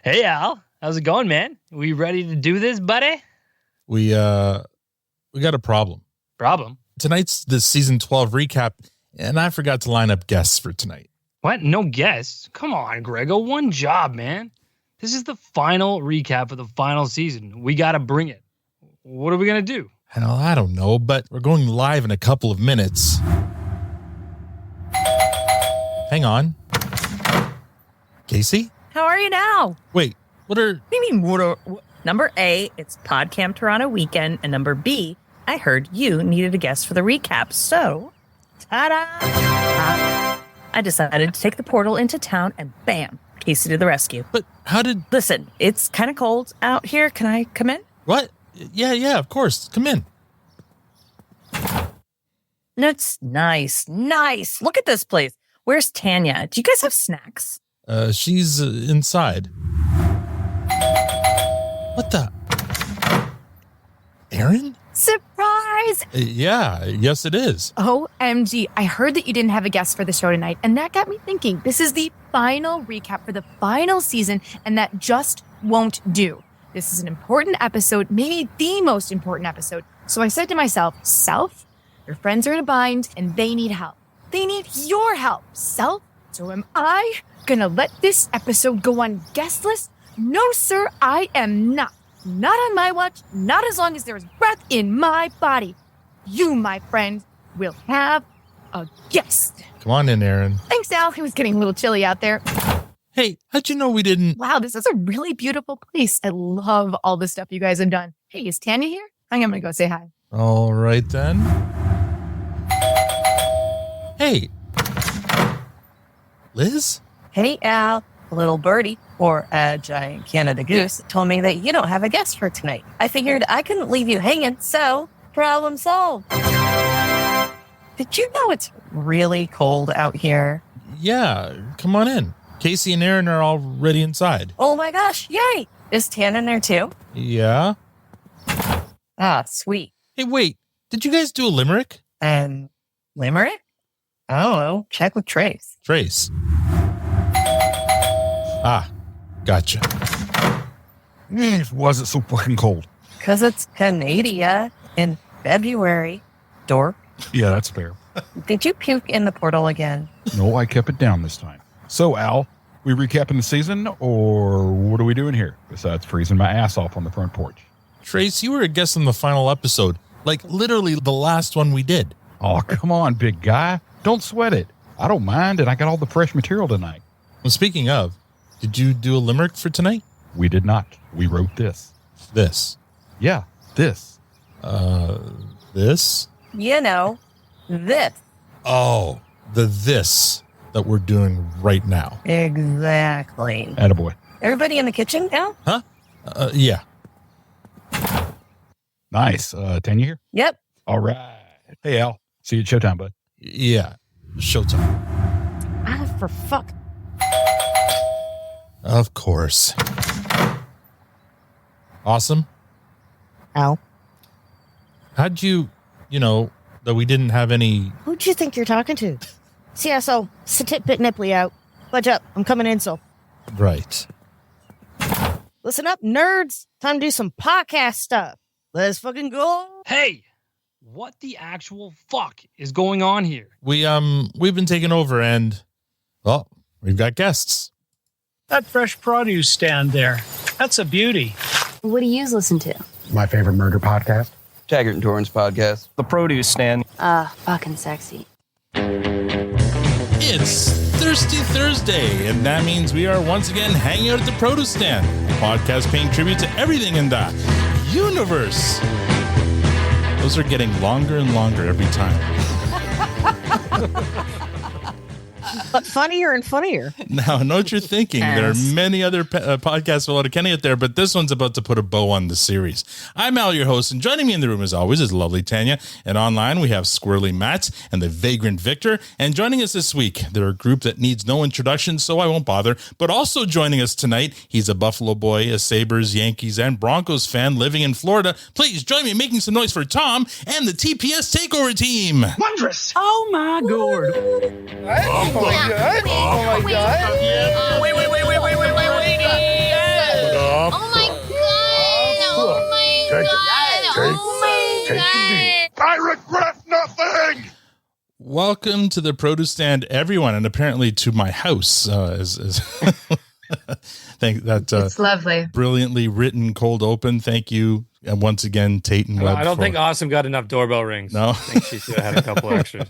Hey, Al. How's it going, man? We ready to do this, buddy? We got a problem. Problem? Tonight's the season 12 recap, and I forgot to line up guests for tonight. What? No guests? Come on, Grego. One job, man. This is the final recap of the final season. We got to bring it. What are we going to do? Hell, I don't know, but we're going live in a couple of minutes. Hang on. Casey? How are you now? Wait, what do you mean, what? Number A, it's PodCamp Toronto weekend, and number B, I heard you needed a guest for the recap, so ta-da! I decided to take the portal into town, and bam, Casey to the rescue. But how did... Listen, it's kind of cold out here. Can I come in? What? Yeah, of course. Come in. That's nice. Look at this place. Where's Tanya? Do you guys have snacks? She's inside. What the? Aaron? Surprise! Yes it is. OMG, I heard that you didn't have a guest for the show tonight, and that got me thinking. This is the final recap for the final season, and that just won't do. This is an important episode, maybe the most important episode. So I said to myself, Self, your friends are in a bind, and they need help. They need your help, Self. So am I gonna let this episode go on guest list? No, sir, I am not. Not on my watch, not as long as there is breath in my body. You, my friend, will have a guest. Come on in, Aaron. Thanks, Al. It was getting a little chilly out there. Hey, how'd you know we didn't... Wow, this is a really beautiful place. I love all the stuff you guys have done. Hey, is Tanya here? I'm gonna go say hi. All right, then. Hey. Liz? Hey, Al. A little birdie, or a giant Canada goose, told me that you don't have a guest for tonight. I figured I couldn't leave you hanging, so problem solved. Did you know it's really cold out here? Yeah, come on in. Casey and Aaron are already inside. Oh my gosh, yay! Is Tan in there too? Yeah. Ah, sweet. Hey, wait. Did you guys do a limerick? Limerick? I don't know. Check with Trace. Trace. Ah, gotcha. Was it so fucking cold? Because it's Canada in February. Dork. Yeah, that's fair. Did you puke in the portal again? No, I kept it down this time. So, Al, we recapping the season, or what are we doing here? Besides freezing my ass off on the front porch. Trace, you were a guest on the final episode. Like, literally the last one we did. Oh, come on, big guy. Don't sweat it. I don't mind, and I got all the fresh material tonight. Well, speaking of, did you do a limerick for tonight? We did not. We wrote this. This? Yeah, this. This? You know, this. Oh, the this that we're doing right now. Exactly. Attaboy. Everybody in the kitchen now? Huh? Yeah. Nice. Tanya here? Yep. All right. Hey, Al. See you at showtime, bud. Yeah. Showtime. Ah, for fuck. Of course. Awesome. Al. How'd you know, that we didn't have any... Who'd you think you're talking to? CSO, sit-bit nipply out. Budge up, I'm coming in, so. Right. Listen up, nerds. Time to do some podcast stuff. Let's fucking go. Hey, what the actual fuck is going on here? We've been taking over and, well, we've got guests. That fresh produce stand there, that's a beauty. What do you listen to? My favorite murder podcast. Taggart and Torrance podcast. The produce stand. Fucking sexy. It's Thirsty Thursday, and that means we are once again hanging out at the produce stand, a podcast paying tribute to everything in the universe. Those are getting longer and longer every time. But funnier and funnier. Now, I know what you're thinking. There are many other podcasts about Letterkenny out there, but this one's about to put a bow on the series. I'm Al, your host, and joining me in the room, as always, is lovely Tanya. And online, we have Squirrely Matt and the Vagrant Victor. And joining us this week, they're a group that needs no introduction, so I won't bother. But also joining us tonight, he's a Buffalo boy, a Sabres, Yankees, and Broncos fan living in Florida. Please join me in making some noise for Tom and the TPS Takeover Team. Wondrous! Oh my god! Oh my god! Oh my god! Wait! regret nothing. Welcome to the produce stand, everyone, and apparently to my house. Thank that. It's lovely. Brilliantly written cold open. Thank you. And once again, Tate and Webb. I don't think Awesome got enough doorbell rings. No. I think she should have had a couple extras.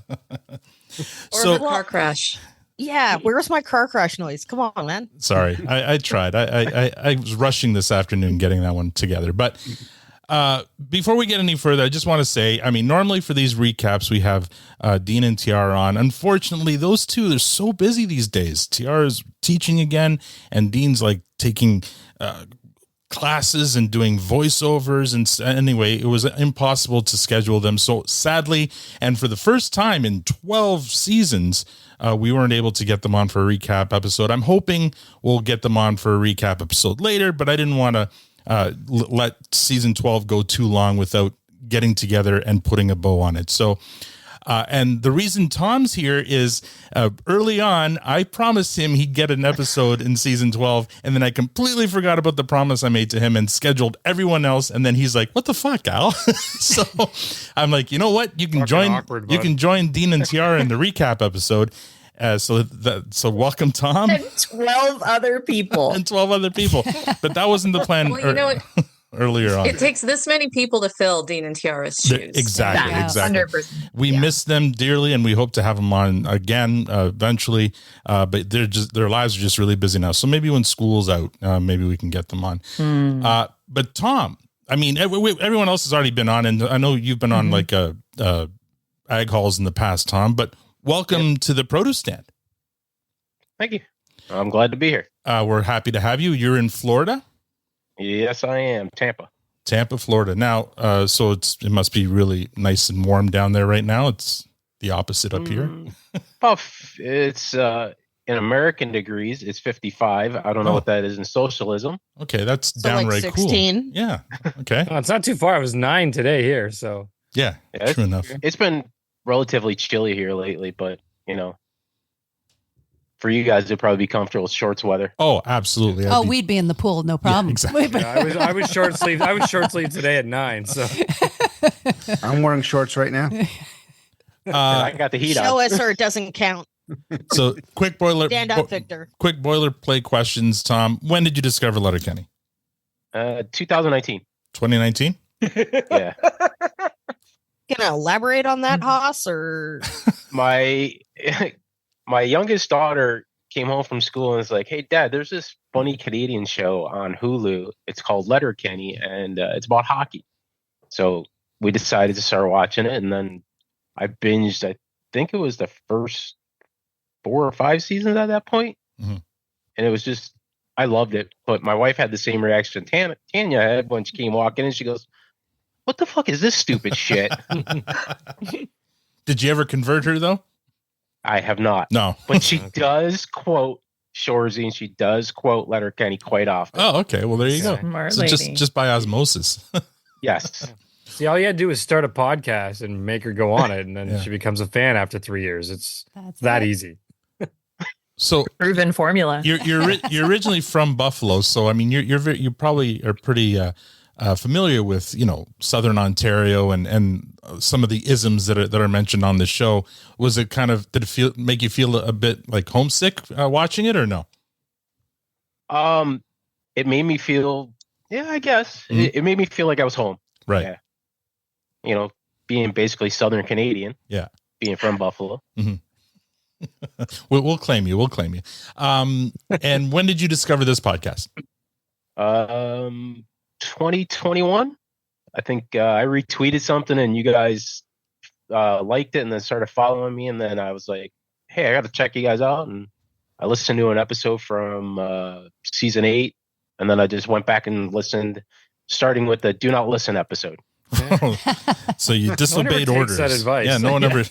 Or a car crash. Yeah, where's my car crash noise? Come on, man. Sorry, I tried. I was rushing this afternoon getting that one together. But before we get any further, I just want to say, I mean, normally for these recaps, we have Dean and TR on. Unfortunately, those two, they're so busy these days. TR is teaching again, and Dean's like taking classes and doing voiceovers. And anyway, it was impossible to schedule them. So sadly, and for the first time in 12 seasons, we weren't able to get them on for a recap episode. I'm hoping we'll get them on for a recap episode later, but I didn't want to let season 12 go too long without getting together and putting a bow on it. So, and the reason Tom's here is early on, I promised him he'd get an episode in season 12, and then I completely forgot about the promise I made to him and scheduled everyone else. And then he's like, "What the fuck, Al?" So I'm like, you know what? You can join Dean and Tiara in the recap episode. So welcome, Tom. And 12 other people. And 12 other people. But that wasn't the plan. Well, you know what? Earlier on. It takes this many people to fill Dean and Tiara's shoes. Exactly. 100%. We miss them dearly, and we hope to have them on again eventually. But their lives are just really busy now. So maybe when school's out, maybe we can get them on. But Tom, I mean, everyone else has already been on, and I know you've been on like ag halls in the past, Tom. But welcome to the produce stand. Thank you. I'm glad to be here. We're happy to have you. You're in Florida. Yes, I am. Tampa, Florida. Now, so it must be really nice and warm down there right now. It's the opposite up here. It's in American degrees, it's 55. I don't know what that is in socialism. Okay, that's downright like 16. cool. Yeah. Okay. It's not too far. It was 9 today here. So yeah, true enough. It's been relatively chilly here lately, but you know, for you guys, it'd probably be comfortable with shorts weather. Oh, absolutely. We'd be in the pool, no problem. Yeah, exactly. Yeah, I was short sleeved. I was short sleeved today at 9. So I'm wearing shorts right now. I got the heat on. Show us or it doesn't count. So quick Stand up, Victor. Quick boilerplate questions, Tom. When did you discover Letterkenny? 2019. 2019? Yeah. Gonna elaborate on that, Haas, or My youngest daughter came home from school and was like, "Hey, Dad, there's this funny Canadian show on Hulu. It's called Letterkenny, and it's about hockey." So we decided to start watching it, and then I binged. I think it was the first 4 or 5 seasons at that point, and it was just I loved it. But my wife had the same reaction Tanya had when she came walking in. She goes, "What the fuck is this stupid shit?" Did you ever convert her though? I have not. No. But she does quote Shorzy and she does quote Letterkenny quite often. Oh, okay. Well, there you go. Smart So lady. just by osmosis. Yes. see, all you had to do is start a podcast and make her go on it, and then she becomes a fan after 3 years. It's that easy. So Proven formula. you're originally from Buffalo, so I mean you probably are pretty familiar with Southern Ontario and some of the isms that are mentioned on the show. Was it did it make you feel a bit like homesick watching it or no? It made me feel I guess it made me feel like I was home. Right. Yeah. Being basically Southern Canadian. Yeah. Being from Buffalo. Mm-hmm. We'll claim you. And when did you discover this podcast? 2021. I think I retweeted something and you guys liked it and then started following me. And then I was like, hey, I got to check you guys out. And I listened to an episode from season 8. And then I just went back and listened, starting with the Do Not Listen episode. So you disobeyed orders. That advice. Yeah, no one ever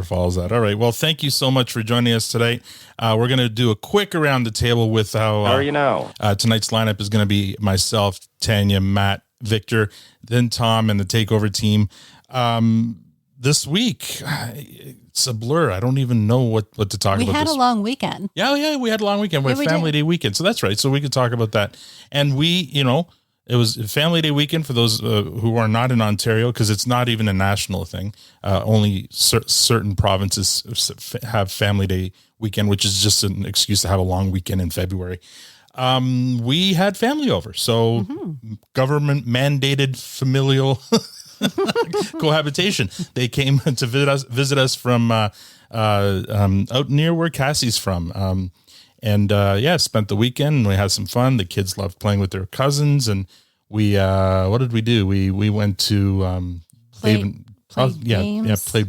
follows that. All right. Well, thank you so much for joining us today. We're going to do a quick around the table with how are you now? Tonight's lineup is going to be myself, Tanya, Matt, Victor, then Tom, and the Takeover team. This week, it's a blur. I don't even know what to talk about. We had a long weekend. Yeah, we had a long weekend. We had Family Day weekend. So that's right. So we could talk about that. And we, It was Family Day weekend for those who are not in Ontario, because it's not even a national thing. Only certain provinces have Family Day weekend, which is just an excuse to have a long weekend in February. We had family over, so government mandated familial cohabitation. They came to visit us from out near where Cassie's from. And spent the weekend. And we had some fun. The kids loved playing with their cousins, and we what did we do? We went to played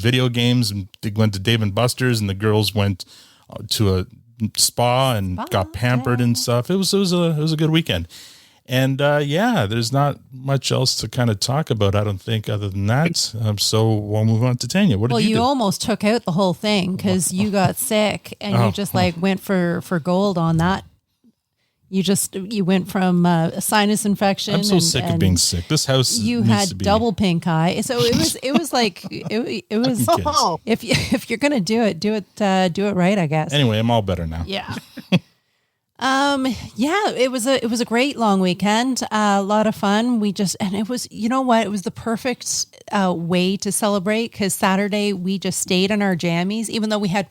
video games, and they went to Dave and Buster's, and the girls went to a spa and got pampered and stuff. It was a good weekend. And there's not much else to kind of talk about, I don't think, other than that. So we'll move on to Tanya. What did you do? Almost took out the whole thing because you got sick and you just went for gold on that. You went from a sinus infection. I'm so sick of being sick. This house. You had double pink eye, so it was like it was. If you're gonna do it right, I guess. Anyway, I'm all better now. Yeah. It was a great long weekend. A lot of fun. It was, it was the perfect way to celebrate, because Saturday we just stayed in our jammies, even though we had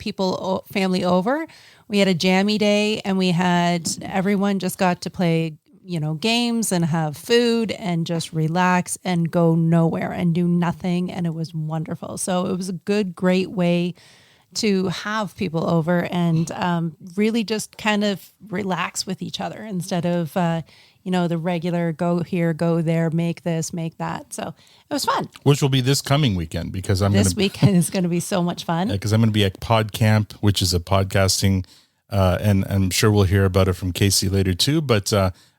family over. We had a jammy day, and everyone just got to play, games and have food and just relax and go nowhere and do nothing. And it was wonderful. So it was a great way to have people over and really just kind of relax with each other instead of, the regular go here, go there, make this, make that. So it was fun. Which will be this coming weekend, because this weekend is going to be so much fun. Because I'm going to be at PodCamp, which is a podcasting, and I'm sure we'll hear about it from Casey later too. But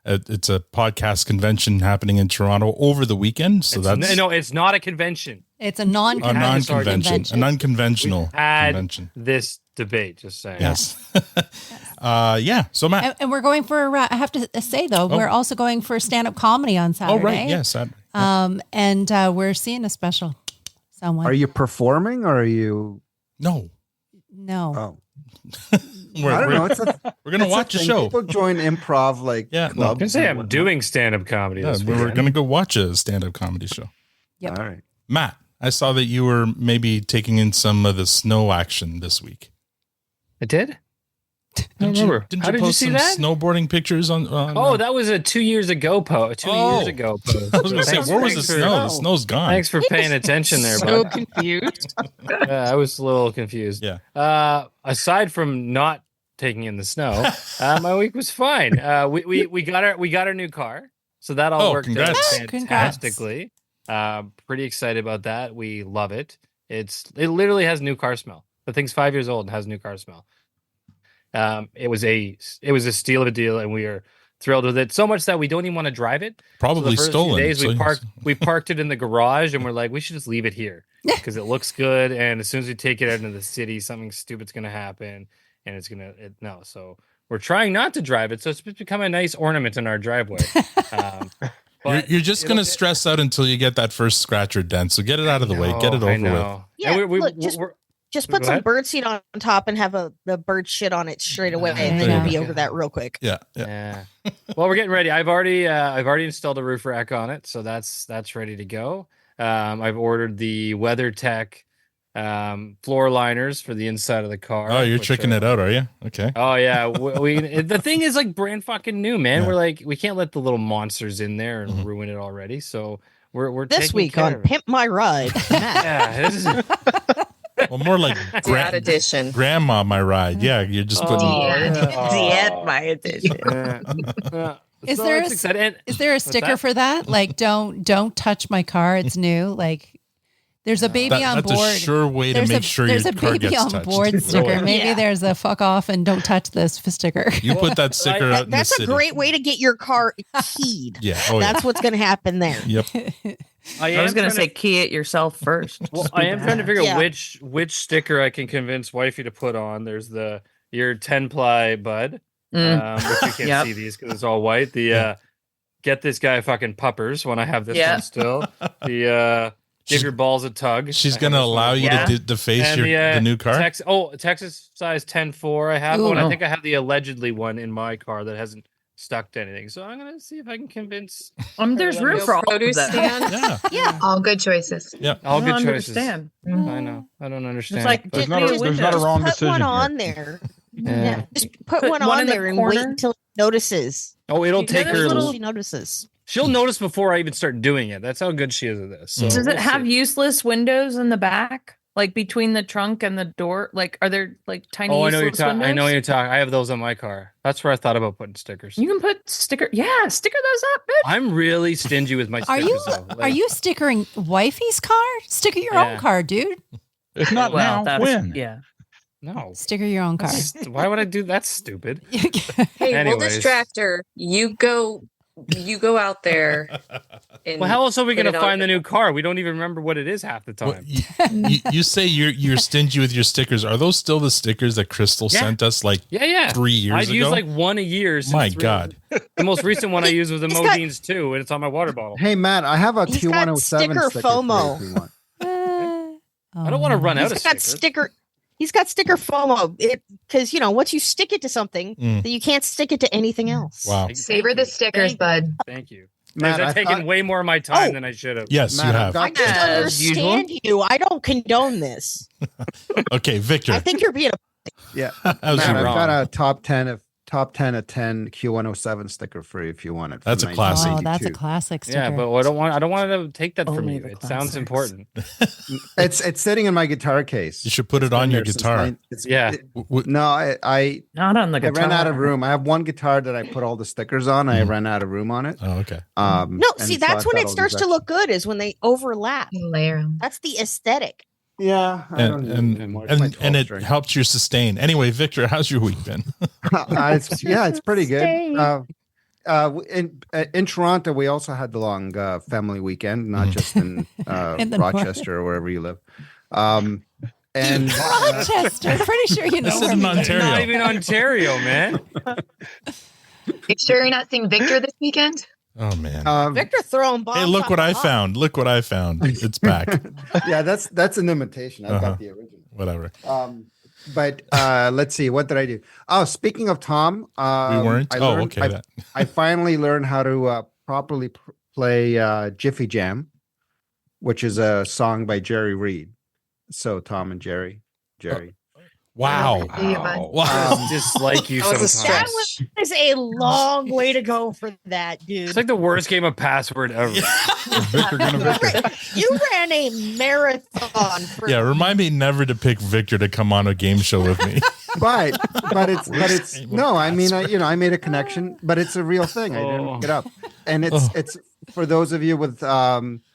it's a podcast convention happening in Toronto over the weekend. So it's not a convention. It's a non-conventional convention. An unconventional convention. This debate, just saying. Yes. So Matt. And we're going for, I have to say though, we're also going for stand-up comedy on Saturday. Oh, right. Yes. Saturday. And we're seeing a special someone. Are you performing or are you? No. Oh. I don't know. We're going to watch a show. People join improv clubs. I can say I'm doing stand-up comedy. We're going to go watch a stand-up comedy show. Yep. All right. Matt, I saw that you were maybe taking in some of the snow action this week. I did? Didn't you post see some that? snowboarding pictures on that was a 2 years ago post. 2 years ago post. I was going to say, where was the snow? The snow's gone. Thanks for paying attention there, So bud. confused. I was a little confused. Yeah. Aside from not taking in the snow, my week was fine. We got our new car, so that all worked out fantastically. Pretty excited about that. We love it. It literally has new car smell. The thing's 5 years old and has new car smell. It was a steal of a deal, and we are thrilled with it. So much that we don't even want to drive it. Probably so the first stolen. Few days we parked it in the garage, and we're like, we should just leave it here because it looks good. And as soon as we take it out into the city, something stupid's going to happen, and it's gonna So we're trying not to drive it, so it's become a nice ornament in our driveway. You're just going to stress out until you get that first scratch or dent. So get it out of the way. Get it over with. Yeah, just put some bird seed on top and have the bird shit on it straight away, and then you'll be over that real quick. Yeah. Well, we're getting ready. I've already installed a roof rack on it, so that's ready to go. I've ordered the WeatherTech floor liners for the inside of the car. Oh, you're checking it out, are you? Okay. Oh yeah, the thing is like brand fucking new, man. Yeah. We're like, we can't let the little monsters in there and ruin it already. So we're this week on Pimp My Ride. Yeah, this is. Well, more like edition. Grandma My Ride. Yeah, you're just putting Dad My edition. Is there a sticker for that? Like, don't touch my car. It's new. Like, there's a baby on board. That's a sure way to make sure your car gets touched. There's a baby on board sticker. Maybe there's a fuck off and don't touch this sticker. You put that sticker out in the city. That's a great way to get your car keyed. Yeah. That's what's going to happen there. Yep. I was going to say key it yourself first. Well, I am trying to figure out which sticker I can convince wifey to put on. There's your 10-ply bud, which you can't see these because it's all white. Get this guy fucking puppers when I have this one still. Give your balls a tug. She's going to allow you to deface the new car? Texas size 10.4 I have one. I think I have the allegedly one in my car that hasn't stuck to anything. So I'm gonna see if I can convince. There's room for all produce of them. stand. Yeah. All good choices. Yeah. All I good don't choices. understand. I know. I don't understand. It's like There's but- not a wrong Put decision one here. on there. Yeah. Just put one one on in the there and wait corner. until she notices. Oh, it'll You take know her. those Until little- she notices. She'll notice before I even start doing it. That's how good she is at this. So Does Does we'll it have see. useless windows in the back, like between the trunk and the door? Like, are there like tiny Oh, I know useless you're windows? talking. I know you're talking. I have those on my car. That's where I thought about putting stickers. You can put sticker. Yeah, sticker those up, bitch. I'm really stingy with my Are stickers. you though. are you stickering wifey's car? Sticker your Yeah. own car, dude. If not now, that's when? yeah. No. Sticker your own car. Why would I do that? Stupid. Hey, we'll Anyways. distract her. You go out there. And Well, how else are we put going to it on find the your- new car? We don't even remember what it is half the Well, time. you say you're stingy with your stickers. Are those still the stickers that Crystal Yeah. sent us like Yeah. 3 years I've ago? used like one a year. Since My 3 God. The most recent one I used was the He's got- Modines 2, and it's on my water bottle. Hey, Matt, I have a He's got Q107 sticker sticker FOMO. for you if you want. I don't want to run out of He's got stickers. sticker. He's got sticker FOMO. Because once you stick it to something, Mm. then you can't stick it to anything else. Wow. Savor the stickers, bud. Thank you. Matt, I've I taken thought- way more of my time Oh. than I should have. Yes, Matt, you I've have. I got- just As usual. understand you. I don't condone this. Okay, Victor. I think you're being a. Yeah. How's Matt, your I've wrong? got a top 10 of 10 Q107 sticker for you if you want it. That's from a classic. Oh, that's a 1982. classic sticker. Yeah, but I don't want to take that from Only you. the It sounds classics. important. It's sitting in my guitar case. You should put it It's been on your there since guitar. Yeah. No, I Not on the I guitar. ran out of room. I have one guitar that I put all the stickers on. I ran out of room on it. Oh, okay. No, and see, so that's I when thought it starts to look good. Is when they overlap. Layer 'em. That's the aesthetic. Yeah, I don't need it And anymore. It's my and 12 it string. helps your sustain. Anyway, Victor, how's your week been? It's pretty good. In Toronto, we also had the long family weekend, not just in In the Rochester or wherever you live. And Rochester. Pretty sure you know. This is where in we live. Ontario. Not even Ontario, man. You sure you're not seeing Victor this weekend? Oh man. Victor throwing bombs. Hey, look what on I bombs. found. Look what I found. It's back. yeah, that's an imitation. I've Uh-huh. got the original. Whatever. But let's see, what did I do? Oh, speaking of Tom, We weren't. Okay. I finally learned how to properly play Jiffy Jam, which is a song by Jerry Reed. So Tom and Jerry. Wow. Wow. Just like you That was a sometimes. stretch. That was a long way to go for that, dude. It's like the worst game of password ever. Victor gonna Victor. You ran a marathon for Yeah, remind me never to pick Victor to come on a game show with me. but it's no, I mean, I made a connection, but it's a real thing. I didn't look it up. And it's for those of you with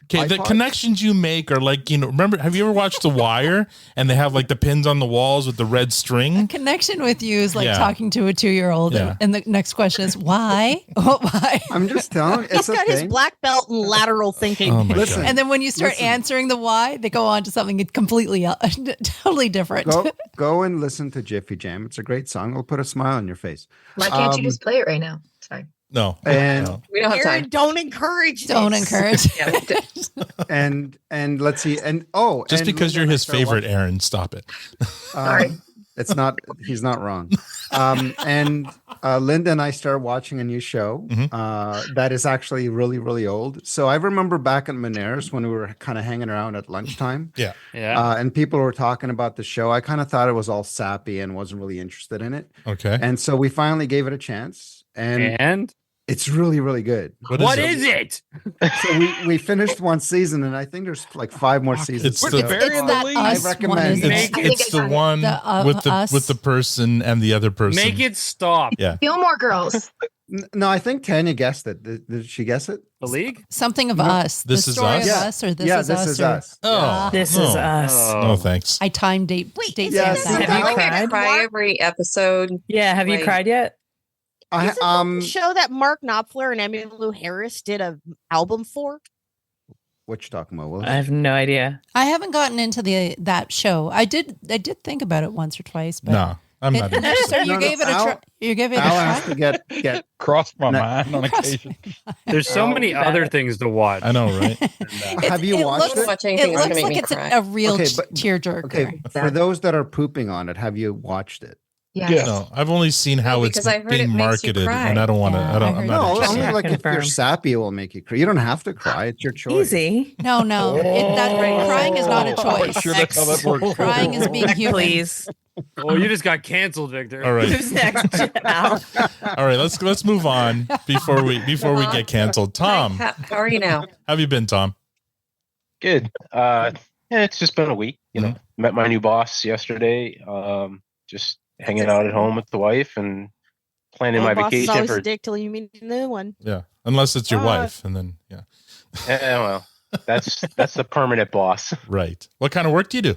Okay, the iPods. connections you make are like, remember, have you ever watched The Wire and they have like the pins on the walls with the red string? Connection with you is like Yeah. talking to a 2-year-old. Yeah. And the next question is, why? Why? I'm just telling you, He's it's a got his thing. black belt in lateral thinking. Oh my Listen. God. And then when you start Listen. answering the why, they go on to something completely totally different. Go and listen to Jiffy Jam. It's a great song. It'll put a smile on your face. Why can't you just play it right now? Sorry. No. And no. We don't have Aaron, time. don't encourage Don't this. encourage. and let's see. And Just and because Linda you're and I his start favorite, watching- Aaron, stop it. Sorry. It's not. He's not wrong. And Linda and I started watching a new show that is actually really, really old. So I remember back at Monares when we were kind of hanging around at lunchtime. Yeah. And people were talking about the show. I kind of thought it was all sappy and wasn't really interested in it. Okay. And so we finally gave it a chance, and it's really, really good. What is it? So we finished one season, and I think there's like 5 more seasons. It's to the- go. It's that I us recommend one, isn't It's, it? it's the one with us. the person and the other person. Make it stop. Yeah. Gilmore Girls. No, I think Tanya guessed it. Did she guess it? The League? Something of No. us. This the is story us? of Yeah. us or this Yeah, is this us. is or- us. Oh. This no. is us. No, thanks. I time date Wait, Yeah, stamp see, that. Have you I cried? cry every episode. Yeah, have you Like- cried yet? I Isn't that the show that Mark Knopfler and Emmylou Harris did a album for? What you talking about, Willis? I have no idea. I haven't gotten into that show. I did think about it once or twice, but No, I'm not So interested. you gave it a try. You gave it a Al try. has to get Crossed my No. mind on occasion. There's so many other things to watch. I know, right? Have you watched looks, it? Watch anything It that's looks gonna make like me it's cry. a real Okay, but- tearjerker. Okay, for those that are pooping on it, have you watched it? Yes. No, I've only seen how it's because I heard being it makes you marketed, cry. and I don't want to. Yeah, I don't. I I'm heard not No, interested. only like if you're Confirm. sappy, it will make you cry. You don't have to cry. It's your choice. Easy. No, crying is not a choice. Sure, that's how that works. Crying is being human. Please. Oh, you just got canceled, Victor. All right. Who's next? Al? All right, let's move on before we get canceled. Tom, How are you now? how have you been, Tom? Good. It's just been a week. Met my new boss yesterday. Just hanging out at home with the wife and planning my boss is vacation always for. a dick till you meet a new one. Yeah, unless it's your wife, and then yeah. Well, that's the permanent boss. Right. What kind of work do you do?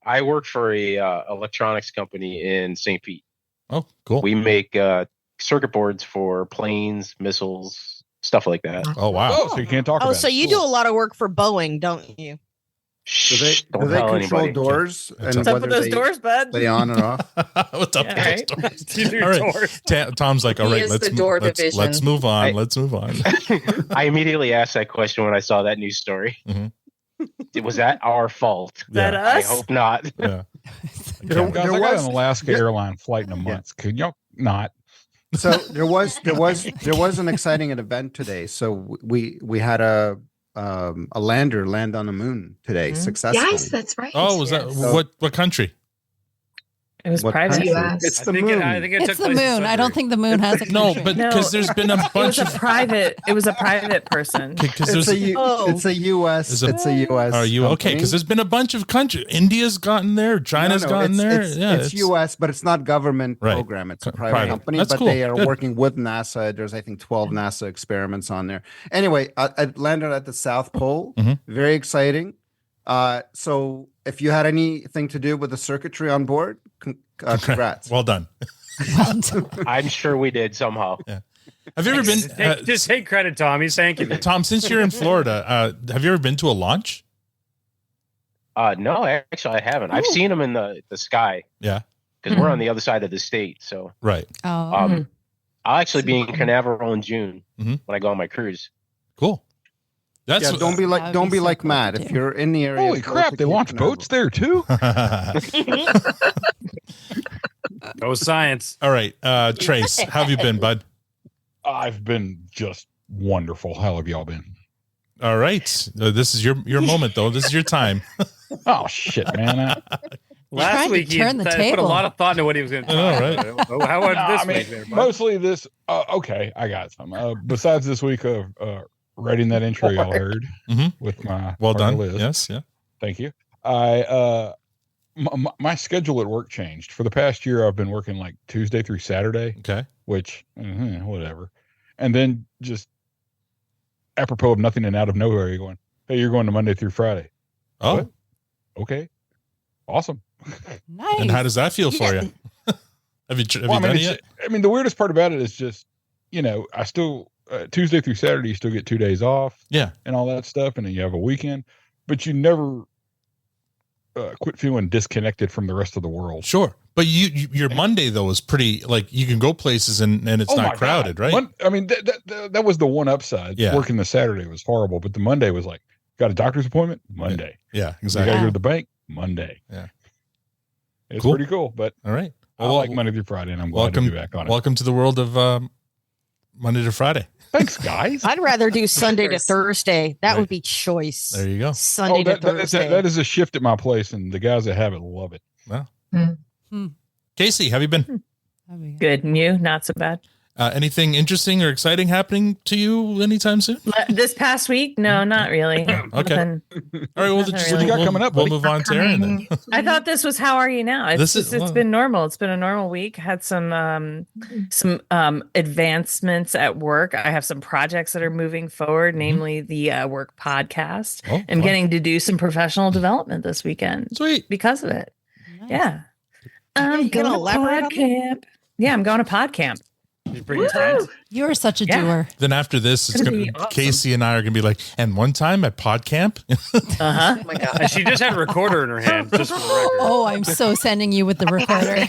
I work for a electronics company in St. Pete. Oh, cool. We make circuit boards for planes, missiles, stuff like that. Oh, wow. Oh, so you can't talk about it. So you do a lot of work for Boeing, don't you? Do they Don't tell control anybody. doors What's and up whether with those they doors, bud? stay on and off? What's up Yeah, with right. those doors? You do All right. doors. Tom's like, all He right, is let's the door let's division. move on. I- Let's move on. I immediately asked that question when I saw that news story. Mhm. Was that our fault? that Yeah. I us? hope not. Yeah. There, Guys, there I got was an Alaska airline flight in a month. Could y'all not? so there was an exciting event today. So we had a lander land on the moon today successfully. Yes, that's right. Oh, was that Yes. what country? It was What private. country? US. It's I the think moon. I think it It's took the place in moon. I don't Sudbury. think the moon has a No, country. but No, because there's been a It bunch was a of private. It was a private person. because It's there's a, U- Oh. it's a U.S. Is it- It's a U.S. Are you okay? company. Because there's been a bunch of countries. India's gotten there. China's gotten there. It's U.S., but it's not government Right. program. It's a Private. private company, That's but cool. they are Good. working with NASA. There's, I think, 12 NASA experiments on there. Anyway, I landed at the South Pole. Mhm. Very exciting. So if you had anything to do with the circuitry on board, congrats. Well done. I'm sure we did somehow. Have you ever been, Just take credit, Tom. He's thanking you. Tom? Since you're in Florida, have you ever been to a launch? No, actually, I haven't. I've seen them in the sky. Yeah. Because we're on the other side of the state. So Right. Oh, I'll actually be in Canaveral in June Mhm. when I go on my cruise. Cool. That's Yeah, don't be That would don't be be so like cool Matt. to If do. you're in the area, Holy go crap! to They Cape launch Canaveral. boats there too. Go science. all right. Trace, how have you been, bud? I've been just wonderful. How have y'all been? All right. This is your moment, though. This is your time. Oh shit, man! Last trying to week he turn the put a table. lot of thought into what he was going to I know, talk right? about. How about No, this I mean, week there, bud? mostly this. Okay, I got some. Besides this week of writing that intro y'all heard Mhm. with my Well partner done. Liz. Yes. Yeah. Thank you. I my schedule at work changed. For the past year, I've been working like Tuesday through Saturday, Okay. which whatever. And then just apropos of nothing and out of nowhere, you're going, hey, you're going to Monday through Friday. Oh, What? Okay, awesome. nice. and how does that feel for you? Have you Well, done it yet? I mean, the weirdest part about it is just, I still Tuesday through Saturday, you still get 2 days off. Yeah. And all that stuff. And then you have a weekend, but you never quit feeling disconnected from the rest of the world. Sure. But your Monday though is pretty like you can go places and it's Oh my not crowded, God. right? I mean, that was the one upside. Yeah. Working the Saturday was horrible, but the Monday was like, got a doctor's appointment? Monday. Yeah, You exactly. got to go to the bank? Monday. Yeah. It's Cool. pretty cool, but All right. I like Monday through Friday, and I'm glad to be back on it. Welcome to the world of Monday to Friday. Thanks, guys. I'd rather do Sunday to Thursday. That Right. would be choice. There you go. Sunday to Thursday. that is a shift at my place, and the guys that have it love it. Well. Hmm. Casey, have you been? Good. And you? Not so bad. Anything interesting or exciting happening to you anytime soon? This past week? No, not really. Okay. Nothing. All right. Well, Nothing just, really. we'll move on to Aaron then. I thought this was how are you now? It's This is- it's been normal. It's been a normal week. Had some advancements at work. I have some projects that are moving forward, namely the work podcast. Oh, I'm fun. getting to do some professional development this weekend. Sweet. Because of it. Nice. Yeah. I'm you gonna going to elaborate on pod camp. Yeah, I'm going to pod camp. You bring your friends. You're such a Yeah. doer. Then after this, it's Gonna gonna be awesome. Casey and I are gonna be like, and one time at pod camp. Uh-huh. Oh my god. And she just had a recorder in her hand, just for the record. Oh, I'm so sending you with the recorder.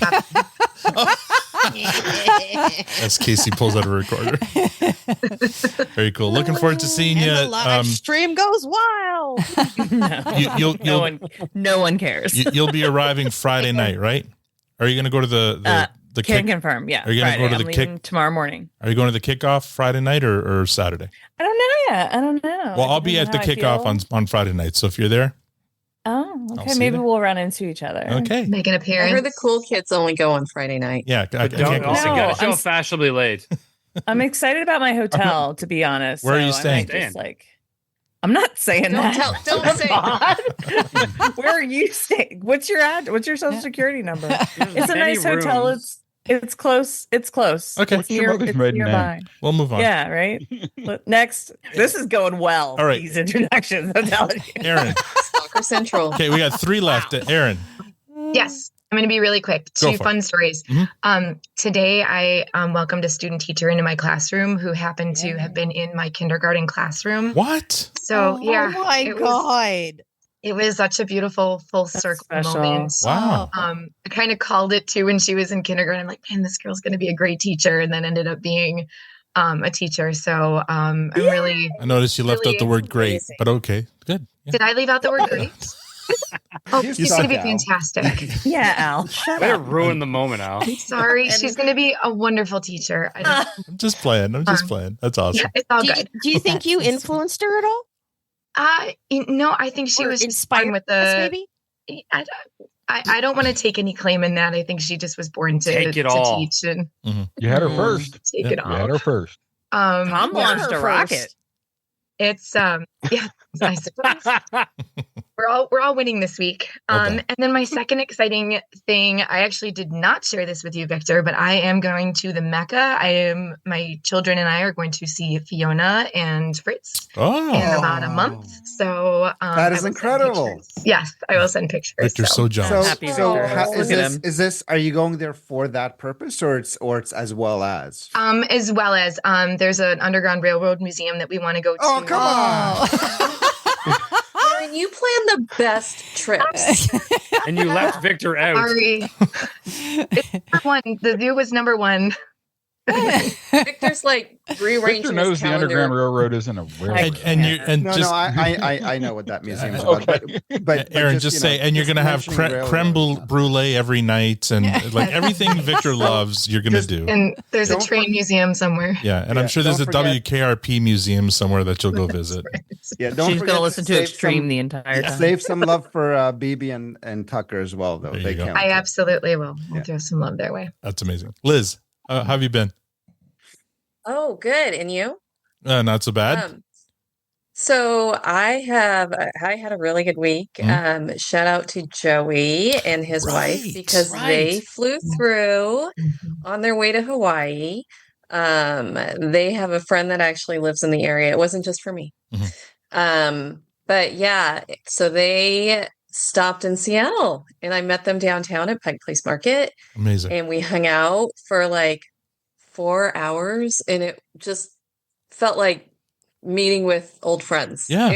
As Casey pulls out a recorder. Very cool. Looking forward to seeing you. And the live stream goes wild. You'll no one cares. you'll be arriving Friday night, right? Are you going to go to the Can confirm. Yeah. Are you going to go to I'm the leaving tomorrow morning. Are you going to the kickoff Friday night or Saturday? I don't know yet. I don't know. Well, I'll be at the kickoff on Friday night. So if you're there. Oh, okay. Maybe we'll run into each other. Okay. Make an appearance. I heard the cool kids only go on Friday night. Yeah. You gotta show fashionably late. I'm excited about my hotel, to be honest. Where are you staying? I'm not saying that. Don't say that. Where are you staying? What's your What's your social security number? It's a nice hotel. It's close. It's close. Okay. It's nearby. We'll move on. Yeah, right. Next. This is going well. All right. These introductions. I'm telling you. Aaron. Soccer Central. Okay, we got 3 left. Aaron. Yes. I'm going to be really quick. Go Two for fun it. stories. Today, I welcomed a student teacher into my classroom who happened to have been in my kindergarten classroom. What? So, yeah. Oh my God. It was such a beautiful full circle moment. Wow. I kind of called it too when she was in kindergarten. I'm like, man, this girl's going to be a great teacher. And then ended up being a teacher. So I'm really. I noticed you left out the word great, amazing. but okay. Good. Yeah. Did I leave out the word great? Oh, You she's suck, going to be Al. fantastic. Yeah, Al. Shut Way to up. ruin the moment, Al. I'm sorry. She's going to be a wonderful teacher. I'm just playing. That's awesome. Yeah, it's all good. Do you think you influenced her at all? No, I think she Or was just inspired fine with us, the. maybe? I don't want to take any claim in that. I think she just was born to Take it all. teach and You had her first. take it all. You had her first. Tom launched a first. rocket. It's yeah, I suppose. We're all winning this week. And then my second exciting thing, I actually did not share this with you, Victor, but I am going to the Mecca. My children and I are going to see Fiona and Fritz in about a month. So that is incredible. Yes, I will send pictures. Victor's so jealous. Is this? Are you going there for that purpose, or it's as well as? As well as there's an Underground Railroad museum that we want to go to. Oh, come on. Aaron, you plan the best trips. And you left Victor out. Sorry. It's number one. The zoo was number one. Victor's like rearranging Victor knows his the calendar. Underground Railroad isn't a railroad. I know what that museum is about. But Aaron, just say, and you're going to have creme brulee every night, and like everything Victor loves, you're going to do. And there's a train museum somewhere. Yeah, and I'm sure there's a WKRP museum somewhere that you'll go visit. Yeah, don't She's forget going to listen to save Extreme the entire time. Save some love for BB and Tucker as well, though. They count. I absolutely will. We'll throw some love their way. That's amazing. Liz, how have you been? Oh, good. And you? Not so bad. So I had a really good week. Shout out to Joey and his wife because they flew through on their way to Hawaii. They have a friend that actually lives in the area. It wasn't just for me. But yeah, so they stopped in Seattle and I met them downtown at Pike Place Market. Amazing. And we hung out for like 4 hours and it just felt like meeting with old friends. Yeah.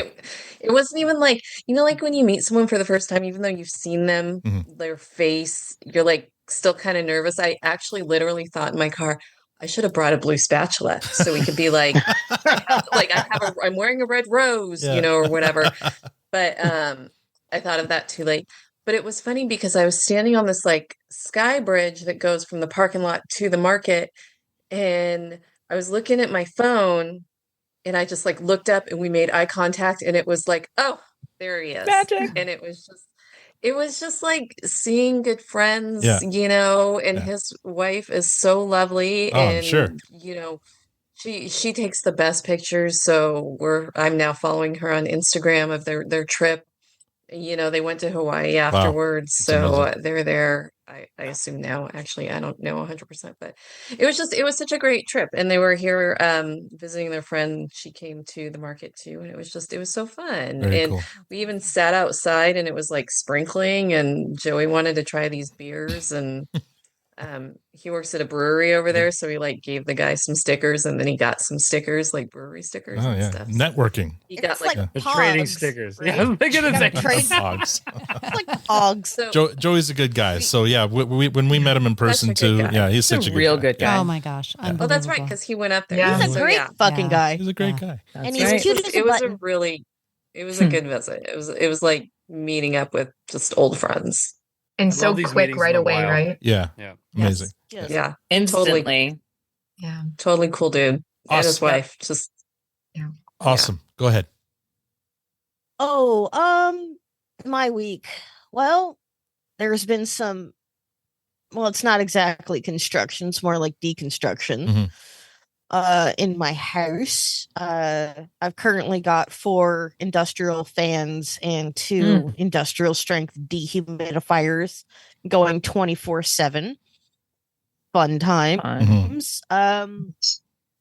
It wasn't even like, like when you meet someone for the first time, even though you've seen them, their face, you're like still kind of nervous. I actually literally thought in my car, I should have brought a blue spatula so we could be like, I'm wearing a red rose, or whatever. But I thought of that too late. But it was funny because I was standing on this like sky bridge that goes from the parking lot to the market. And I was looking at my phone and I just like looked up and we made eye contact and it was like, oh, there he is. Magic. And it was just like seeing good friends, and his wife is so lovely. Oh, and, sure. She takes the best pictures. So I'm now following her on Instagram of their trip. They went to Hawaii afterwards. So they're there. I assume now, actually, I don't know 100%, but it was such a great trip. And they were here visiting their friend. She came to the market too. And it was so fun. Very and cool. we even sat outside and it was like sprinkling and Joey wanted to try these beers and he works at a brewery over there. So he like gave the guy some stickers and then he got some stickers, like brewery stickers and stuff. Networking. He got like trading stickers. Right? Yeah, I'm thinking of Hogs. It's like hogs. So, Joey's a good guy. So yeah, when we met him in person too, he's such a real good guy. Oh my gosh. oh, that's right. Because he went up there. Yeah. He's a great fucking guy. He's a great guy. And he's cute as a button. It was a good visit. It was like meeting up with just old friends. and so quick right away, right? Yeah. Amazing. Yes. Yeah. Instantly. Yeah. Totally cool dude. And his Awesome. wife. Just Awesome. Go ahead. Oh, my week. Well, there's been some. Well, it's not exactly construction; it's more like deconstruction. In my house, I've currently got 4 industrial fans and 2 industrial strength dehumidifiers going 24/7. Fun times.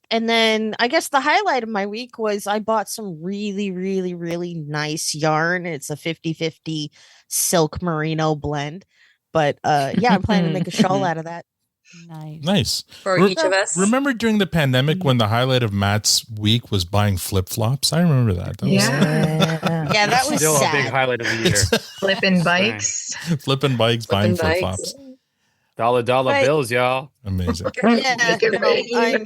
And then I guess the highlight of my week was I bought some really, really, really nice yarn. It's a 50-50 silk merino blend. But yeah, I'm planning to make a shawl out of that. Nice. For each of us. Remember during the pandemic when the highlight of Matt's week was buying flip-flops? I remember that. Yeah, that was still sad. a big highlight of the year. Flipping bikes. Flipping bikes, buying flip-flops. Dollar bills, y'all. Amazing. Yeah,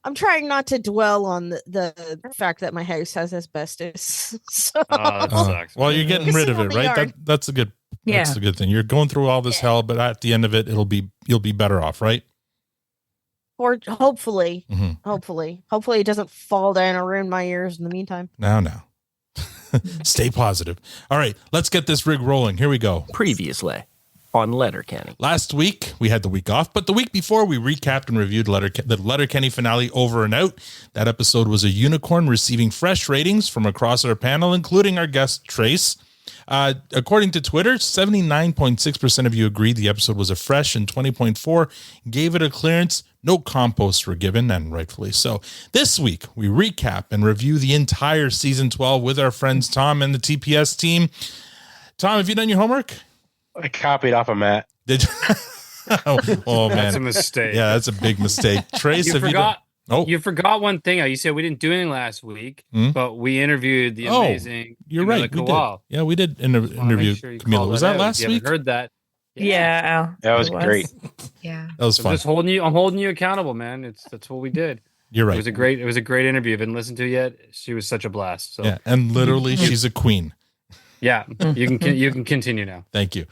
I'm trying not to dwell on the fact that my house has asbestos. So. That sucks. Well, you're getting rid of it, right? That's a good. That's a good thing. You're going through all this hell, but at the end of it, you'll be better off, right? Or hopefully, hopefully it doesn't fall down or ruin my ears in the meantime. No. Stay positive. All right, let's get this rig rolling. Here we go. Previously on Letterkenny. Last week, we had the week off, but the week before, we recapped and reviewed the Letterkenny finale Over and Out. That episode was a unicorn, receiving fresh ratings from across our panel, including our guest, Trace. According to Twitter, 79.6% of you agreed the episode was a fresh, and 20.4% gave it a clearance. No composts were given, and rightfully so. This week, we recap and review the entire season 12 with our friends Tom and the TPS team. Tom, have you done your homework? I copied off of Matt. Did you? oh man, That's a mistake. Yeah, that's a big mistake. Trace, you have forgot. You You forgot one thing. You said we didn't do anything last week, but we interviewed the amazing. You're right. We did. Yeah, we did interview Camila. Was that last week? Heard that? Yeah, that was great. Yeah, that was fun. I'm holding you accountable, man. That's what we did. You're right. It was a great interview. If you haven't listened to it yet, she was such a blast. So. Yeah, and literally, she's a queen. Yeah, you can continue now. Thank you.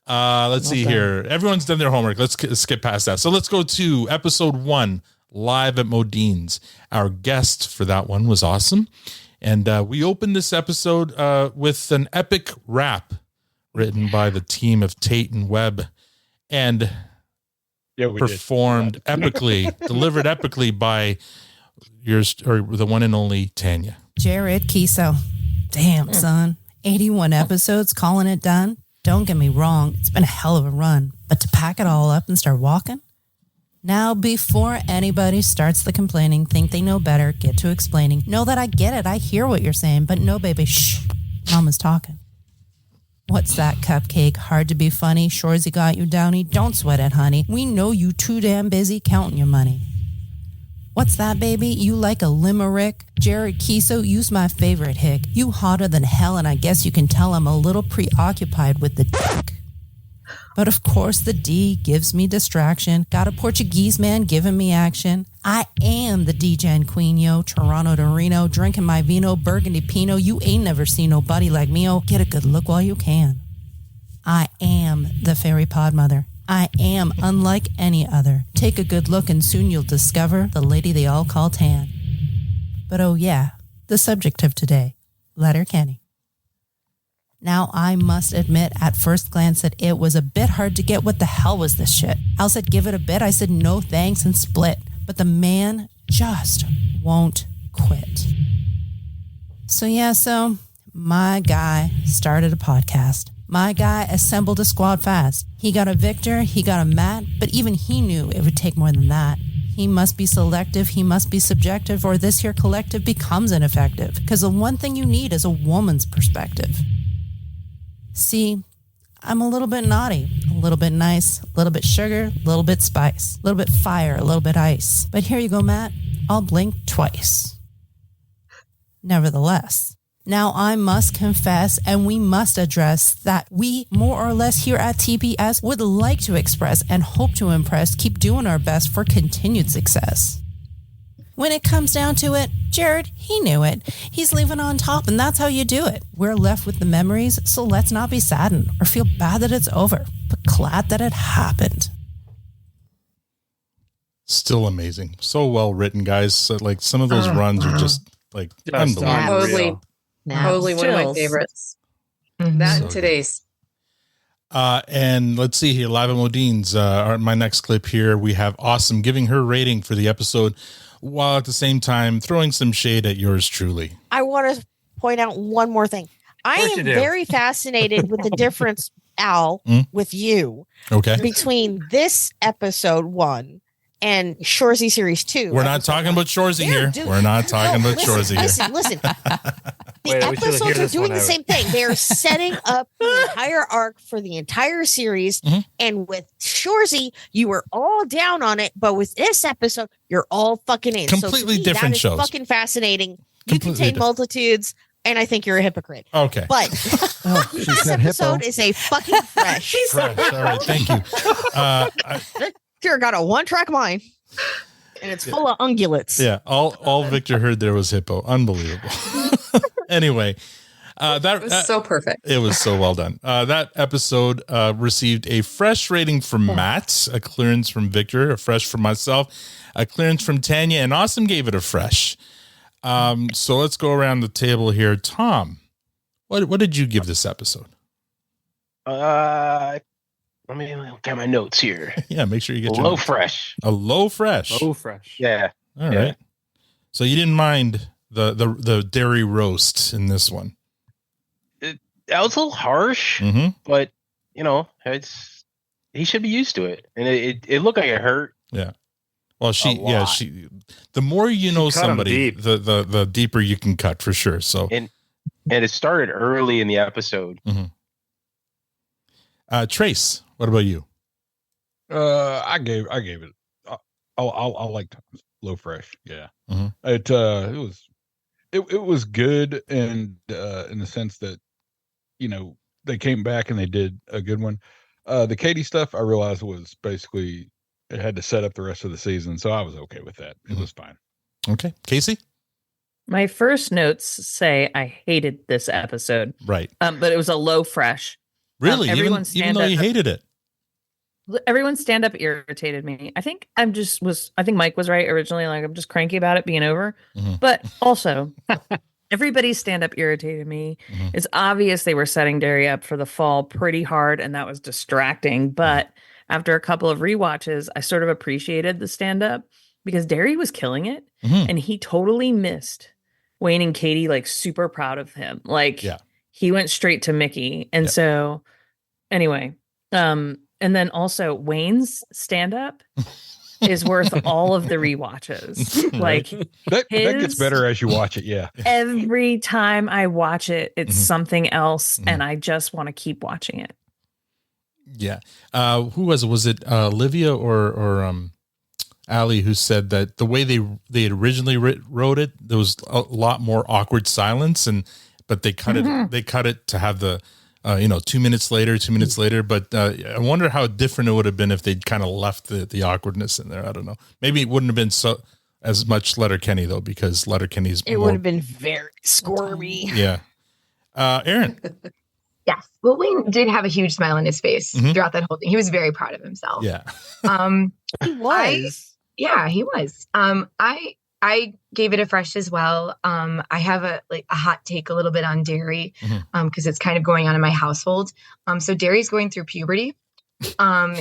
Let's see here. Everyone's done their homework. Let's skip past that. So let's go to episode 1, live at Modine's. Our guest for that one was awesome. And we opened this episode with an epic rap written by the team of Tate and Webb and performed epically, delivered epically by the one and only Tanya. Jared Kiso. Damn, son. 81 episodes, calling it done. Don't get me wrong, it's been a hell of a run. But to pack it all up and start walking? Now, before anybody starts the complaining, think they know better, get to explaining. Know that I get it, I hear what you're saying, but no, baby, shh. Mama's talking. What's that, cupcake? Hard to be funny? Shorzy got you, Downy? Don't sweat it, honey. We know you too damn busy counting your money. What's that, baby? You like a limerick? Jared Kiso, you's my favorite hick. You hotter than hell, and I guess you can tell I'm a little preoccupied with the dick. But of course the D gives me distraction. Got a Portuguese man giving me action. I am the DJ queen, yo. Toronto to Reno, drinking my vino, Burgundy Pinot. You ain't never seen nobody like me, oh. Get a good look while you can. I am the fairy pod mother. I am unlike any other. Take a good look and soon you'll discover the lady they all call Tan. But oh yeah, the subject of today, Letterkenny. Now I must admit at first glance that it was a bit hard to get what the hell was this shit. Al said give it a bit, I said no thanks and split. But the man just won't quit. So my guy started a podcast. My guy assembled a squad fast. He got a Victor, he got a Matt, but even he knew it would take more than that. He must be selective, he must be subjective, or this here collective becomes ineffective. Because the one thing you need is a woman's perspective. See, I'm a little bit naughty, a little bit nice, a little bit sugar, a little bit spice, a little bit fire, a little bit ice. But here you go, Matt. I'll blink twice. Nevertheless, now I must confess, and we must address that we, more or less here at TPS, would like to express and hope to impress, keep doing our best for continued success. When it comes down to it, Jared, he knew it. He's leaving on top, and that's how you do it. We're left with the memories, so let's not be saddened or feel bad that it's over, but glad that it happened. Still amazing. So well written, guys. So, like, some of those runs are just like unbelievable. Totally one of my favorites. That and today's. And let's see here. Live at Modine's, my next clip here. We have Awesome giving her rating for the episode, while at the same time throwing some shade at yours truly. I want to point out one more thing. I am very fascinated with the difference, Al, with you. Okay. Between this episode 1 and Shorzy Series 2. We're not talking about Shorzy here. We're not talking about Shorzy here. Listen. The episodes are doing the same thing. They're setting up the entire arc for the entire series. And with Shorzy, you were all down on it. But with this episode, you're all fucking in. Completely different shows. Fucking fascinating. You contain multitudes. And I think you're a hypocrite. Okay. But this episode is a fucking fresh. Fresh. All right. Thank you. Victor got a 1-track mind, and it's full of ungulates. Yeah, all Victor heard there was hippo. Unbelievable. Anyway, that was so perfect. It was so well done. That episode received a fresh rating from Matt, a clearance from Victor, a fresh from myself, a clearance from Tanya, and Awesome gave it a fresh. So let's go around the table here. Tom, what did you give this episode? Let me look at my notes here. Yeah, make sure you get your low fresh. A low fresh. Low fresh. Yeah. All right. So you didn't mind the dairy roast in this one. That was a little harsh, but he should be used to it, and it looked like it hurt. Yeah. Well, the more you know somebody, the deeper you can cut for sure. So and it started early in the episode. Trace, what about you? I gave it. I like low fresh. Yeah. It was good, and in the sense that they came back and they did a good one. The Katie stuff I realized was basically it had to set up the rest of the season, so I was okay with that. It was fine. Okay, Casey. My first notes say I hated this episode. Right. But it was a low fresh. Really? Even though you hated it. Everyone's stand up irritated me. I think I think Mike was right originally. Like, I'm just cranky about it being over. But also, everybody's stand up irritated me. It's obvious they were setting Derry up for the fall pretty hard, and that was distracting. But after a couple of rewatches, I sort of appreciated the stand up because Derry was killing it, and he totally missed Wayne and Katie. Like, super proud of him. Like, he went straight to Mickey, and so anyway. And then also Wayne's stand-up is worth all of the rewatches. Like that gets better as you watch it. Yeah. Every time I watch it, it's something else, and I just want to keep watching it. Yeah. Who was it? Was it Olivia or Ali who said that the way they had originally wrote it, there was a lot more awkward silence, but they cut it. They cut it to have the 2 minutes later. But I wonder how different it would have been if they'd kind of left the awkwardness in there. I don't know. Maybe it wouldn't have been as much Letterkenny though, because Letterkenny's would have been very squirmy. Yeah. Aaron. Yes. Well, Wayne did have a huge smile on his face throughout that whole thing. He was very proud of himself. Yeah. He was. He was. I gave it a fresh as well. I have a hot take a little bit on Derry because it's kind of going on in my household. So Derry's going through puberty.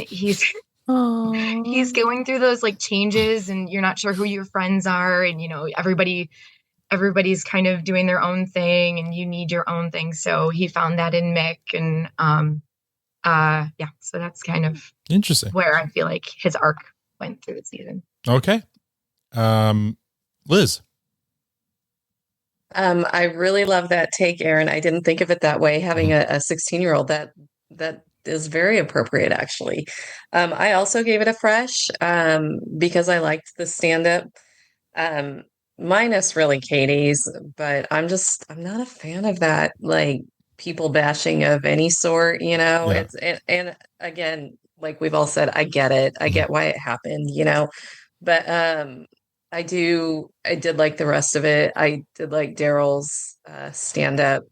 He's going through those like changes, and you're not sure who your friends are, and everybody's kind of doing their own thing, and you need your own thing. So he found that in Mick, and so that's kind of interesting where I feel like his arc went through the season. Okay. Liz. I really love that take, Aaron. I didn't think of it that way. Having a 16-year-old, that is very appropriate, actually. I also gave it a fresh because I liked the stand-up. Minus really Katie's, but I'm not a fan of that, like, people bashing of any sort, It's and again, like we've all said, I get it. I get why it happened, but I did like the rest of it. I did like Daryl's stand up.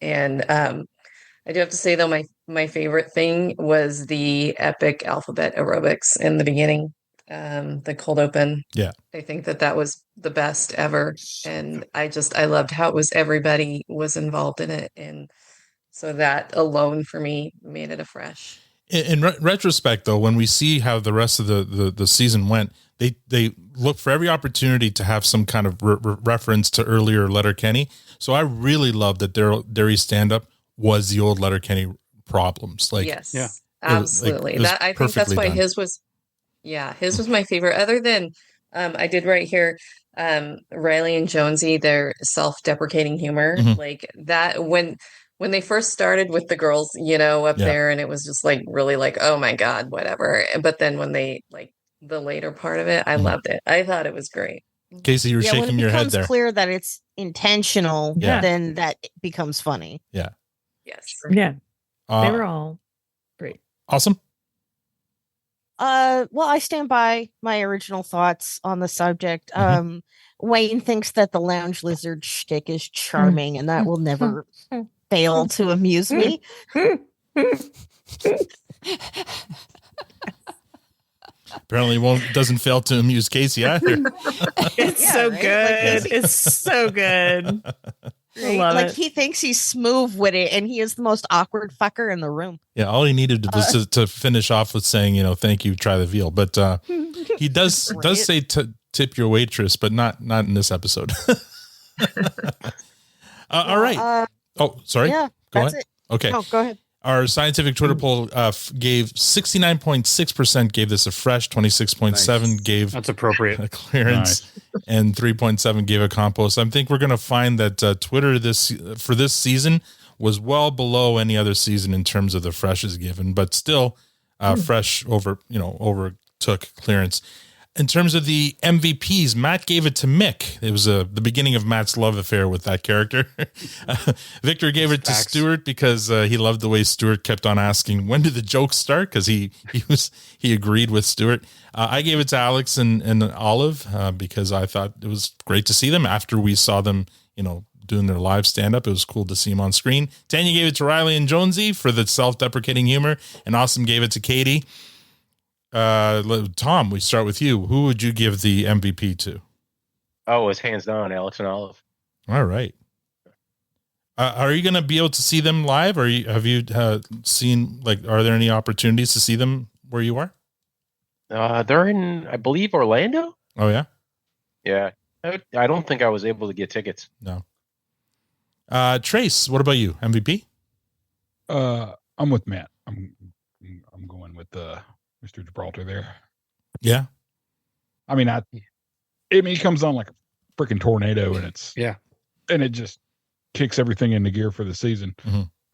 And I do have to say though, my favorite thing was the epic alphabet aerobics in the beginning, the cold open. Yeah. I think that was the best ever. And I loved how it was everybody was involved in it. And so that alone for me made it a fresh. In retrospect, though, when we see how the rest of the season went, they look for every opportunity to have some kind of reference to earlier Letterkenny. So I really love that Derry's stand-up was the old Letterkenny problems. Like, yes, yeah, absolutely. I think that's why his was my favorite. Other than, I did right here, Riley and Jonesy, their self-deprecating humor, like that when they first started with the girls, up there, and it was just like really like, oh my God, whatever. But then when they like the later part of it, I loved it. I thought it was great. Casey, you're shaking your head there. When it becomes clear that it's intentional, then that becomes funny. Yeah. Yes. Yeah. They were all great. Awesome. Well, I stand by my original thoughts on the subject. Wayne thinks that the lounge lizard shtick is charming, and that will never fail to amuse me. Apparently doesn't fail to amuse Casey either. It's so good. It's so good. I love like it. he thinks he's smooth with it, and he is the most awkward fucker in the room. Yeah, all he needed was to finish off with saying, thank you, try the veal. But he does say tip your waitress, but not in this episode. All right. Sorry. Yeah, go that's ahead. it. Okay. No, go ahead. Our scientific Twitter poll gave 69.6% gave this a fresh, 26.7 gave that's appropriate a clearance, and 3.7 gave a compost. I think we're going to find that Twitter for this season was well below any other season in terms of the freshes given, but still fresh overtook clearance. In terms of the MVPs, Matt gave it to Mick. It was the beginning of Matt's love affair with that character. Victor gave it to Stuart because he loved the way Stuart kept on asking, when did the jokes start? Because he agreed with Stuart. I gave it to Alex and Olive because I thought it was great to see them after we saw them, doing their live stand-up. It was cool to see them on screen. Tanya gave it to Riley and Jonesy for the self-deprecating humor, and Awesome gave it to Katie. Tom, we start with you. Who would you give the MVP to? Oh, it's hands down Alex and Olive. All right. Are you going to be able to see them live, or have you seen, are there any opportunities to see them where you are? They're in, I believe, Orlando. Oh yeah. Yeah. I don't think I was able to get tickets. No. Trace, what about you? MVP? I'm with Matt. I'm going with Mr. Gibraltar there. Yeah. I mean, he comes on like a freaking tornado, and it just kicks everything into gear for the season.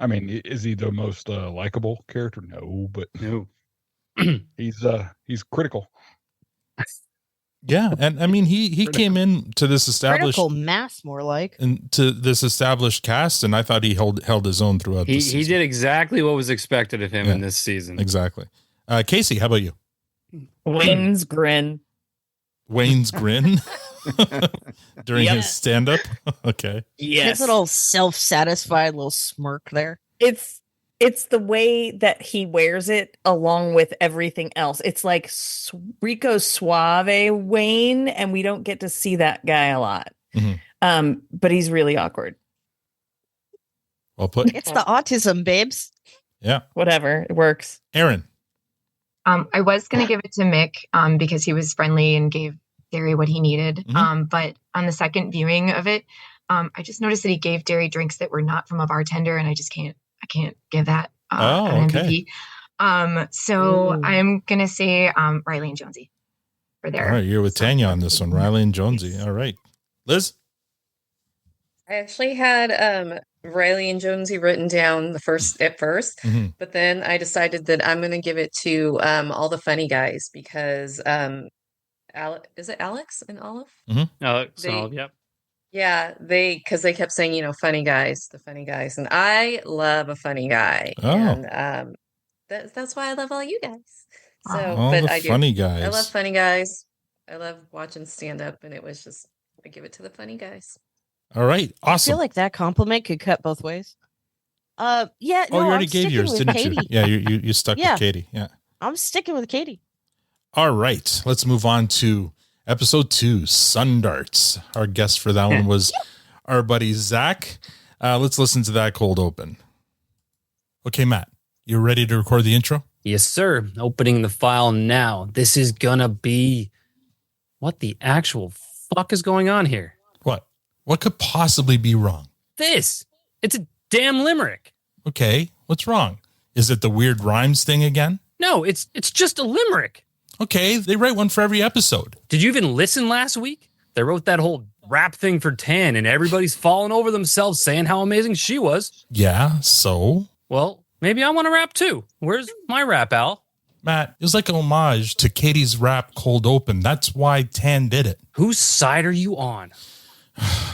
I mean, is he the most likable character? No, but he's critical. Yeah, and I mean he came in to this established critical mass, more like, and to this established cast, and I thought he held his own throughout. He did exactly what was expected of him in this season. Exactly. Casey, how about you? Wayne's grin. Wayne's grin during his stand-up. Okay. Yes. His little self-satisfied little smirk there. It's the way that he wears it along with everything else. It's like Rico Suave Wayne, and we don't get to see that guy a lot. But he's really awkward. Well put. It's the autism, babes. Yeah. Whatever. It works. Aaron. I was going to give it to Mick because he was friendly and gave Derry what he needed. But on the second viewing of it, I just noticed that he gave Derry drinks that were not from a bartender, and I can't give that an MVP. So I'm going to say Riley and Jonesy for there. All right, you're with Tanya on this one. Riley and Jonesy. All right. Liz? I actually had Riley and Jonesy written down at first, but then I decided that I'm going to give it to all the funny guys because is it Alex and Olive? Alex and Olive, yep. Yeah, because they kept saying, the funny guys, and I love a funny guy, and that's why I love all you guys. So, all but the I do. funny guys. I love funny guys. I love watching stand up, and it was just I give it to the funny guys. All right, I awesome. feel like that compliment could cut both ways. Yeah. Oh, No, you already I'm gave yours, with didn't Katie. you? Yeah, you stuck Yeah. with Katie. Yeah. I'm sticking with Katie. All right, let's move on to episode 2, Sun Darts. Our guest for that one was our buddy Zach. Let's listen to that cold open. Okay, Matt, you ready to record the intro? Yes, sir. Opening the file now. This is gonna be... What the actual fuck is going on here? What? What could possibly be wrong? This! It's a damn limerick. Okay, what's wrong? Is it the weird rhymes thing again? No, it's just a limerick. Okay, they write one for every episode. Did you even listen last week? They wrote that whole rap thing for Tan, and everybody's falling over themselves saying how amazing she was. Yeah, so? Well, maybe I want to rap too. Where's my rap, Al? Matt, it was like an homage to Katie's rap Cold Open. That's why Tan did it. Whose side are you on?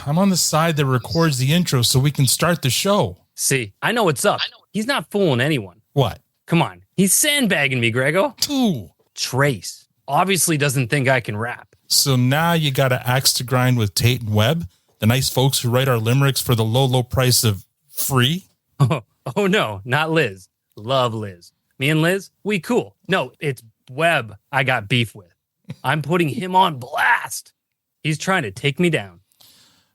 I'm on the side that records the intro so we can start the show. See, I know what's up. He's not fooling anyone. What? Come on. He's sandbagging me, Grego. Ooh. Trace obviously doesn't think I can rap. So now you got an axe to grind with Tate and Webb, the nice folks who write our limericks for the low price of free? Oh no, not Liz. Love Liz. Me and Liz, we cool. No, it's Webb I got beef with. I'm putting him on blast. He's trying to take me down.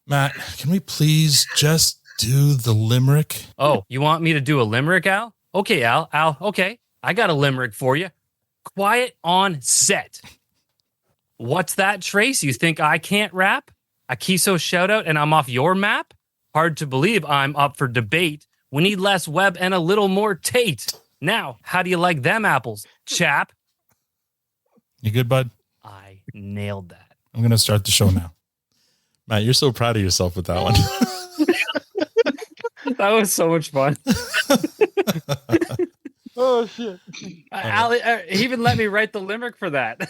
Matt, can we please just do the limerick? Oh, you want me to do a limerick, Al? Okay, Al, okay. I got a limerick for you. Quiet on set. What's that, Trace? You think I can't rap? A Kiso shout out and I'm off your map? Hard to believe I'm up for debate. We need less Webb and a little more Tate. Now, how do you like them apples, chap? You good, bud? I nailed that. I'm going to start the show now. Matt, you're so proud of yourself with that one. That was so much fun. Oh shit! He even let me write the limerick for that.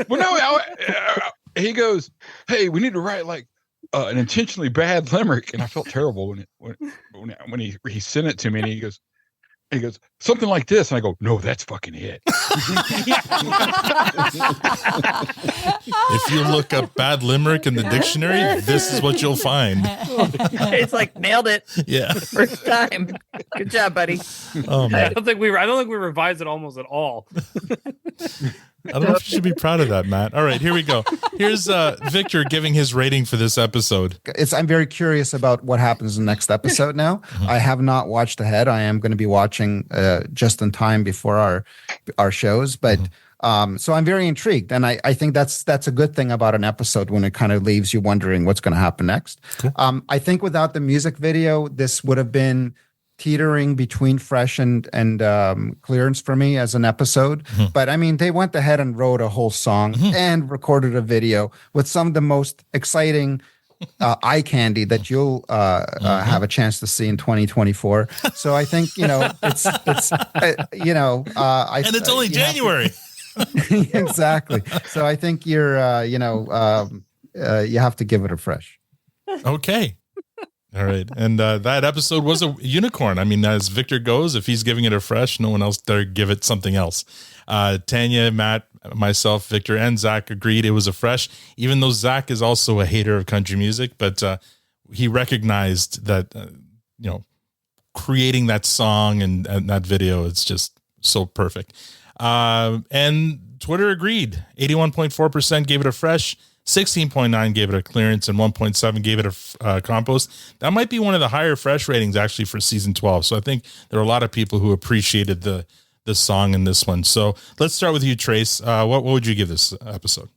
Well, no, he goes, "Hey, we need to write like an intentionally bad limerick," and I felt terrible when he sent it to me, and he goes, something like this, and I go, "No, that's fucking it." If you look up bad limerick in the dictionary, this is what you'll find. It's like nailed it. Yeah, first time. Good job, buddy. Oh man, I don't think we revised it almost at all. I don't know if you should be proud of that, Matt. All right, here we go. Here's Victor giving his rating for this episode. I'm very curious about what happens in the next episode now. I have not watched ahead. I am going to be watching just in time before our shows, but so I'm very intrigued, and I think that's a good thing about an episode when it kind of leaves you wondering what's going to happen next. Cool. I think without the music video, this would have been teetering between fresh and clearance for me as an episode. But I mean, they went ahead and wrote a whole song and recorded a video with some of the most exciting eye candy that you'll have a chance to see in 2024. So I think, it's and it's only January. Exactly. So I think you have to give it a fresh. Okay. All right. And that episode was a unicorn. I mean, as Victor goes, if he's giving it a fresh, no one else dare give it something else. Tanya, Matt, myself, Victor, and Zach agreed it was a fresh, even though Zach is also a hater of country music, but he recognized that, creating that song and that video, it's just so perfect. And Twitter agreed. 81.4% gave it a fresh. 16.9 gave it a clearance and 1.7 gave it a compost. That might be one of the higher fresh ratings actually for season 12. So I think there are a lot of people who appreciated the song in this one. So let's start with you, Trace. What would you give this episode?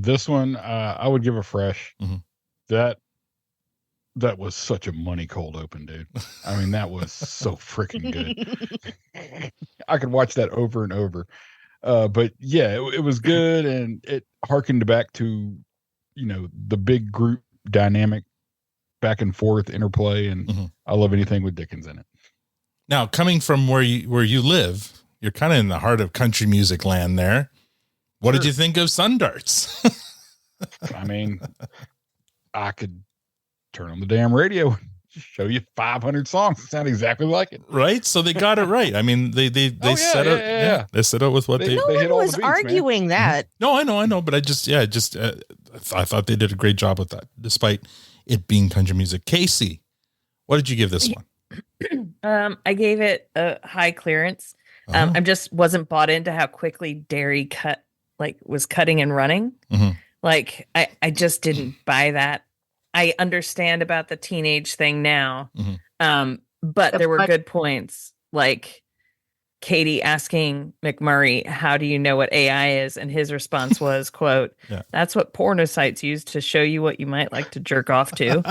This one, I would give a fresh. That was such a money cold open, dude. I mean, that was so freaking good. I could watch that over and over. But yeah, it was good, and it harkened back to, the big group dynamic, back and forth interplay, and I love anything with Dickens in it. Now, coming from where you live, you're kind of in the heart of country music land there. What did you think of Sun Darts? I mean, I could turn on the damn radio, show you 500 songs that sound exactly like it. Right? So they got it right. I mean, they set out. Yeah. They set out with what they No hit one all was the beats, arguing that. No, I know, but I thought they did a great job with that, despite it being country music. Casey, what did you give this one? I gave it a high clearance. I just wasn't bought into how quickly Derry was cutting and running. Mhm. Like I just didn't buy that. I understand about the teenage thing now. But there were good points, like Katie asking McMurray, how do you know what AI is? And his response was, quote, that's what porno sites use to show you what you might like to jerk off to.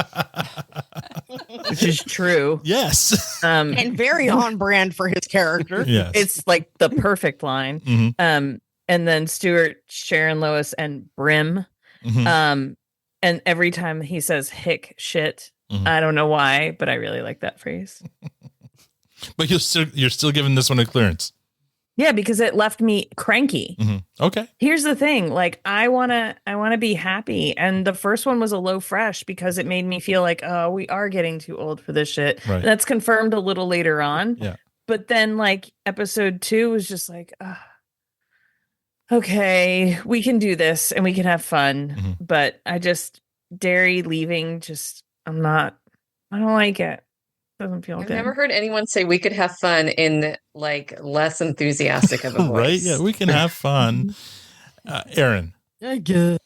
Which is true. Yes. And very on brand for his character. Yes. It's like the perfect line. Mhm. And then Stuart, Sharon Lois, and Brim. Mhm. And every time he says hick shit, Mhm. I don't know why, but I really like that phrase. But you're still giving this one a clearance. Yeah, because it left me cranky. Okay. Here's the thing, like I wanna be happy. And the first one was a low fresh because it made me feel like, oh, we are getting too old for this shit. Right. That's confirmed a little later on. Yeah. But then like episode 2 was just like, okay, we can do this and we can have fun. But Derry leaving, I don't like it. Doesn't feel I've good. never heard anyone say we could have fun in like less enthusiastic of a voice. Right? Yeah, we can have fun. Aaron. I guess.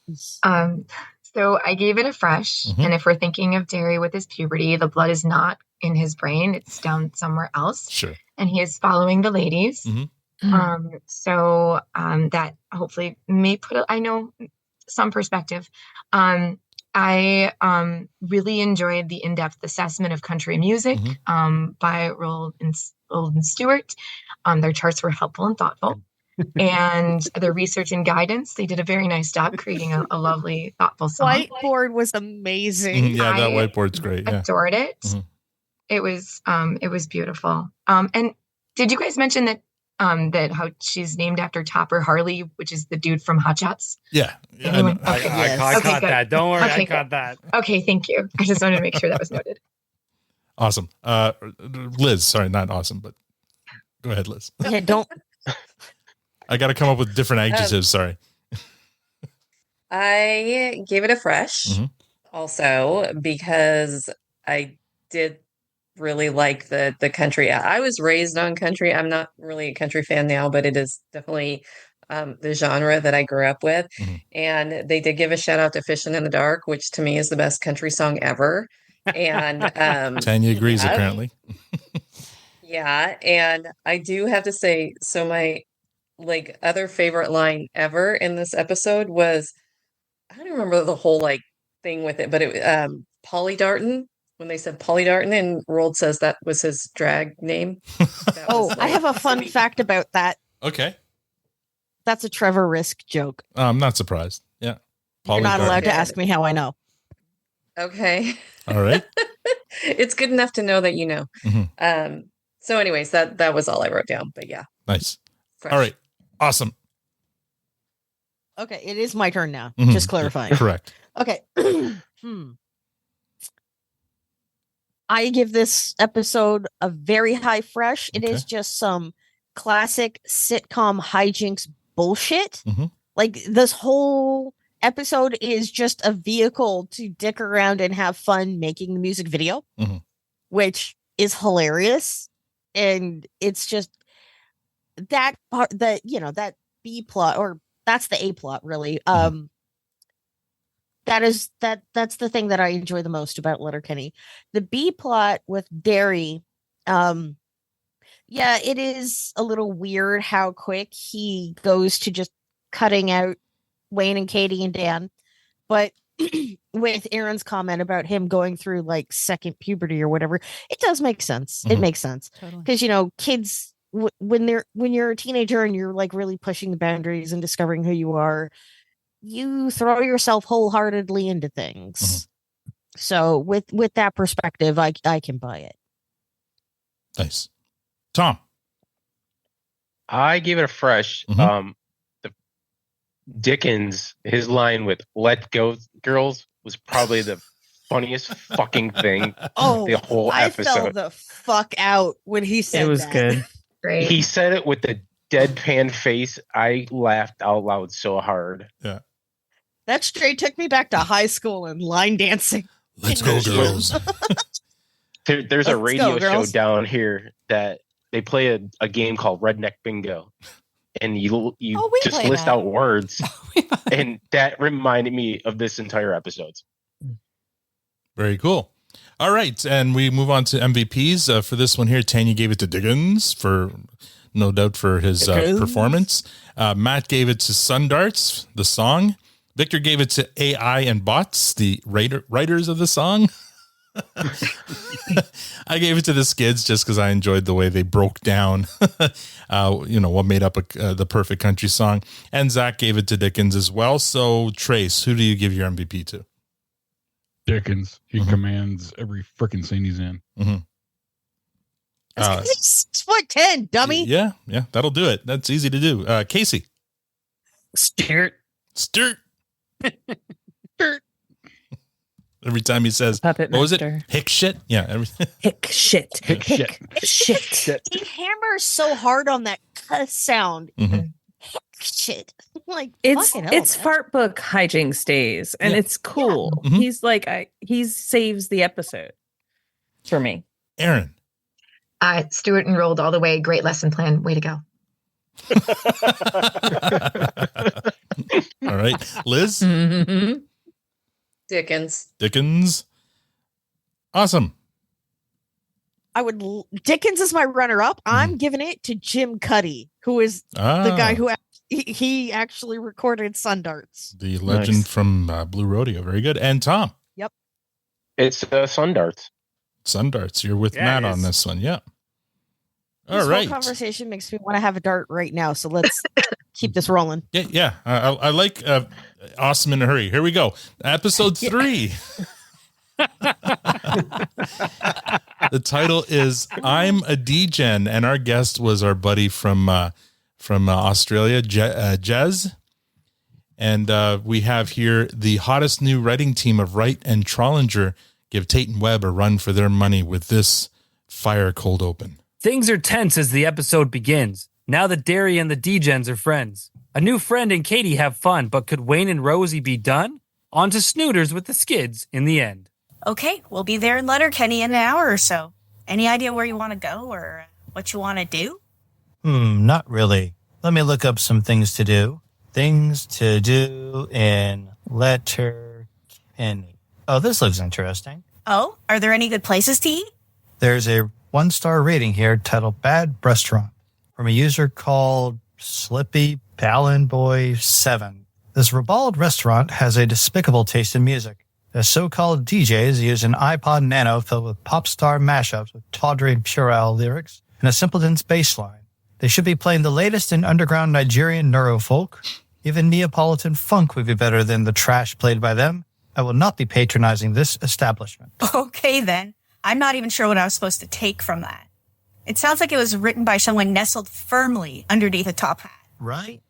So I gave it a fresh. And if we're thinking of Derry with his puberty, the blood is not in his brain, it's down somewhere else. Sure. And he is following the ladies. So that hopefully may put some perspective. I really enjoyed the in-depth assessment of country music by Roald and Stewart. Their charts were helpful and thoughtful. And their research and guidance, they did a very nice job creating a lovely, thoughtful song. Whiteboard was amazing. Yeah, that whiteboard's great. Yeah. Adored it. It was beautiful. And did you guys mention that how she's named after Topper Harley, which is the dude from Hot Shots? Yeah. Anyone? I caught that. Don't worry, I caught that. Okay, thank you. I just wanted to make sure that was noted. Awesome. Liz, sorry, not awesome, but go ahead, Liz. Yeah, don't. I got to come up with different adjectives. Sorry. I gave it a fresh also because I did really like the country. I was raised on country. I'm not really a country fan now, but it is definitely the genre that I grew up with. And they did give a shout out to Fishing in the Dark, which to me is the best country song ever. And Tanya agrees, apparently. Yeah, and I do have to say, so my other favorite line ever in this episode was, I don't remember the whole thing with it, but it Polly Darton, when they said Polly Darton and Roald says that was his drag name. I have a fun fact about that. Okay. That's a Trevor Risk joke. I'm not surprised. Yeah. You're not allowed to ask me how I know. Okay. All right. It's good enough to know that you know. So anyways, that was all I wrote down, but yeah. Nice. Fresh. All right. Awesome. Okay, it is my turn now. Just clarifying. Correct. Okay. I give this episode a very high fresh. It is just some classic sitcom hijinks bullshit. Like this whole episode is just a vehicle to dick around and have fun making the music video, which is hilarious. And it's just that part that, that B plot, or that's the A plot really. That's the thing that I enjoy the most about Letterkenny. The B plot with Derry, it is a little weird how quick he goes to just cutting out Wayne and Katie and Dan. But with Aaron's comment about him going through second puberty or whatever, it does make sense. It makes sense. Because, kids, when you're a teenager and you're really pushing the boundaries and discovering who you are, you throw yourself wholeheartedly into things. So with that perspective, I can buy it. Nice. Tom. I gave it a fresh. The Dickens, his line with "Let go, girls" was probably the funniest fucking thing Oh, the whole I fell episode. the fuck out when he said It was that. good. Great. He said it with the deadpan face. I laughed out loud so hard. Yeah. That straight took me back to high school and line dancing. Let's go, girls. There's a Let's radio go, show girls. down here that they play a game called Redneck Bingo, and you we just play list that. out words, and that reminded me of this entire episode. Very cool. All right, and we move on to MVPs. For this one here, Tanya gave it to Diggins for, no doubt, for his performance. Matt gave it to Sundarts, the song. Victor gave it to AI and Bots, the writers of the song. I gave it to the Skids just because I enjoyed the way they broke down, what made up the perfect country song. And Zach gave it to Dickens as well. So, Trace, who do you give your MVP to? Dickens. He commands every freaking scene he's in. Mm-hmm. He's 6'10", dummy. Yeah, that'll do it. That's easy to do. Casey. Sturt. Every time he says, Puppet what was it? master. Hick shit? Yeah. Everything. Hick shit. Hick shit. Shit. He hammers so hard on that cuss sound. Mhm. Shit. Like, It's fucking hell, man. fart book hijinks days, and Yeah. it's cool. Mhm. He's like, he saves the episode for me. Aaron. Stuart enrolled all the way. Great lesson plan. Way to go. All right. Liz. Dickens. Awesome. Dickens is my runner-up. I'm giving it to Jim Cuddy, who is the guy who he actually recorded Sundarts. The legend Nice. from Blue Rodeo. Very good. And Tom. Yep. It's Sundarts. Sundarts. You're with Yeah, Matt it on is. this one. Yeah. All This right. whole conversation makes me want to have a dart right now. So let's keep this rolling. Yeah. I like Awesome in a Hurry. Here we go. Episode 3. The title is I'm a Degen, and our guest was our buddy from Australia, Jez. And we have here the hottest new writing team of Wright and Trollinger give Tate and Webb a run for their money with this fire cold open. Things are tense as the episode begins. Now that Derry and the Degens are friends. A new friend and Katie have fun, but could Wayne and Rosie be done? On to Snooters with the Skids in the end. Okay, we'll be there in Letterkenny in an hour or so. Any idea where you want to go or what you want to do? Not really. Let me look up some things to do. Things to do in Letterkenny. Oh, this looks interesting. Oh, are there any good places to eat? There's a 1-star rating here titled Bad Restaurant from a user called Slippy Palin Boy 7. This ribald restaurant has a despicable taste in music. The so-called DJs use an iPod Nano filled with pop star mashups with tawdry puerile lyrics and a simpleton's bass line. They should be playing the latest in underground Nigerian neurofolk. Even Neapolitan funk would be better than the trash played by them. I will not be patronizing this establishment. Okay, then. I'm not even sure what I was supposed to take from that. It sounds like it was written by someone nestled firmly underneath a top hat. Right?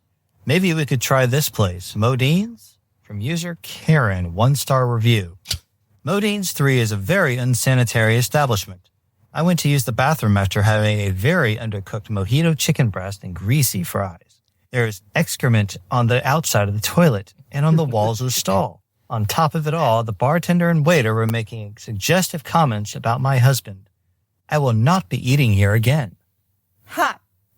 Maybe we could try this place, Modine's? From user Karen, 1-star review. Modine's 3 is a very unsanitary establishment. I went to use the bathroom after having a very undercooked mojito chicken breast and greasy fries. There is excrement on the outside of the toilet and on the walls of the stall. On top of it all, the bartender and waiter were making suggestive comments about my husband. I will not be eating here again. Huh.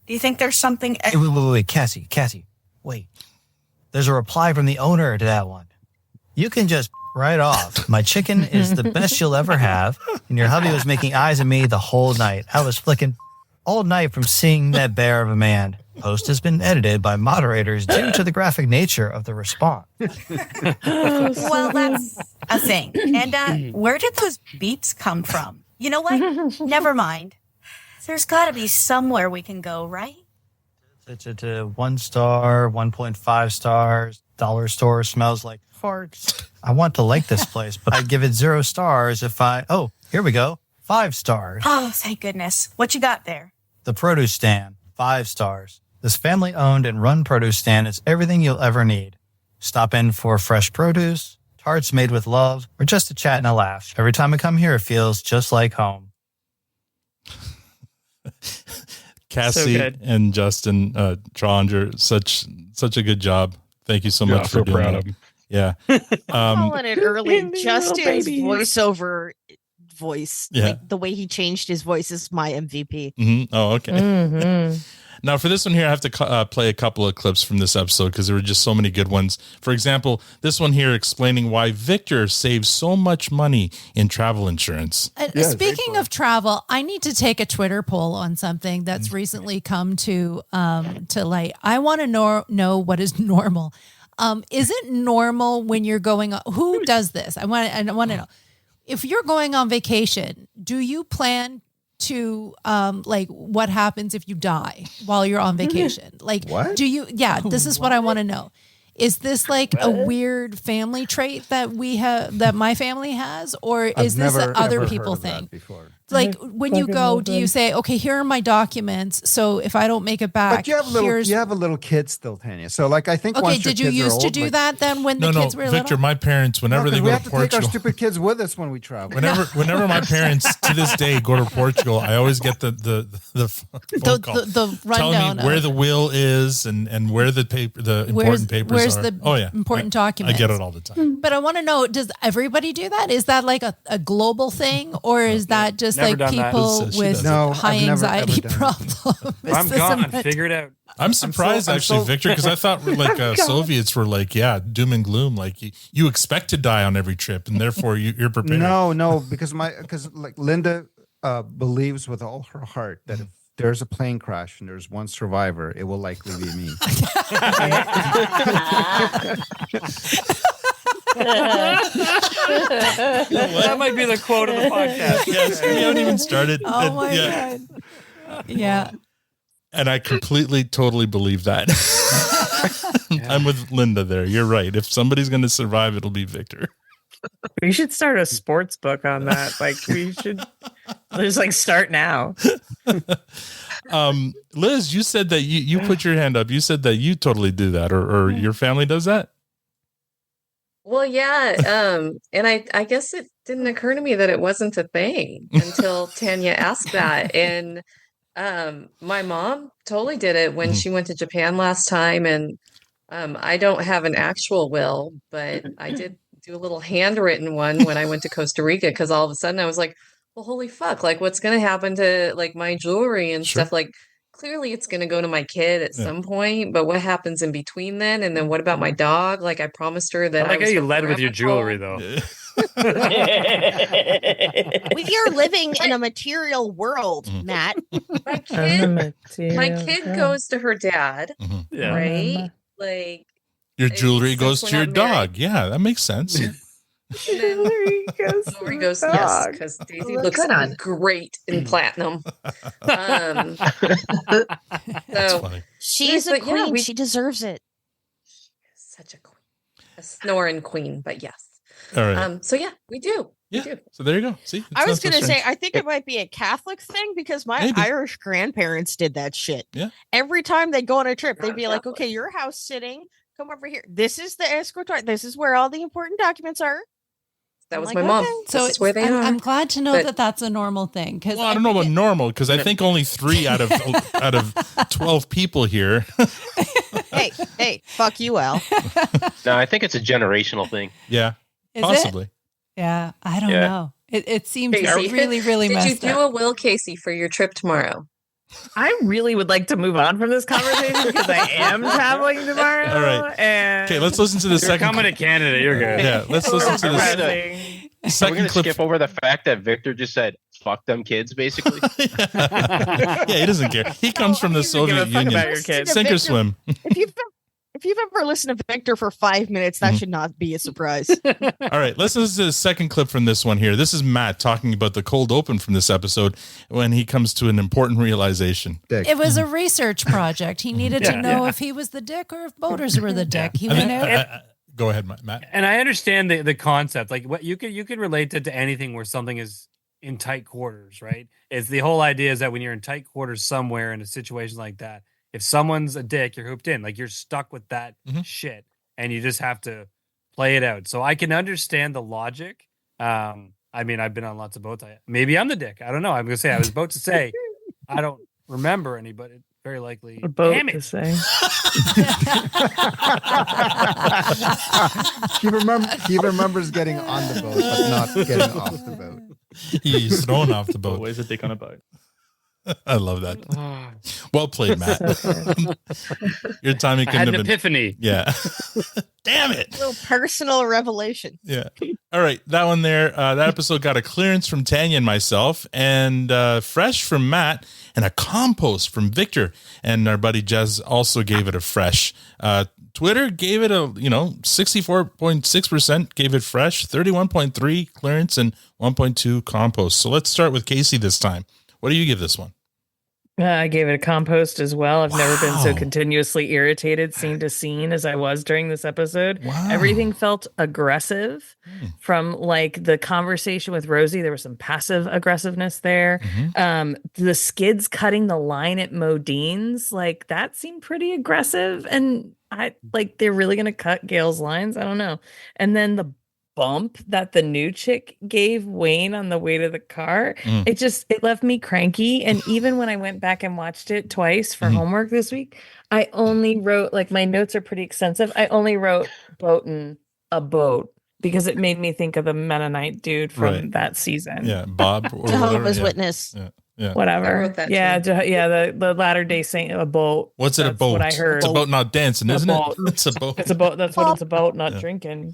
Do you think there's something... Hey, wait, Cassie, wait. There's a reply from the owner to that one. You can just right off. My chicken is the best you'll ever have, and your hubby was making eyes at me the whole night. I was flicking all night from seeing that bear of a man. Post has been edited by moderators due to the graphic nature of the response. Well, that's a thing. And where did those beeps come from? You know what? Never mind. There's got to be somewhere we can go, right? It's a 1 star, 1.5 stars. Dollar store smells like farts. I want to like this place, but I'd give it 0 stars if oh, here we go. 5 stars. Oh, thank goodness. What you got there? The produce stand, 5 stars. This family-owned and run produce stand is everything you'll ever need. Stop in for fresh produce, hearts made with love, or just a chat and a laugh. Every time I come here, it feels just like home. Cassie and Justin Trondger, such a good job. Thank you so much for doing proud that. of him. Yeah. Calling it early. Little Justin's babies. voiceover voice, Yeah. like the way he changed his voice, is my MVP. Oh, okay. Mm-hmm. Now, for this one here, I have to play a couple of clips from this episode because there were just so many good ones. For example, this one here explaining why Victor saves so much money in travel insurance. Speaking of travel, I need to take a Twitter poll on something that's recently come to light. I want to know what is normal. Is it normal when you're going on? Who does this? I want to know. If you're going on vacation, do you plan to like what happens if you die while you're on vacation? Like, What? do you? Yeah, this is what I want to know. Is this like a weird family trait that we have, that my family has, or is this an other people thing? Like when you go, do you say, okay, here are my documents, so if I don't make it back, But you have a little kid still, Tanya. So like I think okay, once your did you kids are used to old, do like- that then when the kids were Victor, little? my parents, whenever they we go have to to take our Portugal, stupid kids with us when we travel. whenever my parents to this day go to Portugal, I always get the phone call the telling rundown me where of- the will is and where the important papers where's are. the important documents? I get it all the time. But I want to know, does everybody do that? Is that like a global thing, or is that just Never like done that. people She with does it. No, high I've never, ever anxiety done it. problems? I'm gone. Figure it out. I'm surprised actually, Victor, because I thought like Soviets were like, doom and gloom. Like you expect to die on every trip, and therefore you're prepared. No, because like Linda believes with all her heart that if there's a plane crash and there's one survivor, it will likely be me. That might be the quote of the podcast. Yes, we haven't even started. Oh my god! Yeah. And I completely, totally believe that. I'm with Linda there. You're right. If somebody's going to survive, it'll be Victor. We should start a sports book on that. Like we should just like start now. Liz, you said that you put your hand up. You said that you totally do that, or your family does that. Well, yeah. And I guess it didn't occur to me that it wasn't a thing until Tanya asked that. And my mom totally did it when she went to Japan last time. And I don't have an actual will, but I did do a little handwritten one when I went to Costa Rica, because all of a sudden I was like, well, holy fuck, like what's going to happen to like my jewelry and stuff? Like clearly it's going to go to my kid at some point, but what happens in between then? And then what about my dog? Like I promised her that I like how you led with your jewelry though. We are living in a material world, Matt. My kid goes to her dad, right? Like Your jewelry since goes we're to your not dog. Yeah, that makes sense. Jewelry goes, yes, because Daisy looks great in platinum. So she's a queen. She deserves it. Such a queen, a snoring queen. But yes. All right. So yeah, we do. Yeah. We do. So there you go. See, it's I not was so going to say, strange. I think it might be a Catholic thing because my Maybe. Irish grandparents did that shit. Yeah. Every time they go on a trip, they'd be like, okay, you're house sitting. Come over here. This is the escritoire. This is where all the important documents are. That was I'm my like, mom. okay. So This is where they are. I'm glad to know But- that that's a normal thing. Because Well, I don't know about normal because I think only 3 out of 12 people here. Hey, fuck you, Al. No, I think it's a generational thing. Yeah, Is possibly. it? Yeah, I don't Yeah. know. It seems Casey, really, really Did you messed do up. a will, Casey, for your trip tomorrow? I really would like to move on from this conversation because I am traveling tomorrow. All right. And Okay, let's listen to the You're second. coming to Canada. You're good. Yeah, let's listen to We're this We're second gonna clip. skip over the fact that Victor just said "fuck them kids," basically. Yeah, he doesn't care. He comes from the give a Soviet fuck Union. about your kids. Sink or swim. If you've ever listened to Victor for 5 minutes, that should not be a surprise. All right, let's listen to the second clip from this one here. This is Matt talking about the cold open from this episode when he comes to an important realization. It was a research project. He needed to know if he was the dick or if boaters were the dick. He went out. Go ahead, Matt. And I understand the concept. Like what you could relate it to anything where something is in tight quarters, right? It's the whole idea is that when you're in tight quarters somewhere in a situation like that, if someone's a dick, you're hooped in. Like you're stuck with that shit, and you just have to play it out. So I can understand the logic. I mean, I've been on lots of boats. Maybe I'm the dick. I don't know. I'm gonna say I was about to say I don't remember any, but it very likely. A boat Damn it. to say. He remembers getting on the boat, but not getting off the boat. He's thrown off the boat. Always a dick on a boat. I love that. Well played, Matt. Your timing I couldn't had an have been. epiphany. Yeah. Damn it. A little personal revelation. Yeah. All right. That one there. That episode got a clearance from Tanya and myself, and fresh from Matt, and a compost from Victor. And our buddy Jez also gave it a fresh. Twitter gave it a 64.6% gave it fresh, 31.3 clearance, and 1.2 compost. So let's start with Casey this time. What do you give this one? I gave it a compost as well. I've never been so continuously irritated scene to scene as I was during this episode. Wow. Everything felt aggressive from like the conversation with Rosie. There was some passive aggressiveness there. The skids cutting the line at Modine's, like that seemed pretty aggressive. And I like they're really going to cut Gail's lines. I don't know. And then the bump that the new chick gave Wayne on the way to the car, it left me cranky. And even when I went back and watched it twice for homework this week, I only wrote, like, my notes are pretty extensive. I only wrote boatin' a boat because it made me think of the Mennonite dude from that season. Yeah, Bob or Jehovah's Witness. Yeah. Whatever. The Latter-day Saint, a boat. What's it? That's A boat? What I heard. It's a boat, not dancing, isn't it? It's a boat. It's a boat. That's what it's about, not drinking.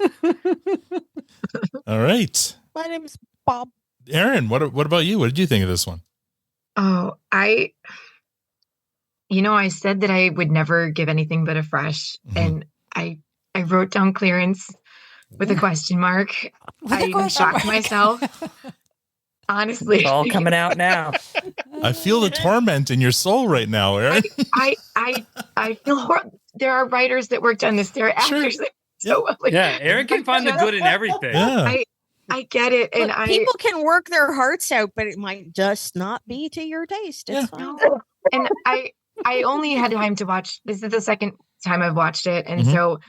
All right. My name is Bob. Aaron, what about you? What did you think of this one? Oh, I said that I would never give anything but a fresh, and I wrote down clearance with a question mark. I even shocked myself. Honestly, It's all coming out now. I feel the torment in your soul right now, Aaron. I feel horrible. There are writers that worked on this. There are actors that so well. Yeah, Aaron can find the good in everything. Yeah. I get it, and people can work their hearts out, but it might just not be to your taste. It's fine. And I only had time to watch. This is the second time I've watched it, and so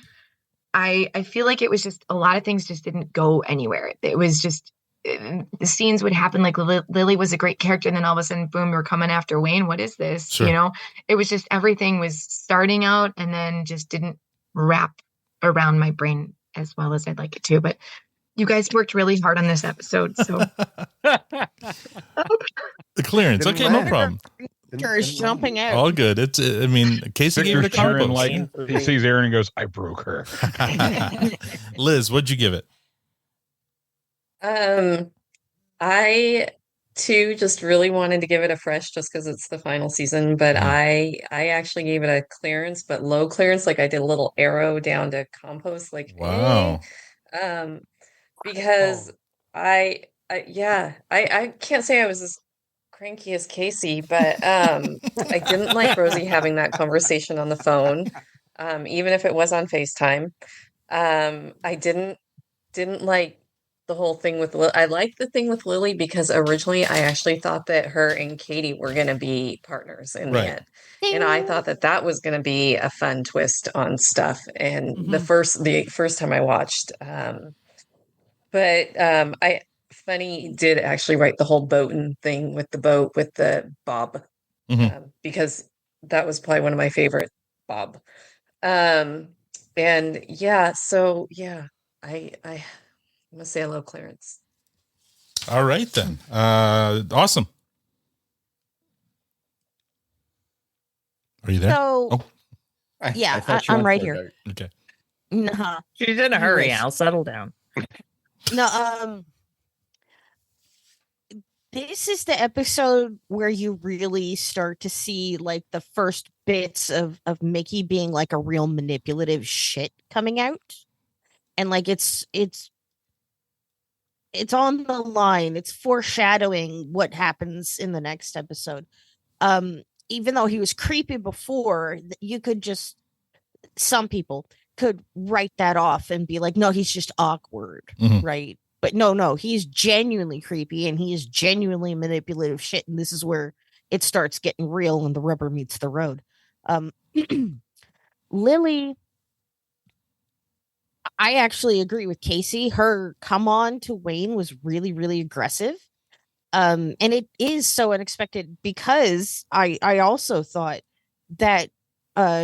I feel like it was just a lot of things just didn't go anywhere. It was just the scenes would happen. Like Lily was a great character, and then all of a sudden, boom, we're coming after Wayne. What is this? Sure. It was just everything was starting out and then just didn't wrap around my brain as well as I'd like it to. But you guys worked really hard on this episode, so The clearance. Okay, no problem. Victor is jumping out. All good. It's. I mean, Casey gave it a cheering compost. like he sees Aaron and goes, "I broke her." Liz, what'd you give it? I too just really wanted to give it a fresh just because it's the final season, but I actually gave it a clearance, but low clearance. Like I did a little arrow down to compost, like Wow. because I can't say I was as cranky as Casey, but I didn't like Rosie having that conversation on the phone, even if it was on FaceTime. I didn't like the whole thing with I liked the thing with Lily because originally I actually thought that her and Katie were going to be partners in the end. And I thought that was going to be a fun twist on stuff. And the first time I watched, Funny did actually write the whole boating thing with the boat with the Bob, because that was probably one of my favorite Bob. And yeah, so yeah, I'm gonna say a low clearance. All right then. Awesome. Are you there? So, yeah, I'm right here. Okay. Nah. She's in a hurry, Al. Settle down. No, this is the episode where you really start to see like the first bits of Mickey being like a real manipulative shit coming out. And like it's on the line. It's foreshadowing what happens in the next episode. Even though he was creepy before, you could just, some people could write that off and be like, no, he's just awkward, right? But no, he's genuinely creepy and he is genuinely manipulative shit. And this is where it starts getting real and the rubber meets the road. Lily, I actually agree with Casey. Her come on to Wayne was really, really aggressive. And it is so unexpected because I also thought that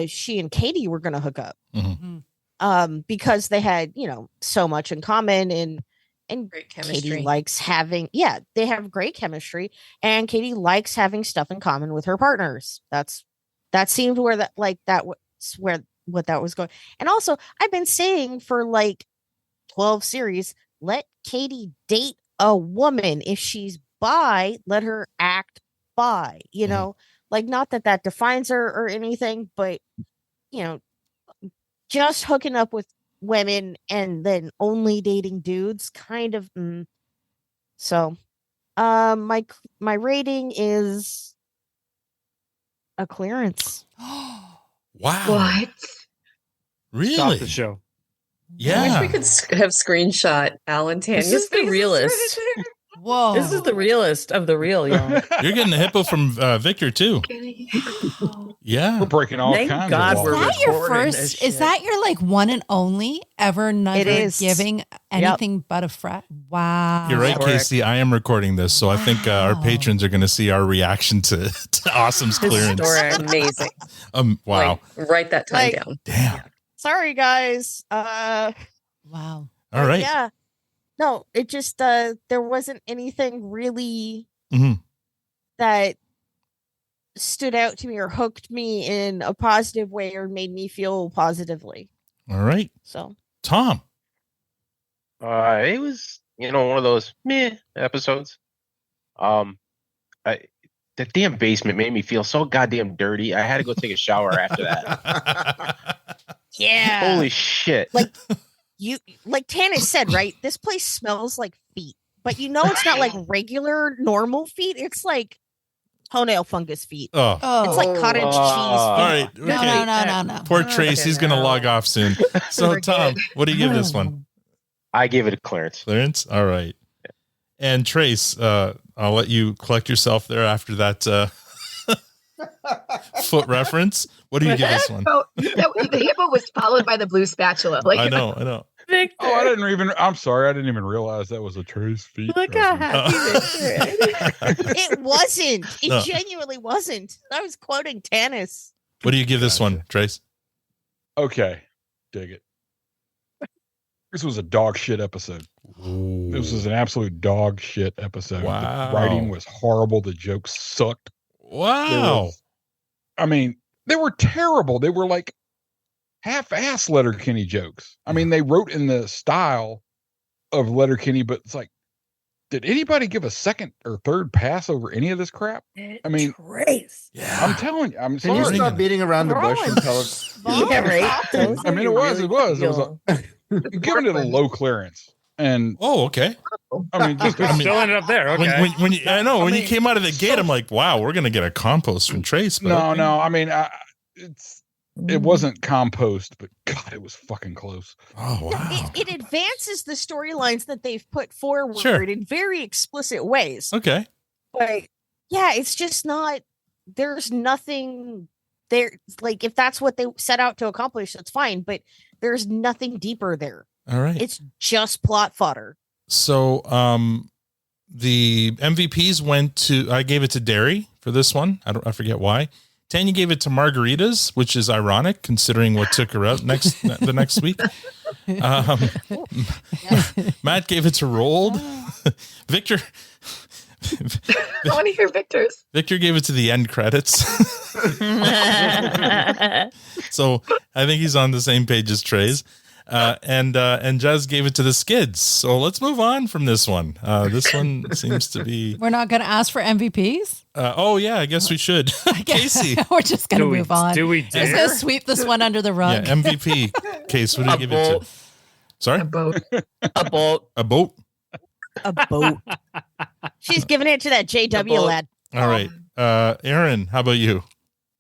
she and Katie were gonna hook up. Because they had, so much in common, and Great Katie chemistry. likes having they have great chemistry, and Katie likes having stuff in common with her partners. That seemed where that was where what that was going. And also, I've been saying for like 12 series, let Katie date a woman. If she's bi, let her act bi, like, not that defines her or anything, but you know just hooking up with women and then only dating dudes, kind of. So, my rating is a clearance. Wow. What? Really? Stop the show. I wish Yeah. we could have screenshot Alan Tanya's This is the faces realist. right there. Whoa. This is the realist of the real, y'all. You're getting the hippo from Victor too. Yeah. We're breaking all Thank kinds God of we're Is laws. that your recording this first? Is shit. that your like one and only ever never is. giving anything but a frat? Wow. You're right, Historic. Casey. I am recording this, so I think our patrons are going to see our reaction to Awesome's clearance. Historic. Amazing. Wow. Like, write that time Like- down. Damn. Sorry, guys. Wow. All right. Yeah. No, it just there wasn't anything really Mhm. that stood out to me or hooked me in a positive way or made me feel positively. All right. So, Tom. It was, one of those meh episodes. The damn basement made me feel so goddamn dirty. I had to go take a shower after that. yeah. Holy shit. Like Tannis said, right? This place smells like feet. But it's not like regular normal feet. It's like toenail fungus feet. Oh. It's like cottage cheese feet. All right. Okay. No. Poor Trace. He's going to log off soon. So, We're Tom, good. what do you give this one? I give it a clearance. Clearance? All right. And Trace, I'll let you collect yourself there after that foot reference. What do you give this one? Oh, the hippo was followed by the blue spatula. Like I know. Victor. Oh, I'm sorry. I didn't even realize that was a Trace feet. Look how happy It wasn't. It No. genuinely wasn't. I was quoting Tannis. What do you give this one, Trace? Okay. Dig it. This was a dog shit episode. This was an absolute dog shit episode. Wow. The writing was horrible. The jokes sucked. Wow. They were terrible. They were like half-ass Letterkenny jokes. They wrote in the style of Letterkenny, but it's like, did anybody give a second or third pass over any of this crap? Trace. Yeah. I'm telling you, I'm Can you sorry. stop beating around the bush and tell us? Yeah, right. It was. I'm giving it a low clearance. And okay. Still ended up there. Okay. When you, I know when you came out of the gate, I'm like, wow, we're gonna get a compost from Trace. But it wasn't compost, but God, it was fucking close. Oh wow. It advances the storylines that they've put forward Sure. in very explicit ways. Okay. But yeah, it's just not. There's nothing there. Like, if that's what they set out to accomplish, that's fine. But there's nothing deeper there. All right. It's just plot fodder. So the MVPs went to, I gave it to Derry for this one. I forget why. Tanya gave it to Margaritas, which is ironic considering what took her out the next week. Matt gave it to Rolled. Victor. I want to hear Victor's. Victor gave it to the end credits. So I think he's on the same page as Trey's. And Jez gave it to the Skids. So let's move on from this one. This one seems to be. We're not going to ask for MVPs. I guess we should. Casey, we're just going to move on. Do we Just going to sweep this one under the rug. Yeah, MVP. Case, what do you give it to? Sorry, A boat. A boat. A boat. She's giving it to that JW lad. All right, Aaron, how about you?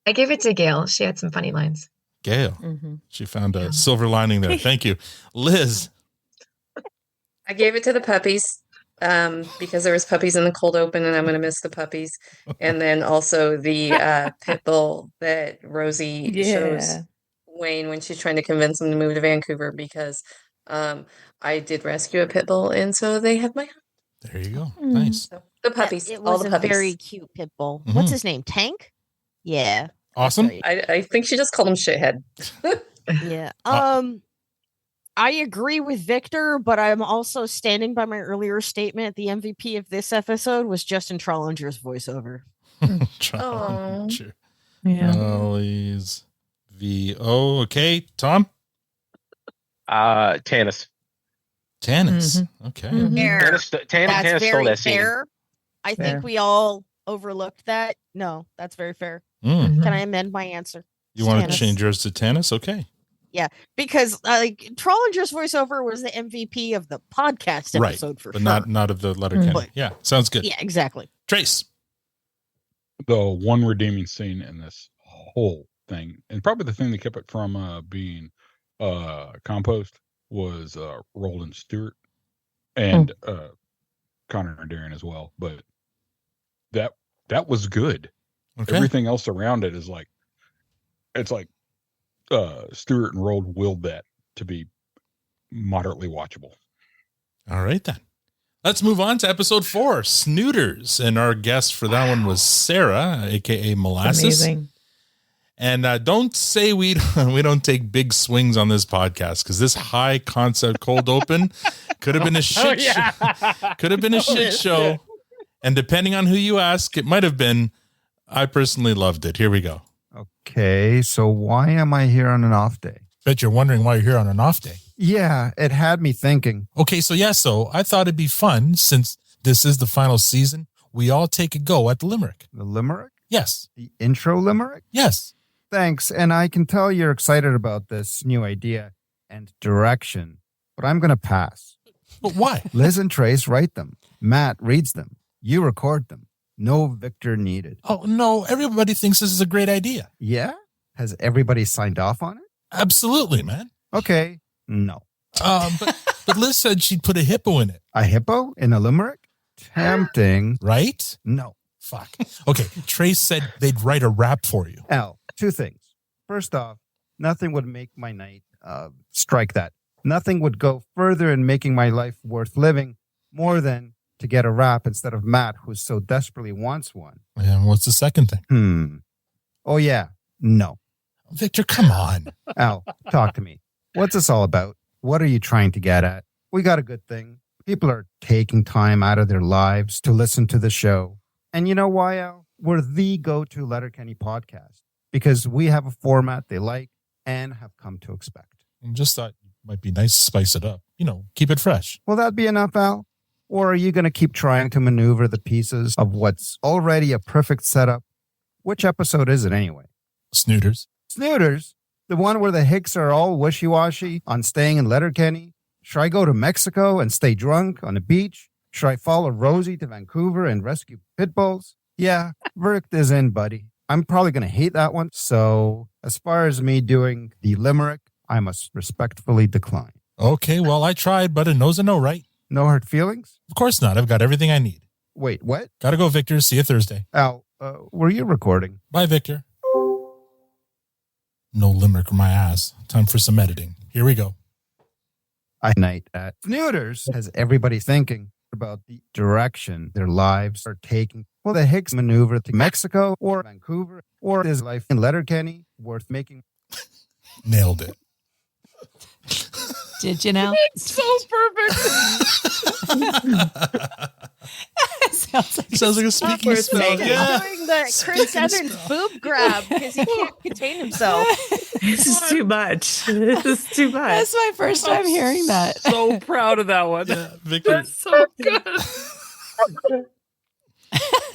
I gave it to Gail. She had some funny lines. Gail, she found a silver lining there. Thank you, Liz. I gave it to the puppies because there was puppies in the cold open, and I'm going to miss the puppies. And then also the pit bull that Rosie shows Wayne when she's trying to convince him to move to Vancouver because I did rescue a pit bull, and so they have my There you go. Nice. So, the puppies. It All was the a puppies. very cute pit bull. What's his name? Tank? Yeah. Awesome. I think she just called him shithead. Yeah. I agree with Victor, but I'm also standing by my earlier statement. The MVP of this episode was Justin Trollinger's voiceover. Trollinger. Yeah. Ollie's VO. Okay, Tom? Tanis. Tanis. Okay. Fair. Tanis That's stole very that scene. fair. I Fair. think we all overlooked that. No, that's very fair. Mm. Can I amend my answer? You want to Tanis. change yours to Tanis? Okay. Yeah, because Trollinger's voiceover was the MVP of the podcast episode for but sure. not of the Letterkenny. But- Yeah, sounds good. Yeah, exactly. Trace. The one redeeming scene in this whole thing, and probably the thing that kept it from being compost, was Roland Stewart and Connor Darren as well. But that was good. Okay. Everything else around it is like, it's like Stewart and Roland willed that to be moderately watchable. All right, then. Let's move on to episode 4, Snooters. And our guest for that one was Sarah, a.k.a. Molasses. Amazing. And don't say we don't take big swings on this podcast, because this high concept cold open could have been a shit show. Could have been a shit show. And depending on who you ask, it might have been. I personally loved it. Here we go. Okay, so why am I here on an off day? Bet you're wondering why you're here on an off day. Yeah, it had me thinking. Okay, so I thought it'd be fun, since this is the final season, we all take a go at the limerick. The limerick? Yes. The intro limerick? Yes. Thanks, and I can tell you're excited about this new idea and direction, but I'm going to pass. But why? Liz and Trace write them. Matt reads them. You record them. No Victor needed. Oh, no, everybody thinks this is a great idea. Yeah? Has everybody signed off on it? Absolutely, man. Okay, no. But Liz said she'd put a hippo in it. A hippo in a limerick? Tempting. Right? No. Fuck. Okay, Trace said they'd write a rap for you. Al, 2 things. First off, nothing would make my night, strike that. Nothing would go further in making my life worth living more than to get a rap instead of Matt, who so desperately wants one. And what's the second thing? Oh, yeah. No. Victor, come on. Al, talk to me. What's this all about? What are you trying to get at? We got a good thing. People are taking time out of their lives to listen to the show. And you know why, Al? We're the go-to Letterkenny podcast because we have a format they like and have come to expect. I just thought it might be nice to spice it up. Keep it fresh. Will that be enough, Al? Or are you going to keep trying to maneuver the pieces of what's already a perfect setup? Which episode is it anyway? Snooters. Snooters? The one where the Hicks are all wishy-washy on staying in Letterkenny? Should I go to Mexico and stay drunk on the beach? Should I follow Rosie to Vancouver and rescue pit bulls? Yeah, verdict is in, buddy. I'm probably going to hate that one. So as far as me doing the limerick, I must respectfully decline. Okay, well, I tried, but a no's a no, right? No hurt feelings? Of course not. I've got everything I need. Wait, what? Gotta go, Victor. See you Thursday. Al, were you recording? Bye, Victor. No limerick my ass. Time for some editing. Here we go. I night at Snooters has everybody thinking about the direction their lives are taking. Will the Hicks maneuver to Mexico or Vancouver? Or is life in Letterkenny worth making? Nailed it. Did you know? It's so perfect. Sounds like a speaking spell. Yeah. Doing the Chris Evans boob grab because he can't contain himself. This is too much. This is too much. That's my first time hearing that. So proud of that one. Yeah, Victor. That's so good.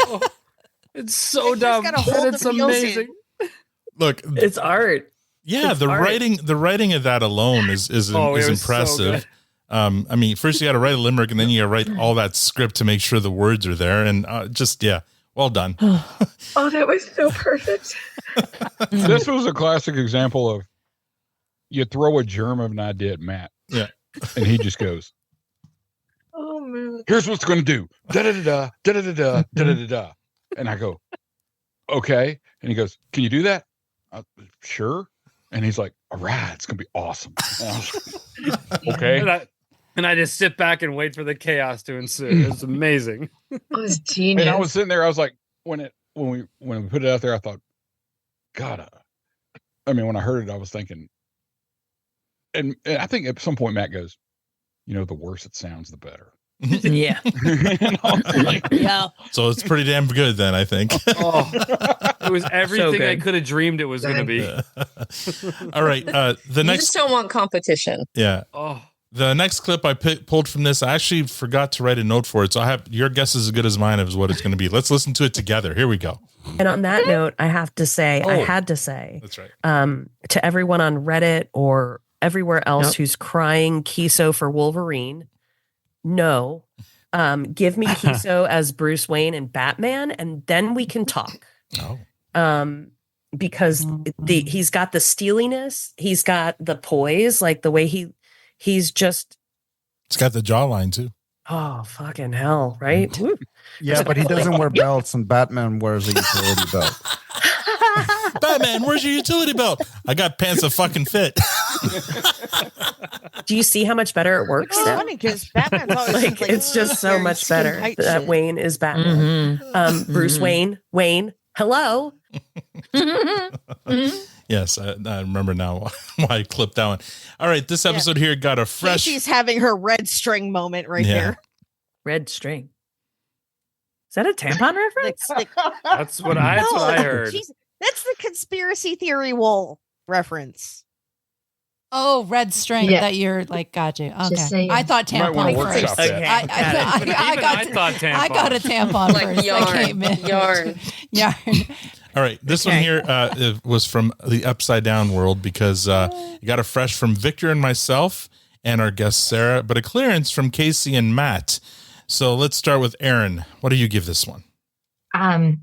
Oh, it's so dumb. Gotta hold And it's the feels amazing. Look, It's art. yeah, It's the art. writing of that alone is Oh, it was so impressive. good. I mean, first you got to write a limerick, and then you got to write all that script to make sure the words are there, and well done. Oh, that was so perfect. This was a classic example of you throw a germ of an idea at Matt. Yeah. And he just goes, Oh, man. here's what's going to do. Da-da-da-da, da-da-da-da, da-da-da-da. And I go, okay. And he goes, can you do that? Sure. And he's like, all right, it's going to be awesome. Okay. And I just sit back and wait for the chaos to ensue. It's amazing. It was genius. And I was sitting there, I was like, when we put it out there, I thought, God, when I heard it, I was thinking, and I think at some point Matt goes, the worse it sounds, the better. Yeah. Yeah. So it's pretty damn good then, I think. It was everything I could have dreamed it was going to be. All right. The You next. just don't want competition. Yeah. Oh. The next clip I pulled from this, I actually forgot to write a note for it. So I have your guess is as good as mine of what it's going to be. Let's listen to it together. Here we go. And on that note, I have to say, I had to say, that's right. To everyone on Reddit or everywhere else who's crying Kiso for Wolverine, no, give me Kiso as Bruce Wayne and Batman, and then we can talk. Because he's got the steeliness, he's got the poise, like the way he's just. It's got the jawline too. Oh, fucking hell, right? Yeah, but he doesn't wear belts, and Batman wears a utility belt. Batman, where's your utility belt? I got pants that fucking fit. Do you see how much better it works? It's funny because Batman's always like it's just so much better that shit. Wayne is Batman. Bruce Wayne, hello. Yes, I remember now why I clipped that one. All right, this episode here got a fresh. Casey's having her red string moment right there. Red string. Is that a tampon reference? That's what I heard. Geez, that's the conspiracy theory wall reference. Oh, red string that you're like, got you. Okay. I thought tampon first. Okay. I got a tampon like first. yarn. Yarn. All right, this one here it was from the Upside Down world because you got a fresh from Victor and myself and our guest Sarah, but a clearance from Casey and Matt. So let's start with Aaron. What do you give this one? I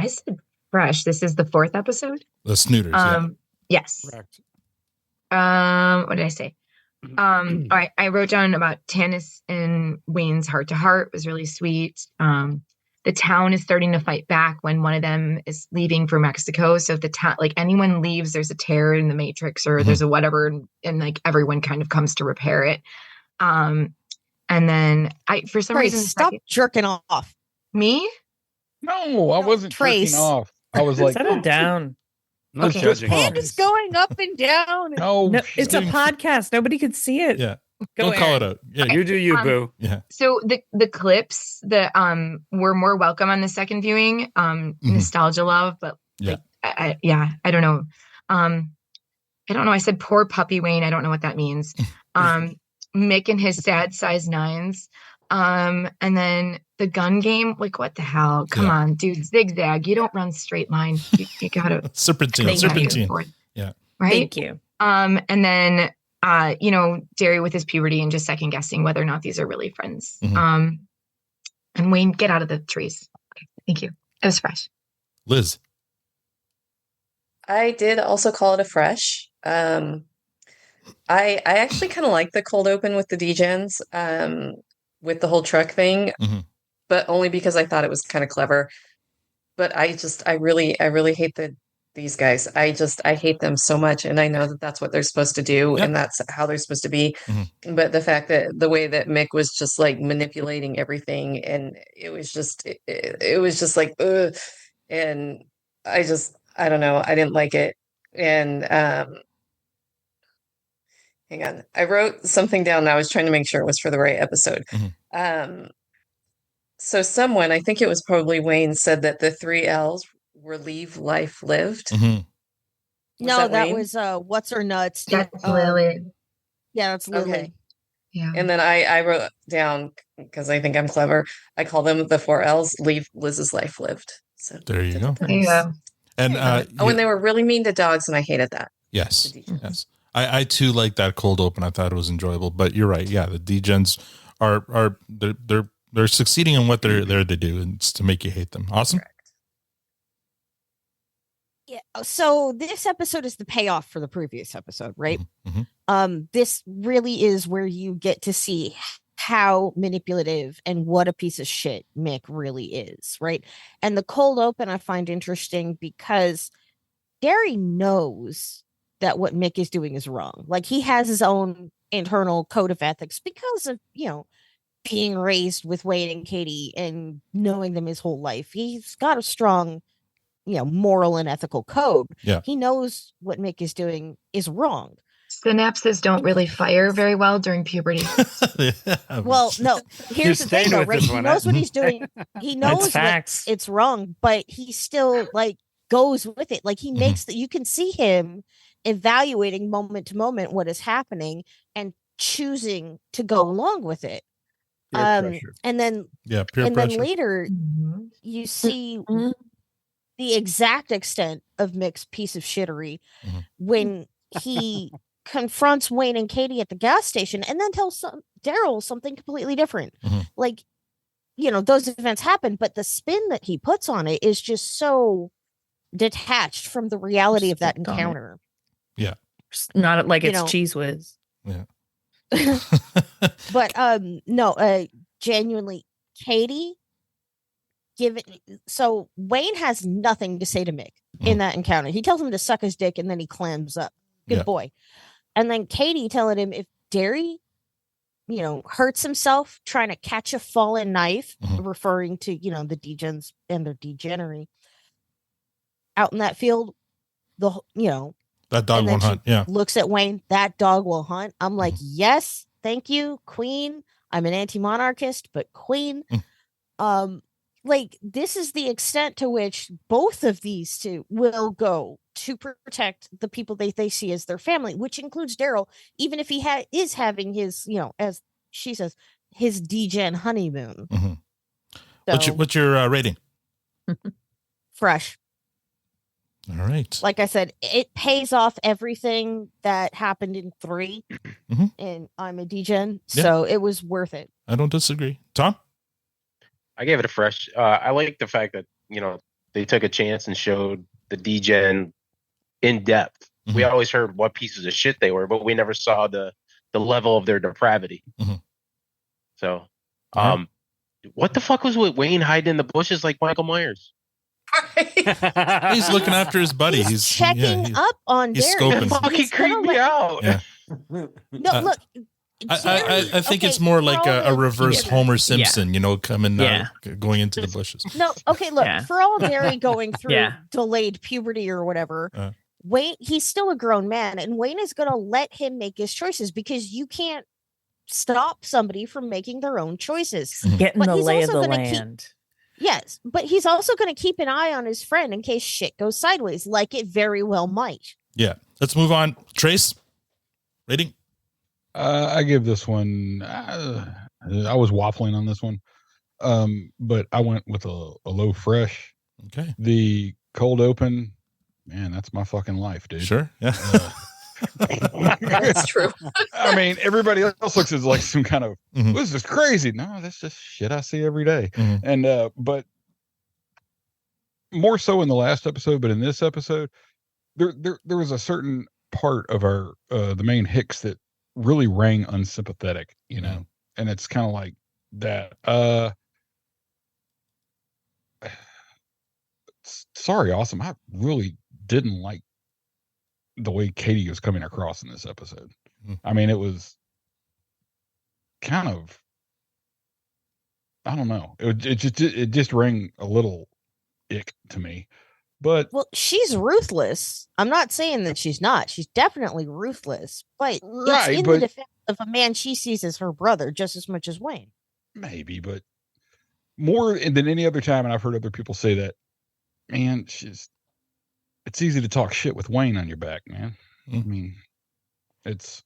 said fresh. This is the 4th episode. The Snooters. Yes. Correct. What did I say? All right, I wrote down about Tannis and Wayne's heart to heart was really sweet. The town is starting to fight back when one of them is leaving for Mexico. So if the town, like anyone leaves, there's a tear in the matrix or there's a whatever, and like everyone kind of comes to repair it. And then for some reason, stop jerking off. Me? No, I wasn't Trace. jerking off. I was like, settle down. Not judging. Hand is going up and down. No, it's a podcast. Nobody could see it. Yeah. Go Don't call it out. Yeah, you do you, boo. Yeah. So the clips that were more welcome on the second viewing, nostalgia love, but like I don't know. I don't know. I said poor puppy Wayne. I don't know what that means. Mick and his sad size 9s. And then the gun game, like what the hell? Come on, dude. Zigzag. You don't run straight line. You gotta serpentine. Yeah. Right. Thank you. And then Derry with his puberty and just second guessing whether or not these are really friends. And Wayne, get out of the trees. Okay, thank you. It was fresh. Liz. I did also call it a fresh. I actually kind of like the cold open with the DJs, with the whole truck thing, but only because I thought it was kind of clever. But I really hate these guys. I hate them so much, and I know that that's what they're supposed to do, and that's how they're supposed to be. But the fact that the way that Mick was just like manipulating everything, and it was just like, ugh. And I don't know. I didn't like it. And hang on. I wrote something down. And I was trying to make sure it was for the right episode. So someone, I think it was probably Wayne, said that the 3 L's were leave, life, lived. No, that Wayne? was what's her nuts. That's Lily. Yeah, that's Lily. Okay. Yeah. And then I wrote down, because I think I'm clever, I call them the 4 L's, leave Liz's life lived. So there you go. Yeah. And when they were really mean to dogs, and I hated that. Yes. Yes. I too like that cold open. I thought it was enjoyable, but you're right. Yeah. The D-gens are they're succeeding in what they're there to do, and it's to make you hate them. Awesome. Correct. Yeah. So this episode is the payoff for the previous episode, right? This really is where you get to see how manipulative and what a piece of shit Mick really is, right? And the cold open I find interesting because Derry knows that what Mick is doing is wrong. Like, he has his own internal code of ethics because of, being raised with Wayne and Katie and knowing them his whole life. He's got a strong, moral and ethical code. Yeah. He knows what Mick is doing is wrong. Synapses don't really fire very well during puberty. Well, no, here's the thing though, right? He knows what he's doing. He knows facts. it's wrong, but he still like goes with it. Like, he makes that, you can see him evaluating moment to moment what is happening and choosing to go along with it. And then peer pressure. then later you see the exact extent of Mick's piece of shittery when he confronts Wayne and Katie at the gas station and then tells Daryl something completely different. Like, those events happen, but the spin that he puts on it is just so detached from the reality of that encounter. Yeah. Not like it's Cheese Whiz. Yeah. But no, genuinely, Katie, so Wayne has nothing to say to Mick in that encounter. He tells him to suck his dick and then he clams up. Good boy. And then Katie telling him if Derry, hurts himself trying to catch a fallen knife, referring to, the degens and their degenery out in that field, that dog won't hunt. Yeah. Looks at Wayne, that dog will hunt. I'm like, yes, thank you, Queen. I'm an anti-monarchist, but Queen. Like, this is the extent to which both of these two will go to protect the people they see as their family, which includes Daryl, even if he is having his, as she says, his degen honeymoon. So, What's your rating? Fresh. All right. Like I said, it pays off everything that happened in 3, and I'm a degen, so it was worth it. I don't disagree. Tom? I gave it a fresh. I like the fact that, they took a chance and showed the degen in depth. We always heard what pieces of shit they were, but we never saw the level of their depravity. So, what the fuck was with Wayne hiding in the bushes like Michael Myers? He's looking after his buddy. He's checking up on he's Derry. scoping. Fucking creeped me out. Yeah. No, look. I think it's more like a reverse Homer Simpson, coming going into the bushes. No, okay, look, for all Derry going through delayed puberty or whatever, Wayne, he's still a grown man, and Wayne is going to let him make his choices because you can't stop somebody from making their own choices. Get in the lay of the land. Yes, but he's also going to keep an eye on his friend in case shit goes sideways, like it very well might. Yeah, let's move on. Trace, rating? I give this one. I was waffling on this one, but I went with a low fresh. Okay. The cold open, man, that's my fucking life, dude. Sure. Yeah. That's true. I mean, everybody else looks at like some kind of this is crazy. No, that's just shit I see every day. And but more so in the last episode, but in this episode, there was a certain part of our the main Hicks that really rang unsympathetic, and it's kind of like that. Sorry, Awesome. I really didn't like the way Katie was coming across in this episode. I mean, it was kind of, I don't know. It just rang a little ick to me. But well, she's ruthless. I'm not saying that she's not. She's definitely ruthless. But it's in the defense of a man she sees as her brother just as much as Wayne. Maybe, but more than any other time, and I've heard other people say that, man, it's easy to talk shit with Wayne on your back, man. I mean, it's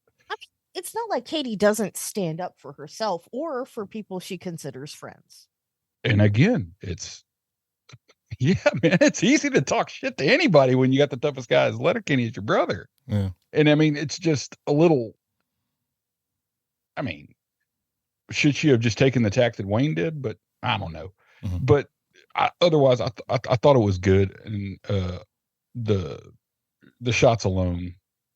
not like Katie doesn't stand up for herself or for people she considers friends. And again, yeah, man, it's easy to talk shit to anybody when you got the toughest guy as Letterkenny as your brother. Yeah. And I mean, it's just a little, I mean, should she have just taken the tack that Wayne did? But I don't know. But otherwise, I thought it was good. And the shots alone,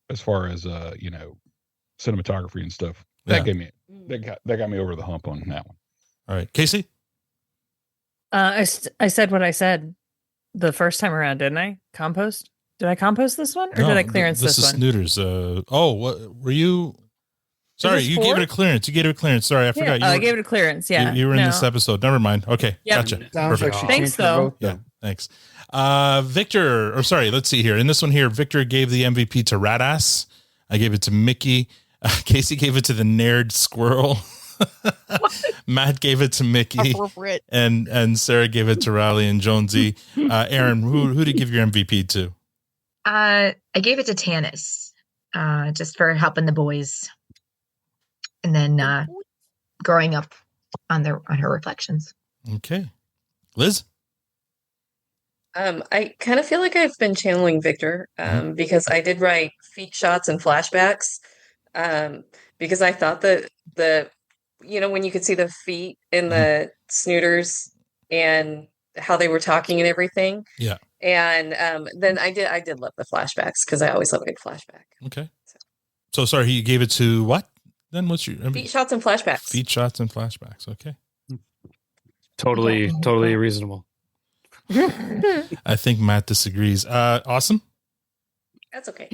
as far as cinematography and stuff, that got me over the hump on that one. All right, Casey. I said what I said the first time around, didn't I? Compost. Did I compost this one, or No, did I clearance this this is one? Snooters. What were you? Sorry, this you gave it a clearance. You gave it a clearance. Sorry, I forgot. I gave it a clearance. Yeah, you were in this episode. Never mind. Okay, Yep. gotcha. Sounds Perfect. like she Thanks, changed her though. vote. Yeah, thanks. Victor, or sorry, let's see here. In this one here, Victor gave the MVP to Radass. I gave it to Mickey. Casey gave it to the Nerd Squirrel. Matt gave it to Mickey. Appropriate. And Sarah gave it to Riley and Jonesy. Aaron, who did you give your MVP to? I gave it to Tanis, just for helping the boys, and then growing up on her reflections. Okay, Liz. I kind of feel like I've been channeling Victor, because I did write feet shots and flashbacks, because I thought that when you could see the feet in the snooters and how they were talking and everything. Yeah. And then I did love the flashbacks, because I always love a good flashback. Okay. So sorry, you gave it to what? Then what's your Feet shots and flashbacks. Feet shots and flashbacks. Okay. Totally reasonable. I think Matt disagrees. Awesome. That's okay.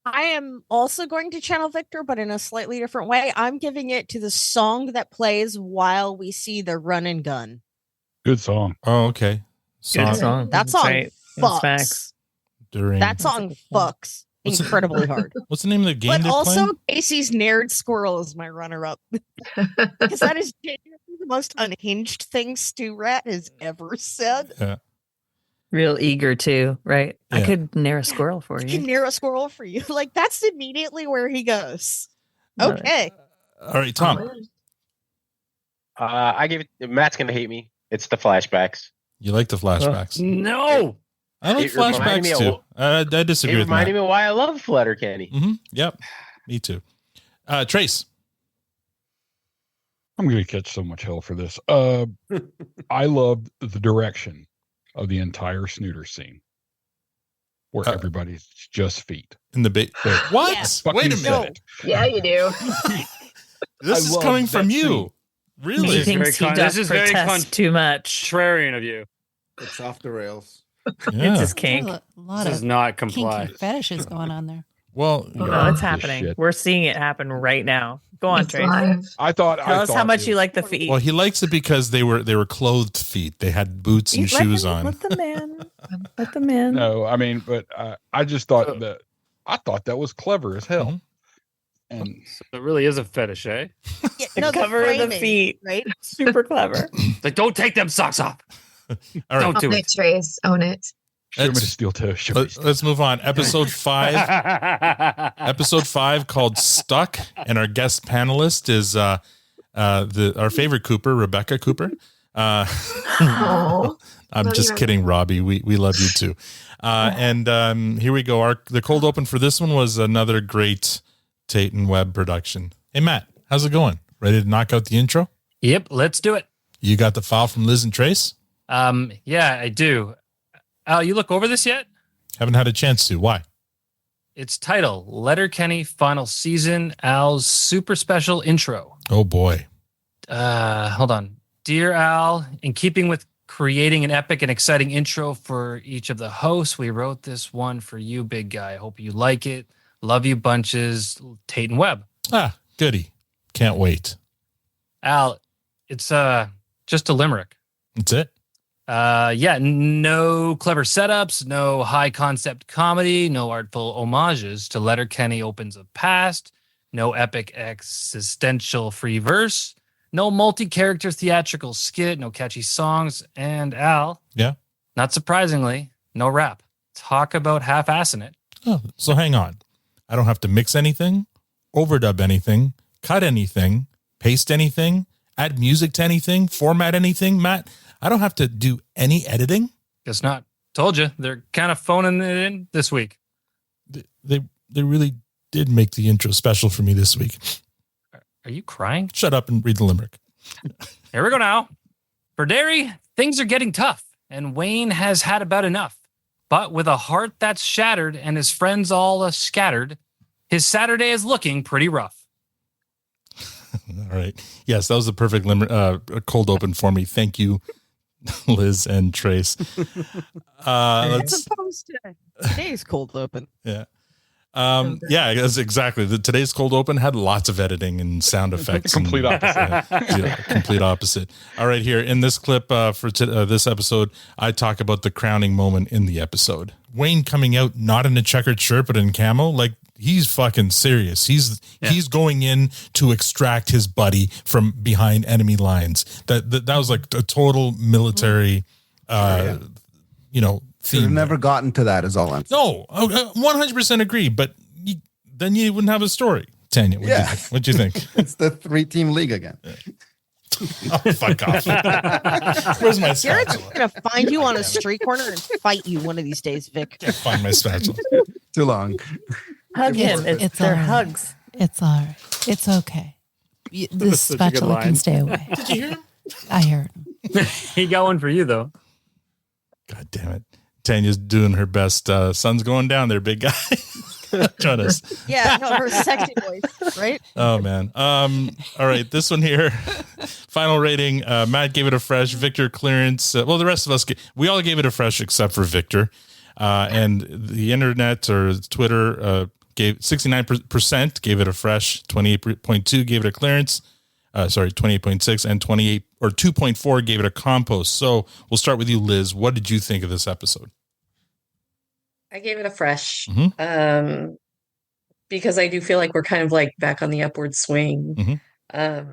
I am also going to channel Victor, but in a slightly different way. I'm giving it to the song that plays while we see the run and gun. Good song. Oh, okay. Good song. That song Right. That's fucks. facts. During That song fucks incredibly hard. what's the name of the game But they're also, playing? Casey's Nerd Squirrel is my runner-up. Because that is genuinely the most unhinged thing Stu Rat has ever said. Yeah. Real eager too, right? I Yeah. could narrow a squirrel for I you. can narrow a squirrel for you. Like, that's immediately where he goes. Okay. All right, Tom. I give it. Matt's gonna hate me. It's the flashbacks. You like the flashbacks? No. I like It reminded me flashbacks of- too. I disagree It with Matt. reminded me of why I love Letterkenny. Mm-hmm. Yep. Me too. Trace. I'm going to catch so much hell for this. I loved the direction of the entire snooter scene, where everybody's just feet. In the what? Yeah. Fuck Wait you a said minute. it. Yeah, you do. This I is love coming that from you. scene. Really? He thinks he does protest too much. Contrarian of you. It's off the rails. Yeah. It's his kink. There's a lot This does of not comply. kinky fetishes going on there. Well, Oh, Yeah, it's this happening. shit. We're seeing it happen right now. Go on, It's Trace. live. Tell us how much you like the feet. Well, he likes it because they were clothed feet. They had boots and shoes on. Let the man. Let the man. No, I mean, but I just thought that was clever as hell. Mm-hmm. And So it really is a fetish, eh? Yeah, The cover of the framing, feet. right? Super clever. Like, don't take them socks off. All right. Don't do Own it. it, Trace. Own it. show me the steel toe. Show me the steel Let's move on. Episode 5. Episode 5 called Stuck, and our guest panelist is our favorite Cooper, Rebecca Cooper. Oh, I'm love just you, kidding, Robbie. We love you too. And here we go. The cold open for this one was another great Tate and Webb production. Hey, Matt, how's it going? Ready to knock out the intro? Yep, let's do it. You got the file from Liz and Trace? Yeah, I do. Al, you look over this yet? Haven't had a chance to. Why? It's titled Letterkenny Final Season, Al's super special intro. Oh, boy. Hold on. Dear Al, in keeping with creating an epic and exciting intro for each of the hosts, we wrote this one for you, big guy. Hope you like it. Love you bunches, Tate and Webb. Ah, goody. Can't wait. Al, it's just a limerick. That's it? Yeah, no clever setups, no high concept comedy, no artful homages to Letterkenny opens of past, no epic existential free verse, no multi-character theatrical skit, no catchy songs, and Al, Yeah. not surprisingly, no rap. Talk about half-assing it. Oh, so hang on. I don't have to mix anything, overdub anything, cut anything, paste anything, add music to anything, format anything, Matt. I don't have to do any editing. Guess not. Told you, they're kind of phoning it in this week. They really did make the intro special for me this week. Are you crying? Shut up and read the limerick. Here we go now. For Derry, things are getting tough, and Wayne has had about enough. But with a heart that's shattered and his friends all scattered, his Saturday is looking pretty rough. All right. Yes, that was the perfect cold open for me. Thank you, Liz and Trace. As opposed to today's cold open. Yeah. Yeah, that's exactly. Today's cold open had lots of editing and sound effects. Complete opposite. Complete opposite. All right, here in this clip for this episode, I talk about the crowning moment in the episode. Wayne coming out not in a checkered shirt but in camo, like he's fucking serious. He's going in to extract his buddy from behind enemy lines. That was like a total military, Should have never gotten to that, is all I'm saying. No, 100% agree. But then you wouldn't have a story. Tanya, what'd you think? It's the 3-team league again. Oh, fuck off. Where's my spatula? Garrett's going to find you on a street corner and fight you one of these days, Vic. Can't find my spatula. Too long. Hug him. It's their hugs. It's all right. It's okay. This spatula can stay away. Did you hear him? I heard him. He got one for you, though. God damn it. Tanya's doing her best. Sun's going down there, big guy. Join us. Yeah, no, her sexy voice, right? Oh, man. All right, this one here. Final rating. Matt gave it a fresh. Victor clearance. Well, the rest of us, we all gave it a fresh except for Victor. And the internet or Twitter gave 69% gave it a fresh. 28.2 gave it a clearance. 28.6 and 28 or 2.4 gave it a compost. So we'll start with you, Liz. What did you think of this episode? I gave it a fresh, Mm-hmm. because I do feel like we're kind of like back on the upward swing. Mm-hmm.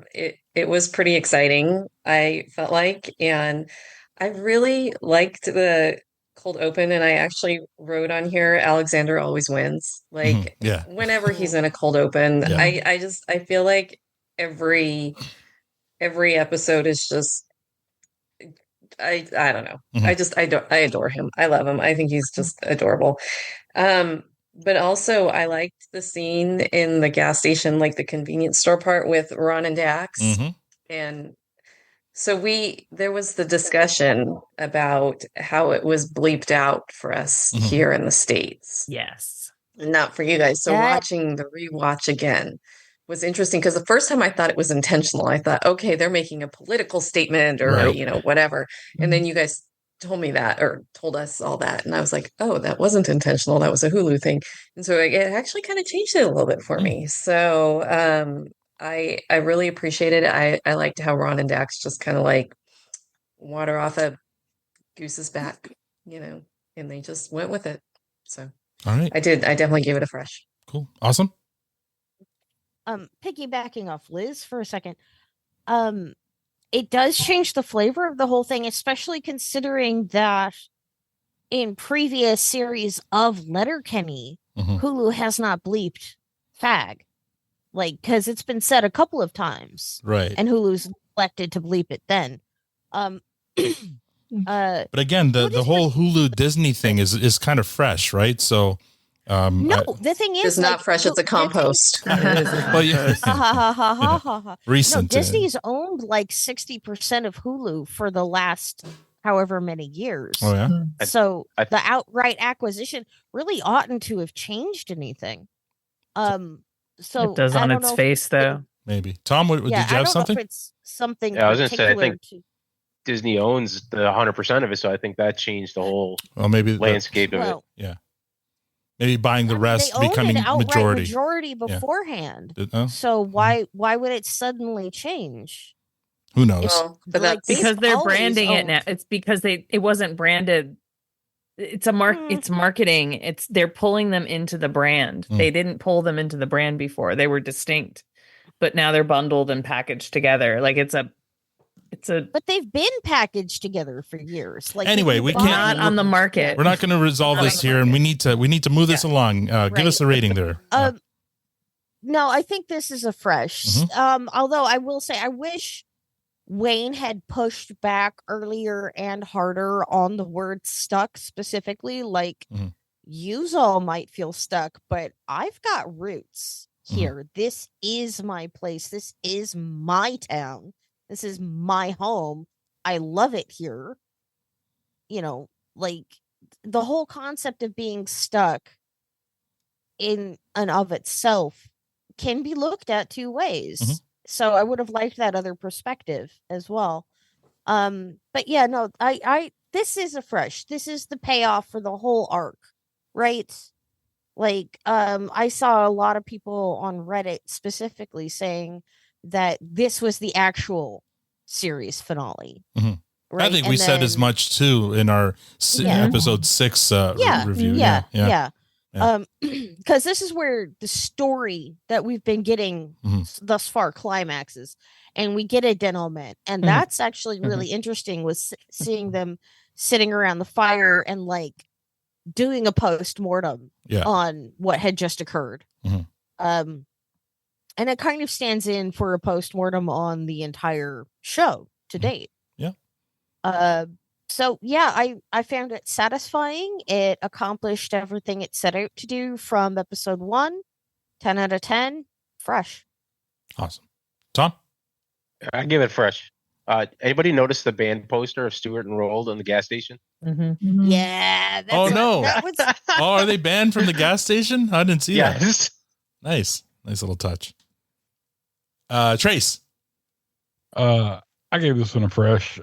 It was pretty exciting, I felt like, and I really liked the cold open. And I actually wrote on here, Alexander always wins. Like, whenever he's in a cold open, I feel like every episode is just, I don't know. Mm-hmm. I adore him. I love him. I think he's just adorable. But also I liked the scene in the gas station, like the convenience store part with Ron and Dax. Mm-hmm. And so there was the discussion about how it was bleeped out for us here in the States. Yes. Not for you guys. So watching the rewatch again was interesting because the first time I thought it was intentional. I thought, okay, they're making a political statement or, whatever. And then you guys told me that or told us all that. And I was like, oh, that wasn't intentional. That was a Hulu thing. And so it actually kind of changed it a little bit for me. So I really appreciated it. I liked how Ron and Dax just kind of like water off a goose's back, and they just went with it. So all right. I definitely gave it a fresh. Cool. Awesome. Piggybacking off Liz for a second, it does change the flavor of the whole thing, especially considering that in previous series of Letterkenny, Hulu has not bleeped fag, because it's been said a couple of times, right? And Hulu's elected to bleep it then. But again, the whole Hulu Disney thing is kind of fresh, right? So. The thing is, it's not fresh. It's a compost. Well, yeah. Recent. No, Disney's owned like 60% of Hulu for the last however many years. Oh yeah. So the outright acquisition really oughtn't to have changed anything. So it does on its face, though. Maybe. Tom, did you have something? Know if it's something. Yeah, I was going to say. I think Disney owns the 100% of it, so I think that changed the whole landscape of it. Yeah. Maybe buying the rest, becoming majority beforehand. Yeah. So why would it suddenly change? Who knows? Well, but that's because they're branding it now. It's because it wasn't branded. It's it's marketing. They're pulling them into the brand. They didn't pull them into the brand before. They were distinct, but now they're bundled and packaged together. Like but they've been packaged together for years. Anyway, we can't not on the market. We're not going to resolve this here, and we need to move this along. Give us a rating there. No, I think this is a fresh. Although I will say, I wish Wayne had pushed back earlier and harder on the word "stuck" specifically. Like, yous all might feel stuck, but I've got roots here. This is my place. This is my town. This is my home. I love it here. The whole concept of being stuck in and of itself can be looked at two ways. So I would have liked that other perspective as well. But yeah, no, this is this is the payoff for the whole arc, right? Like, I saw a lot of people on Reddit specifically saying that this was the actual series finale. Mm-hmm. Right? I think we said as much too in our episode 6 review. Yeah. Because this is where the story that we've been getting thus far climaxes, and we get a denouement, and that's actually really interesting. Was seeing them sitting around the fire and like doing a post-mortem on what had just occurred. And it kind of stands in for a post-mortem on the entire show to date. So yeah, I found it satisfying. It accomplished everything it set out to do from episode 1. 10 out of 10. Fresh. Awesome. Tom? I give it fresh. Anybody notice the band poster of Stewart and Rolled on the gas station? Yeah. No. That was... are they banned from the gas station? I didn't see that. Nice little touch. Trace? I gave this one a fresh.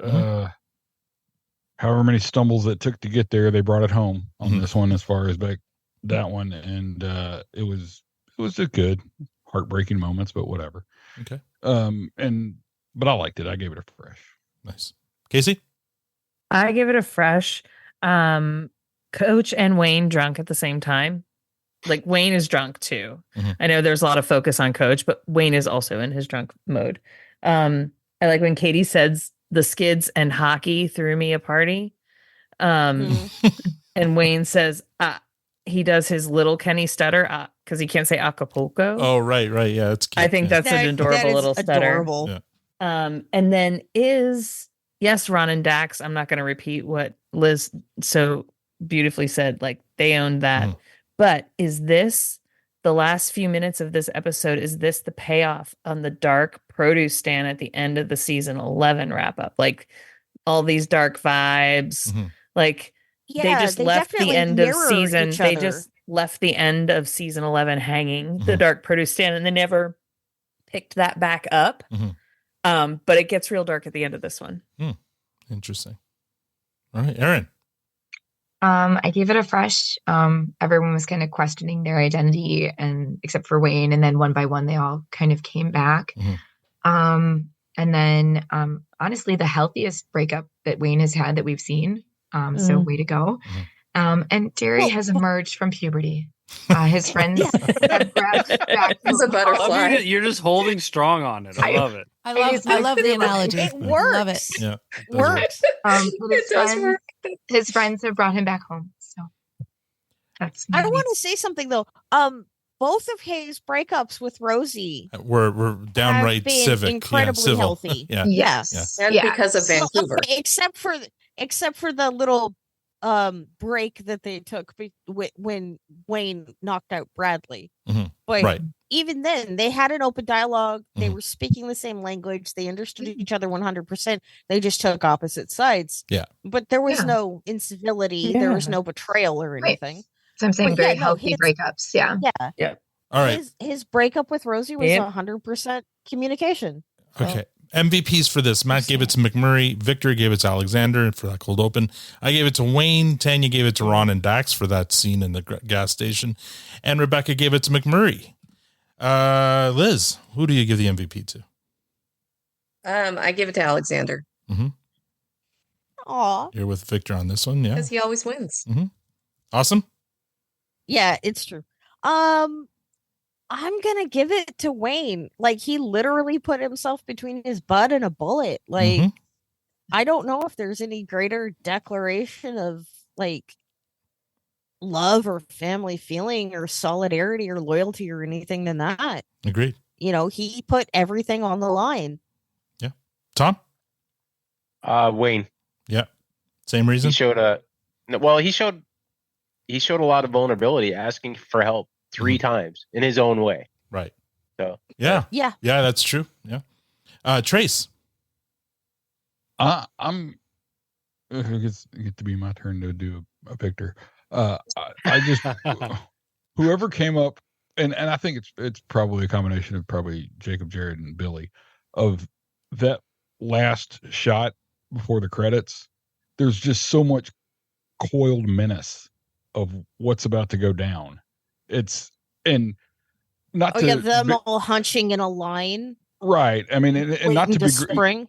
However many stumbles it took to get there, they brought it home on this one as far as back that one. And it was a good heartbreaking moments, but whatever. Okay. But I liked it. I gave it a fresh. Nice. Casey? I give it a fresh. Coach and Wayne drunk at the same time. Like Wayne is drunk too. I know there's a lot of focus on Coach, but Wayne is also in his drunk mode. I like when Katie says the skids and hockey threw me a party. And Wayne says he does his little Kenny stutter because he can't say Acapulco. Oh, right. Yeah, it's cute. I think that's an adorable little stutter. Adorable. Yeah. And then yes, Ron and Dax. I'm not going to repeat what Liz so beautifully said. Like they owned that. But is this the last few minutes of this episode? Is this the payoff on the dark produce stand at the end of the season 11 wrap up? Like all these dark vibes. Like they just left the end of season. They just left the end of season 11 hanging, the dark produce stand, and they never picked that back up. But it gets real dark at the end of this one. Interesting. All right, Aaron. I gave it a fresh. Everyone was kind of questioning their identity, and except for Wayne, and then one by one they all kind of came back. And then honestly, the healthiest breakup that Wayne has had that we've seen. So way to go. And Jerry has emerged from puberty. His friends have grabbed back as a butterfly. You're just holding strong on it. I love it. I love the analogy. It works. Love it. Yeah, works. It does work. His friends have brought him back home. So that's. I want to say something though. Both of his breakups with Rosie were downright been civic, incredibly healthy. Yes. And because of Vancouver. Except for the little break that they took when Wayne knocked out Bradley. But even then, they had an open dialogue. They were speaking the same language. They understood each other 100%. They just took opposite sides. Yeah. But there was no incivility. There was no betrayal or anything. So I'm saying very healthy breakups. Yeah. Yeah. All right. His breakup with Rosie was 100% communication. Okay. MVPs for this. Matt gave it to McMurray. Victor gave it to Alexander for that cold open. I gave it to Wayne. Tanya gave it to Ron and Dax for that scene in the gas station. And Rebecca gave it to McMurray. Liz, who do you give the MVP to? I give it to Alexander. Aw. You're with Victor on this one, yeah? Because he always wins. Awesome. Yeah, it's true. I'm gonna give it to Wayne. Like he literally put himself between his butt and a bullet. Like I don't know if there's any greater declaration of like love or family feeling or solidarity or loyalty or anything than that. Agreed. You know, he put everything on the line. Yeah. Tom? Wayne. Yeah. Same reason. He showed a lot of vulnerability, asking for help 3 times in his own way. Right. So yeah, that's true. Yeah. Trace. I'm. It gets to be my turn to do a picture. I just whoever came up, and I think it's probably a combination of probably Jacob, Jared, and Billy, of that last shot before the credits, there's just so much coiled menace of what's about to go down. It's and not to them all hunching in a line. Right. I mean, and not to be spring.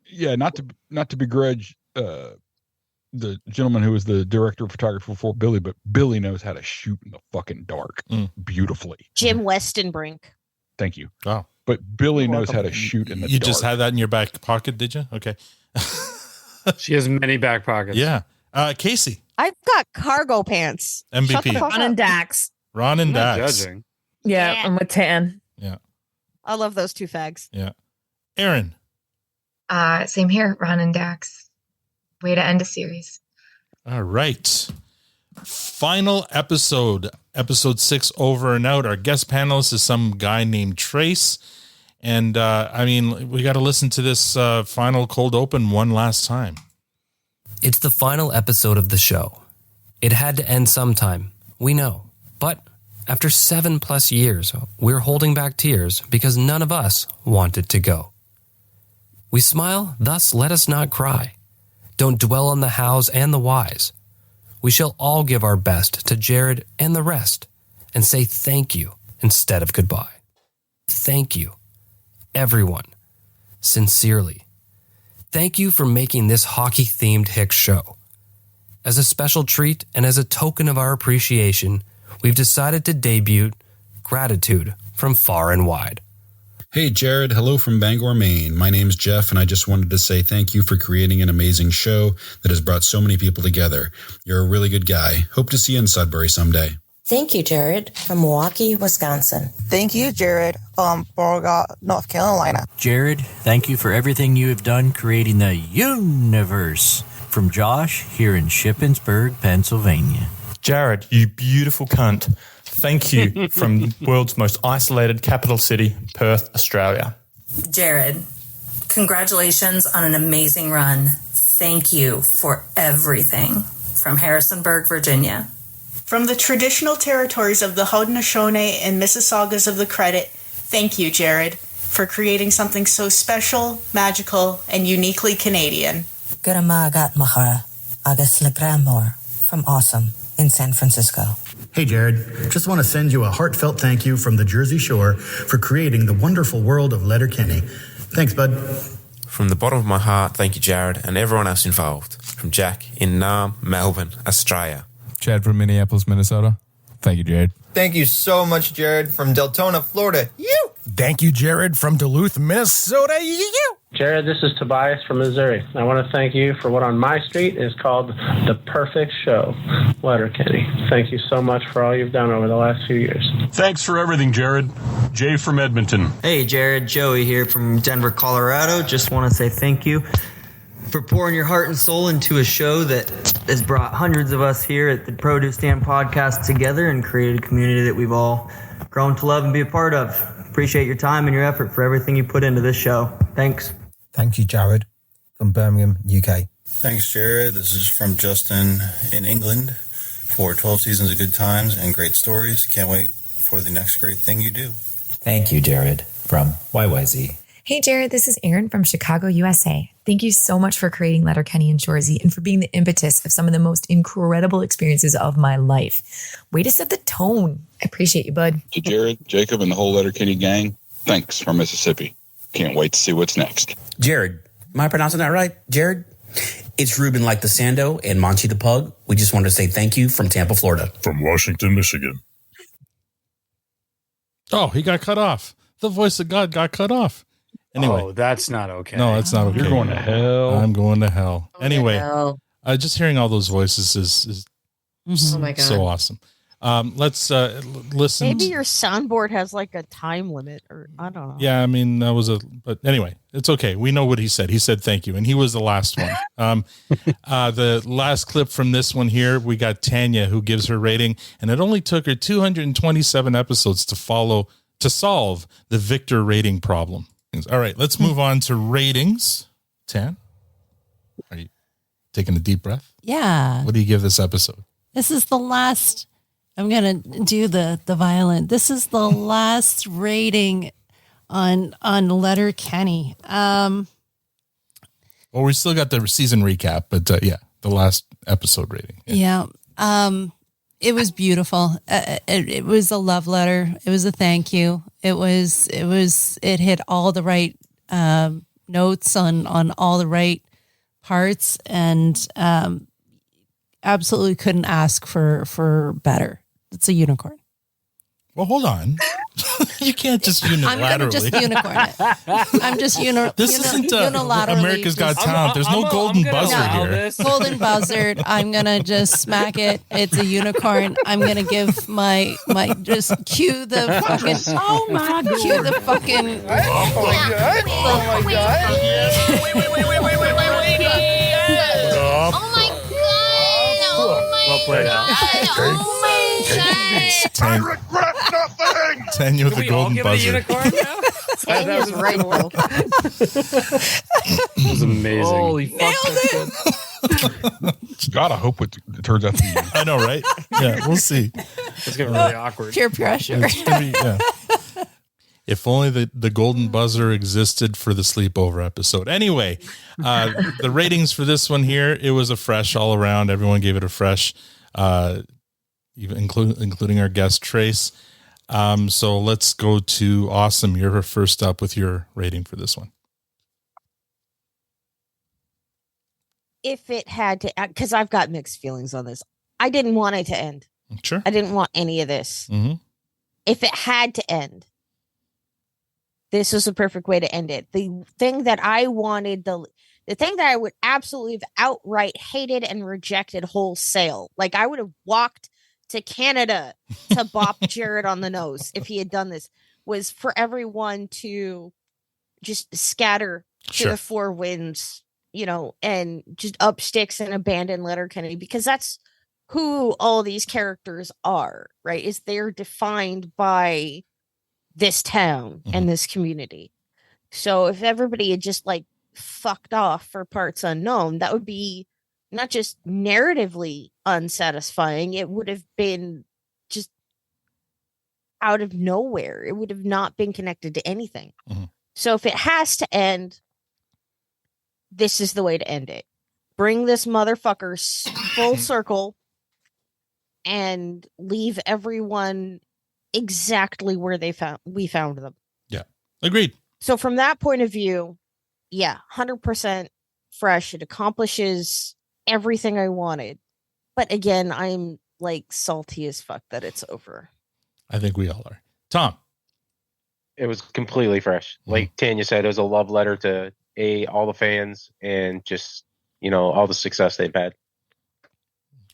Yeah, not to begrudge the gentleman who was the director of photography for Billy, but Billy knows how to shoot in the fucking dark beautifully. Jim Westenbrink. Thank you. Wow. But Billy knows how to shoot in the dark. You just had that in your back pocket, did you? Okay. She has many back pockets. Yeah. Casey. I've got cargo pants. MVP. Shut the fuck Ron up. and Dax. Ron and I'm not Dax. judging. Yeah, I'm with Tan. Yeah. I love those two fags. Yeah. Aaron. Same here, Ron and Dax. Way to end a series. All right. Final episode 6 over and out. Our guest panelist is some guy named Trace. And we got to listen to this final cold open one last time. It's the final episode of the show. It had to end sometime, we know. But after 7+ years, we're holding back tears because none of us want it to go. We smile, thus let us not cry. Don't dwell on the hows and the whys. We shall all give our best to Jared and the rest and say thank you instead of goodbye. Thank you, everyone, sincerely. Thank you for making this hockey-themed Hicks show. As a special treat and as a token of our appreciation, we've decided to debut Gratitude from Far and Wide. Hey, Jared. Hello from Bangor, Maine. My name's Jeff, and I just wanted to say thank you for creating an amazing show that has brought so many people together. You're a really good guy. Hope to see you in Sudbury someday. Thank you, Jared, from Milwaukee, Wisconsin. Thank you, Jared, from Beauregard, North Carolina. Jared, thank you for everything you have done creating the universe. From Josh, here in Shippensburg, Pennsylvania. Jared, you beautiful cunt. Thank you from the world's most isolated capital city, Perth, Australia. Jared, congratulations on an amazing run. Thank you for everything. From Harrisonburg, Virginia. From the traditional territories of the Haudenosaunee and Mississaugas of the Credit, thank you, Jared, for creating something so special, magical, and uniquely Canadian. Guramagat Mahara, Agus Legramor, from Awesome in San Francisco. Hey, Jared, just want to send you a heartfelt thank you from the Jersey Shore for creating the wonderful world of Letterkenny. Thanks, bud. From the bottom of my heart, thank you, Jared, and everyone else involved. From Jack in Naarm, Melbourne, Australia. Chad from Minneapolis, Minnesota. Thank you, Jared. Thank you so much, Jared, from Deltona, Florida. You. Thank you, Jared, from Duluth, Minnesota. You. Jared, this is Tobias from Missouri. I want to thank you for what on my street is called the perfect show, Letterkenny. Thank you so much for all you've done over the last few years. Thanks for everything, Jared. Jay from Edmonton. Hey, Jared, Joey here from Denver, Colorado. Just want to say thank you for pouring your heart and soul into a show that has brought hundreds of us here at the Produce Stand podcast together and created a community that we've all grown to love and be a part of. Appreciate your time and your effort for everything you put into this show. Thanks. Thank you, Jared, from Birmingham, UK. Thanks, Jared. This is from Justin in England for 12 seasons of good times and great stories. Can't wait for the next great thing you do. Thank you, Jared, from YYZ. Hey, Jared, this is Erin from Chicago, USA. Thank you so much for creating Letterkenny and Shoresy and for being the impetus of some of the most incredible experiences of my life. Way to set the tone. I appreciate you, bud. To Jared, Jacob, and the whole Letterkenny gang, thanks from Mississippi. Can't wait to see what's next. Jared, am I pronouncing that right? Jared? It's Ruben like the Sando and Monty the Pug. We just wanted to say thank you from Tampa, Florida. From Washington, Michigan. Oh, he got cut off. The voice of God got cut off. Anyway, that's not okay. No, it's not okay. You're going to hell. I'm going to hell. Anyway, hell. Just hearing all those voices is Oh my God. so awesome. Let's listen. Maybe your soundboard has like a time limit, or I don't know. Yeah, I mean but anyway, it's okay. We know what he said. He said thank you, and he was the last one. The last clip from this one here, we got Tanya who gives her rating, and it only took her 227 episodes to solve the Victor rating problem. All right, let's move on to ratings. Tan, are you taking a deep breath? Yeah. What do you give this episode? This is the last. I'm going to do the violent. This is the last rating on Letterkenny. Well, Well, we still got the season recap, but the last episode rating. Yeah. It was beautiful. It was a love letter. It was a thank you. It hit all the right notes on all the right parts, and absolutely couldn't ask for better. It's a unicorn. Well, hold on. You can't just unilaterally. I'm going to just unicorn it. I'm just This isn't unilaterally. America's Got Talent. There's no golden buzzer here. Golden buzzard. I'm going to just smack it. It's a unicorn. I'm going to give my just cue the fucking. Oh my god. Cue the fucking. Oh my god. Oh my god. Oh my god. Oh my Well played out. Oh my god. I regret nothing. Tanya with the golden buzzer. That was right. It was amazing. Holy fuck. Gotta hope it turns out to be you. I know, right? Yeah, we'll see. It's getting really awkward. Peer pressure. It's gonna be, yeah. If only the golden buzzer existed for the sleepover episode. Anyway, the ratings for this one here, it was a fresh all around. Everyone gave it a fresh, even including our guest Trace. So let's go to Awesome. You're first up with your rating for this one. If it had to, because I've got mixed feelings on this. I didn't want it to end. Sure. I didn't want any of this. Mm-hmm. If it had to end, this was a perfect way to end it. The thing that I wanted, the thing that I would absolutely have outright hated and rejected wholesale, like I would have walked to Canada to bop Jared on the nose if he had done this, was for everyone to just scatter to the four winds, and just up sticks and abandon Letterkenny, because that's who all these characters are, right? Is they're defined by this town and this community. So if everybody had just like fucked off for parts unknown, that would be not just narratively unsatisfying, it would have been just out of nowhere. It would have not been connected to anything. So if it has to end, this is the way to end it. Bring this motherfucker full circle and leave everyone exactly where we found them. Yeah. Agreed. So from that point of view, 100% fresh. It accomplishes everything I wanted. But again, I'm like salty as fuck that it's over. I think we all are. Tom. It was completely fresh. Like Tanya said, it was a love letter to all the fans and just, all the success they've had.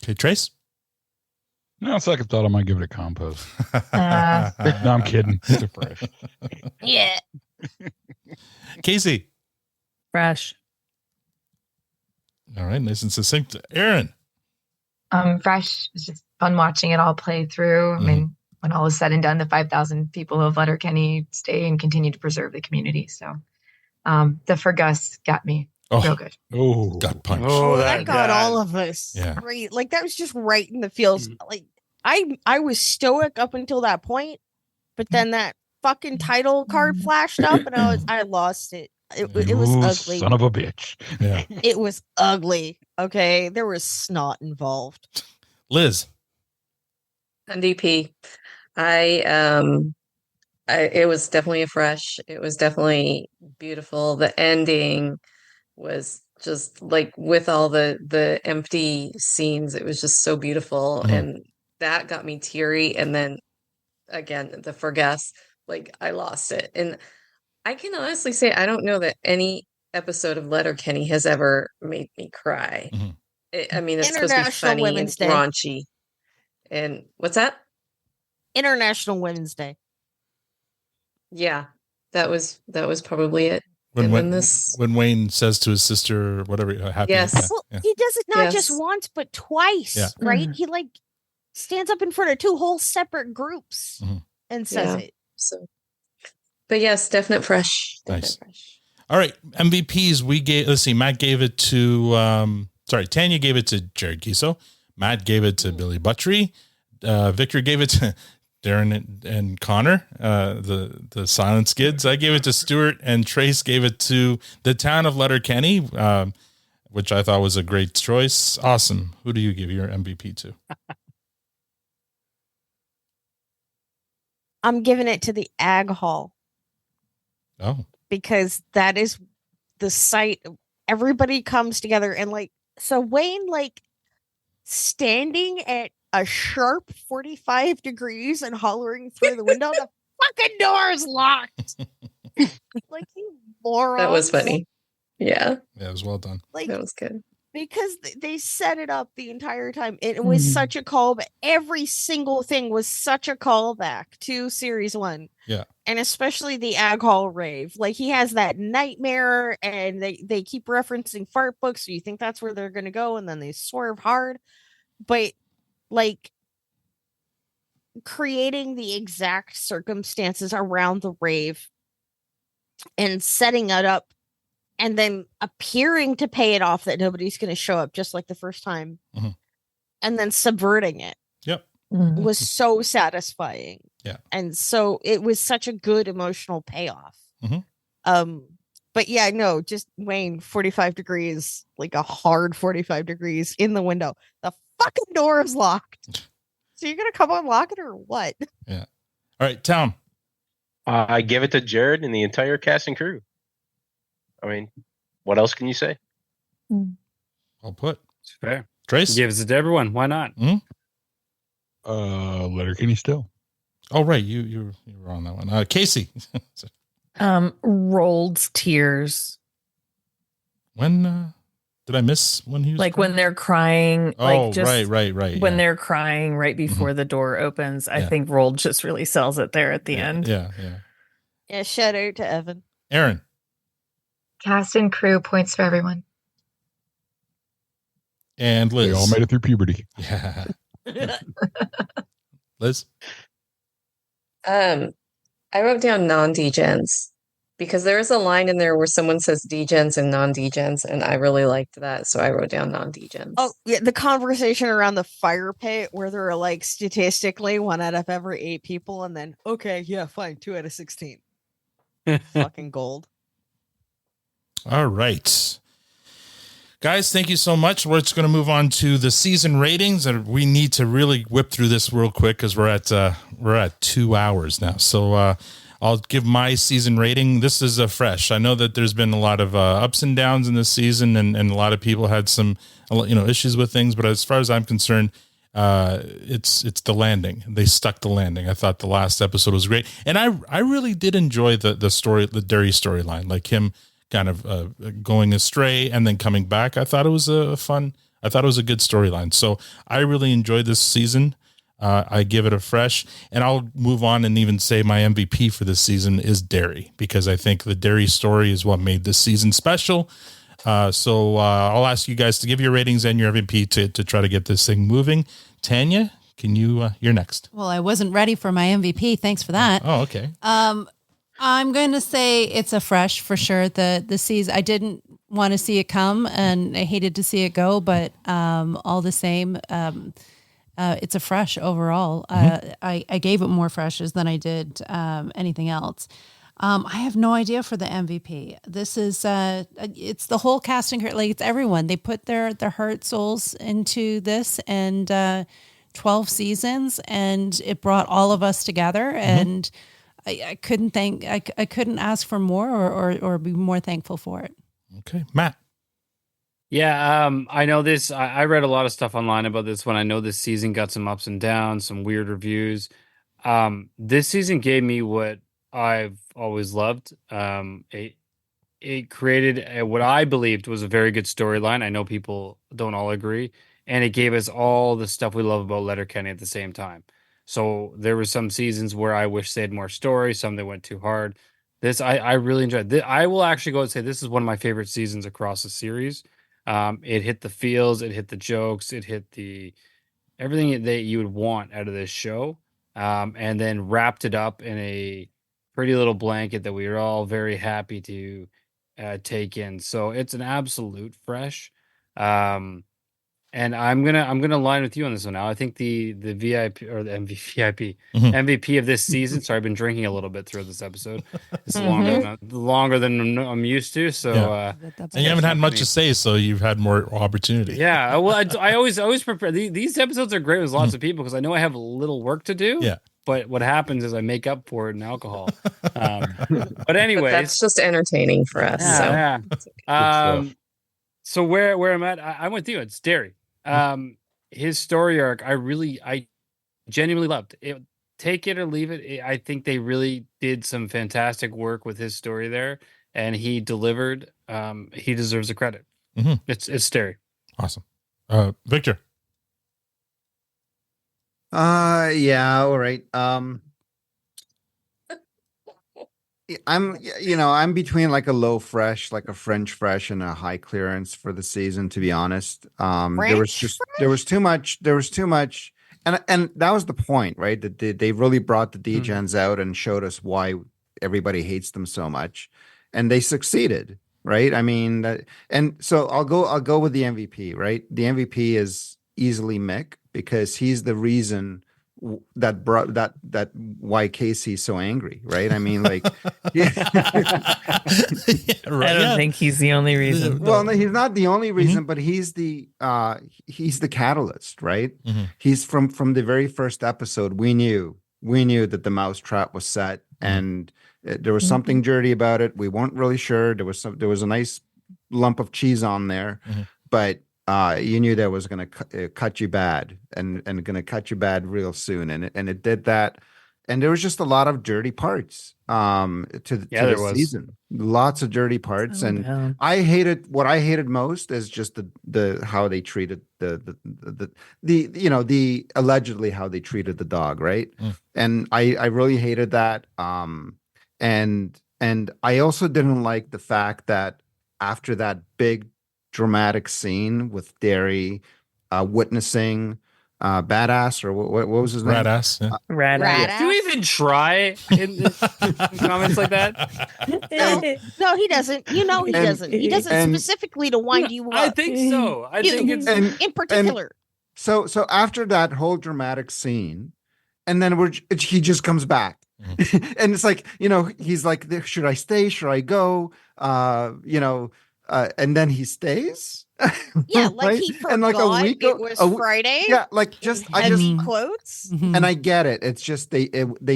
Okay, Trace? No, second thought, I might give it a compost. No, I'm kidding. It's a fresh. Yeah. Casey? Fresh. All right, nice and succinct. Aaron? Fresh. It's just fun watching it all play through. I mean, when all is said and done, the 5,000 people of Letterkenny stay and continue to preserve the community. So the Fergus got me real good. Oh, got punched. Oh, that got all of us. Yeah. Right. Like that was just right in the feels. Like I was stoic up until that point, but then that fucking title card flashed up and I lost it. It was ugly. Son of a bitch. Yeah. It was ugly. Okay. There was snot involved. Liz. NDP. It was definitely a fresh. It was definitely beautiful. The ending was just like with all the empty scenes. It was just so beautiful, and that got me teary. And then again, the Fergus, like I lost it. And I can honestly say I don't know that any episode of Letterkenny has ever made me cry. It's supposed to be funny and raunchy. And what's that? International Women's Day. Yeah, that was probably it. When Wayne says to his sister, whatever, happy. Yes. Well, he does it not just once, but twice, right? He like stands up in front of two whole separate groups and says it. So, but yes, definite fresh. Nice. All right, MVPs. Matt gave it to. Tanya gave it to Jared Giso. Matt gave it to Billy Buttrey. Victor gave it to Darren and Connor, the Silent Skids. I gave it to Stuart, and Trace gave it to the town of Letterkenny, which I thought was a great choice. Awesome. Who do you give your MVP to? I'm giving it to the Ag Hall. Oh. Because that is the site. Everybody comes together and so Wayne standing at a sharp 45 degrees and hollering through the window, the fucking door is locked. You moron. That was funny. Yeah. Yeah, it was well done. That was good. Because they set it up the entire time. It was such a callback. Every single thing was such a callback to series 1. Yeah. And especially the Ag Hall rave. He has that nightmare, and they keep referencing fart books, so you think that's where they're going to go, and then they swerve hard. But, creating the exact circumstances around the rave and setting it up and then appearing to pay it off that nobody's going to show up just like the first time, and then subverting it. Yep. Was so satisfying. Yeah. And so it was such a good emotional payoff. But yeah, no, just Wayne, 45 degrees, a hard 45 degrees in the window. The fucking door is locked. So you're going to come unlock it or what? Yeah. All right, Tom. I give it to Jared and the entire cast and crew. I mean, what else can you say? Well put. It's fair. Trace? Gives it to everyone. Why not? Letterkenny still. Oh, right. You were on that one. Casey. Rolled tears. When did I miss when he was crying? When they're crying? Oh, right. When they're crying right before the door opens, I think Rolled just really sells it there at the end. Yeah. Yeah, shout out to Evan. Aaron. Cast and crew, points for everyone. And Liz. They all made it through puberty. Yeah. Liz? I wrote down non-degens because there is a line in there where someone says degens and non-degens, and I really liked that, so I wrote down non-degens. Oh, yeah, the conversation around the fire pit where there are statistically 1 out of every 8 people, and then, okay, yeah, fine, 2 out of 16. Fucking gold. All right. Guys, thank you so much. We're just going to move on to the season ratings, and we need to really whip through this real quick because we're at 2 hours now. So I'll give my season rating. This is fresh. I know that there's been a lot of ups and downs in this season, and a lot of people had some issues with things. But as far as I'm concerned, it's the landing. They stuck the landing. I thought the last episode was great, and I really did enjoy the story, the Derry storyline, him kind of going astray and then coming back. I thought it was I thought it was a good storyline. So I really enjoyed this season. I give it a fresh, and I'll move on and even say my MVP for this season is Derry, because I think the Derry story is what made this season special. So I'll ask you guys to give your ratings and your MVP to try to get this thing moving. Tanya, can you, you're next. Well, I wasn't ready for my MVP. Thanks for that. Oh, okay. I'm going to say it's a fresh for sure. The season, I didn't want to see it come and I hated to see it go, but all the same, it's a fresh overall. I gave it more freshes than I did anything else. I have no idea for the MVP. This is it's the whole casting, it's everyone. They put their heart, souls into this, and 12 seasons, and it brought all of us together. And I couldn't ask for more or be more thankful for it. Okay, Matt. Yeah, I know this. I read a lot of stuff online about this one. I know this season got some ups and downs, some weird reviews. This season gave me what I've always loved. It created what I believed was a very good storyline. I know people don't all agree, and it gave us all the stuff we love about Letterkenny at the same time. So there were some seasons where I wish they had more story, some that went too hard. This I really enjoyed. I will actually go and say this is one of my favorite seasons across the series. It hit the feels, it hit the jokes, it hit the everything that you would want out of this show, and then wrapped it up in a pretty little blanket that we were all very happy to take in. So it's an absolute fresh. And I'm gonna align with you on this one now. I think the VIP or the MVP MVP of this season. Sorry, I've been drinking a little bit throughout this episode. It's longer than I'm used to. So and you haven't had much to say, so you've had more opportunity. Yeah, well, I always prepare. These episodes are great with lots of people because I know I have a little work to do. Yeah. But what happens is I make up for it in alcohol. But anyways, that's just entertaining for us. So where I'm at, I'm with you. It's Derry. His story arc, I genuinely loved it. Take it or leave it. I think they really did some fantastic work with his story there, and he delivered. He deserves the credit. It's Derry. Awesome. Victor. Yeah, all right. I'm between like a low fresh, like a French fresh, and a high clearance for the season, to be honest. There was too much, and that was the point, right? That they really brought the degens out and showed us why everybody hates them so much, and they succeeded, right? I mean, and so I'll go with the MVP, right? The MVP is easily Mick, because he's the reason that brought that why Casey's so angry, right? I mean, like, I don't think he's the only reason. Well, no, he's not the only reason, but he's the catalyst, right? He's from the very first episode. We knew that the mousetrap was set, and there was something dirty about it. We weren't really sure. There was a nice lump of cheese on there, but you knew that was going to cut you bad, and going to cut you bad real soon, and it did that. And there was just a lot of dirty parts to the season. Lots of dirty parts, and I hated what I hated most is just the how they treated the allegedly how they treated the dog, right? And I really hated that. And I also didn't like the fact that after that big dramatic scene with Derry witnessing Badass, or what was his name? Radass. Yeah. Radass. Do you even try in comments like that? No, he doesn't. He doesn't. He doesn't specifically to wind you up. I think so. I think it's in particular. So after that whole dramatic scene, and then he just comes back. And it's like, he's like, should I stay? Should I go? And then he stays. Yeah, like right? he forgot and like a week, it was Friday. Yeah, like heavy quotes. And I get it. It's just they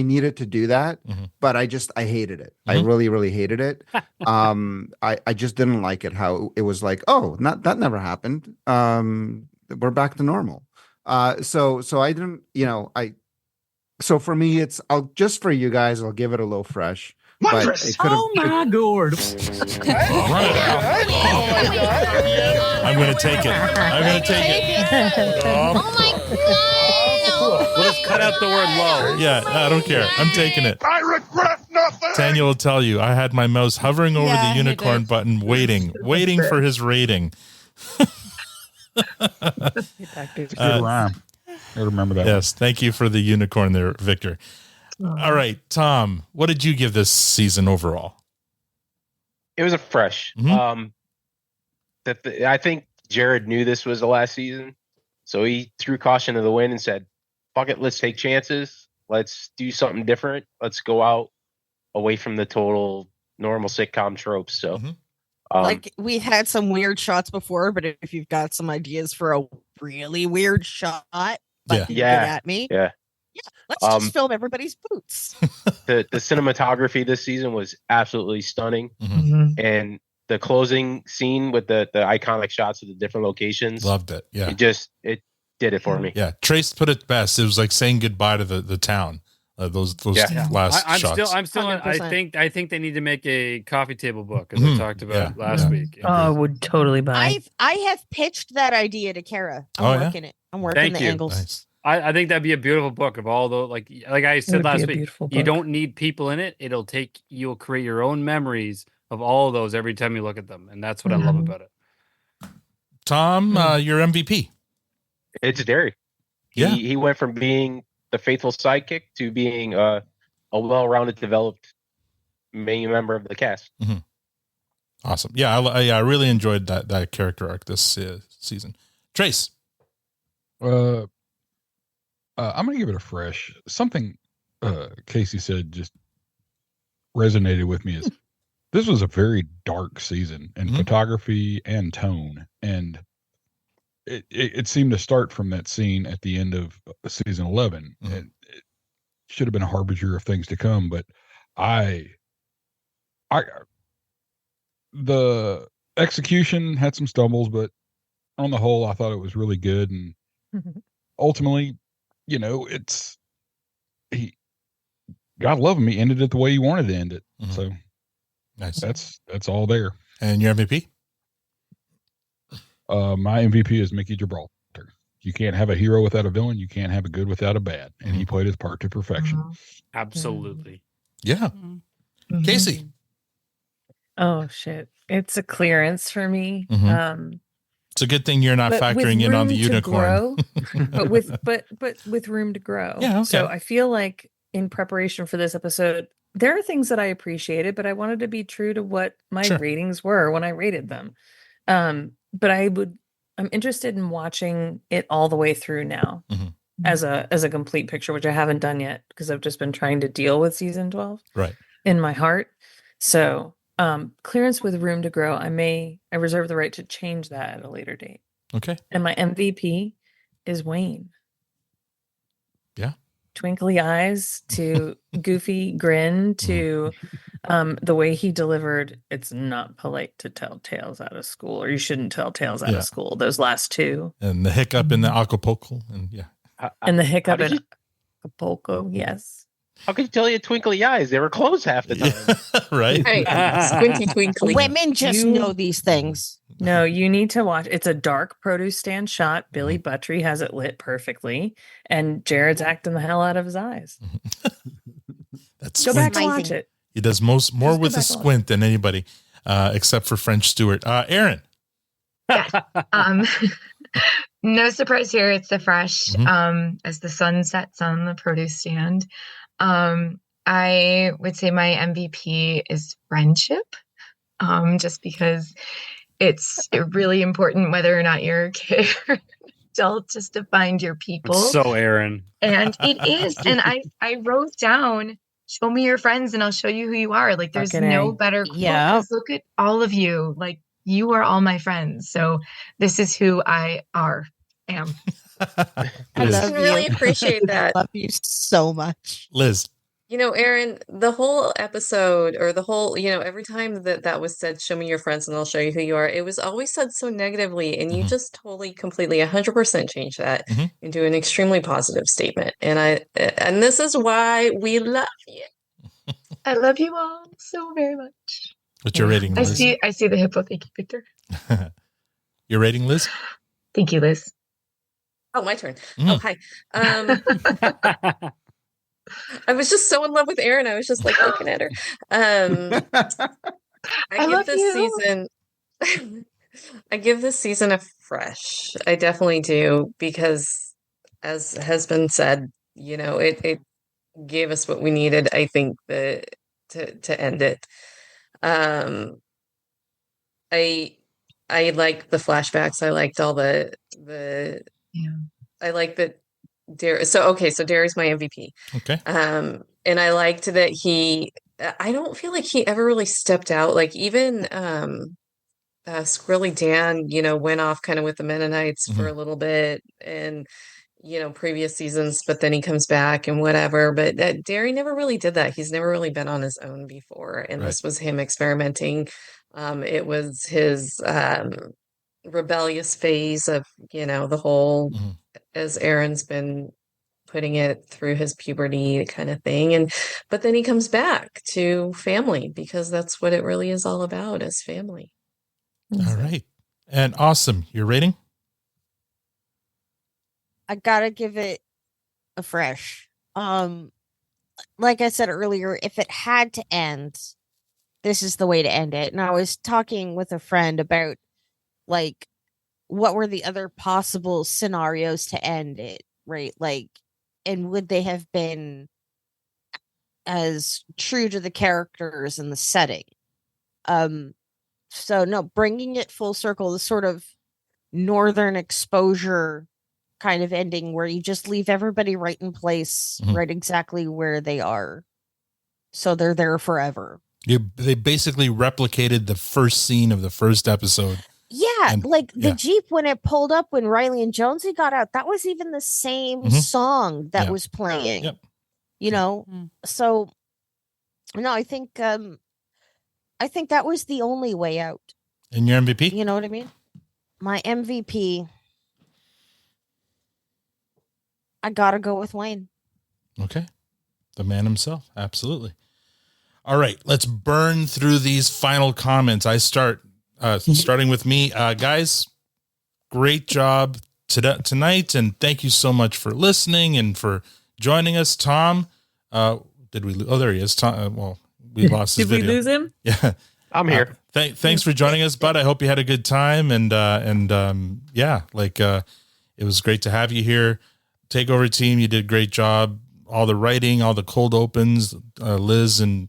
needed to do that, but I hated it. I really, really hated it. I just didn't like it how it was like, oh, that never happened. We're back to normal. So I didn't, so for me, just for you guys, I'll give it a low fresh. But it oh my god! I'm going to take it. Oh my god! We'll just cut out the word low. Yeah, I don't care. I'm taking it. I regret nothing. Tanya will tell you, I had my mouse hovering over the unicorn button, waiting for his rating. Good rhyme. I remember that. Yes, thank you for the unicorn there, Victor. All right, Tom, what did you give this season overall? It was a fresh. I think Jared knew this was the last season, so he threw caution to the wind and said, "Fuck it, let's take chances. Let's do something different. Let's go out away from the total normal sitcom tropes." So, like we had some weird shots before, but if you've got some ideas for a really weird shot, get at me. Yeah. Let's just film everybody's boots. The cinematography this season was absolutely stunning, and the closing scene with the iconic shots of the different locations, loved it. Yeah, it did it for me. Yeah, Trace put it best. It was like saying goodbye to the town. Those last shots. I'm still. 100%. I think they need to make a coffee table book, as I talked about last week. Oh, I would totally buy. I have pitched that idea to Kara. I'm working it. I'm working the angles. Nice. I think that'd be a beautiful book of all the like I said last week. You don't need people in it. You'll create your own memories of all of those every time you look at them, and that's what I love about it. Tom, your MVP. It's Derry. He went from being the faithful sidekick to being a well-rounded, developed main member of the cast. Awesome. Yeah, I really enjoyed that character arc this season. Trace. I'm gonna give it a fresh. Something Casey said just resonated with me is this was a very dark season in photography and tone, and it seemed to start from that scene at the end of season 11. And it should have been a harbinger of things to come, but I the execution had some stumbles, but on the whole, I thought it was really good. And ultimately, it's God love him. He ended it the way he wanted to end it. So nice. That's all there. And your MVP? My MVP is Mickey Gibraltar. You can't have a hero without a villain. You can't have a good without a bad. And he played his part to perfection. Absolutely. Yeah. Casey. Oh shit. It's a clearance for me. It's a good thing you're not factoring in on the unicorn. but with room to grow. Yeah, okay. So I feel like in preparation for this episode, there are things that I appreciated, but I wanted to be true to what my ratings were when I rated them. But I'm interested in watching it all the way through now as a complete picture, which I haven't done yet because I've just been trying to deal with season 12 in my heart. So clearance with room to grow. I reserve the right to change that at a later date. Okay. And my MVP is Wayne. Yeah. Twinkly eyes to goofy grin to the way he delivered. It's not polite to tell tales out of school, or you shouldn't tell tales out of school. Those last two. And the hiccup in the Acapulco. And and the hiccup in Acapulco. Yes. How could you tell you twinkly eyes? They were closed half the time. Right. Squinty twinkly. Women just know these things. No, you need to watch. It's a dark produce stand shot. Billy Buttrey has it lit perfectly, and Jared's acting the hell out of his eyes. Go back and watch it. He does more with a squint than anybody, except for French Stewart. Aaron. No surprise here. It's the fresh. As the sun sets on the produce stand. I would say my MVP is friendship. Just because it's really important whether or not you're a kid or adult, just to find your people. It's so Aaron. And it is. And I wrote down, show me your friends and I'll show you who you are. Like there's no better quote. Yeah. Look at all of you. Like you are all my friends. So this is who I am. I really appreciate that. I love you so much. Liz. Aaron, the whole episode or the whole, every time that was said, show me your friends and I'll show you who you are, it was always said so negatively. And you just totally, completely 100% changed that into an extremely positive statement. And this is why we love you. I love you all so very much. What's your rating, Liz? I see the hippo. Thank you, Victor. Your rating, Liz? Thank you, Liz. Oh, my turn. Oh, hi. I was just so in love with Erin. I was just like looking at her. I give this season a fresh. I definitely do, because as has been said, it gave us what we needed, I think, to end it. I like the flashbacks. I liked all I like that So Derry's my MVP. Okay. And I liked that I don't feel like he ever really stepped out. Like even Squirrely Dan, went off kind of with the Mennonites for a little bit and previous seasons, but then he comes back and whatever. But Derry never really did that. He's never really been on his own before. And this was him experimenting. It was his rebellious phase of, the whole, as Aaron's been putting it, through his puberty kind of thing. But then he comes back to family, because that's what it really is all about, is family. All right. And awesome. Your rating? I gotta give it a fresh. Like I said earlier, if it had to end, this is the way to end it. And I was talking with a friend about like what were the other possible scenarios to end it, right? Like, and would they have been as true to the characters and the setting? So no, bringing it full circle, the sort of northern exposure kind of ending where you just leave everybody right in place, right exactly where they are. So they're there forever. They basically replicated the first scene of the first episode. Yeah, like the Jeep when it pulled up when Riley and Jonesy got out, that was even the same song that was playing. Yep. You know, so no, I think that was the only way out. And your MVP? You know what I mean? My MVP, I gotta go with Wayne. Okay. The man himself. Absolutely. All right, let's burn through these final comments. I starting with me. Guys, great job tonight, and thank you so much for listening and for joining us. Tom, did we? Oh, there he is. Tom. Well, we lost his video. Did we lose him? Yeah, I'm here. Thanks for joining us, bud. I hope you had a good time, and it was great to have you here. Takeover team, you did a great job. All the writing, all the cold opens, Liz and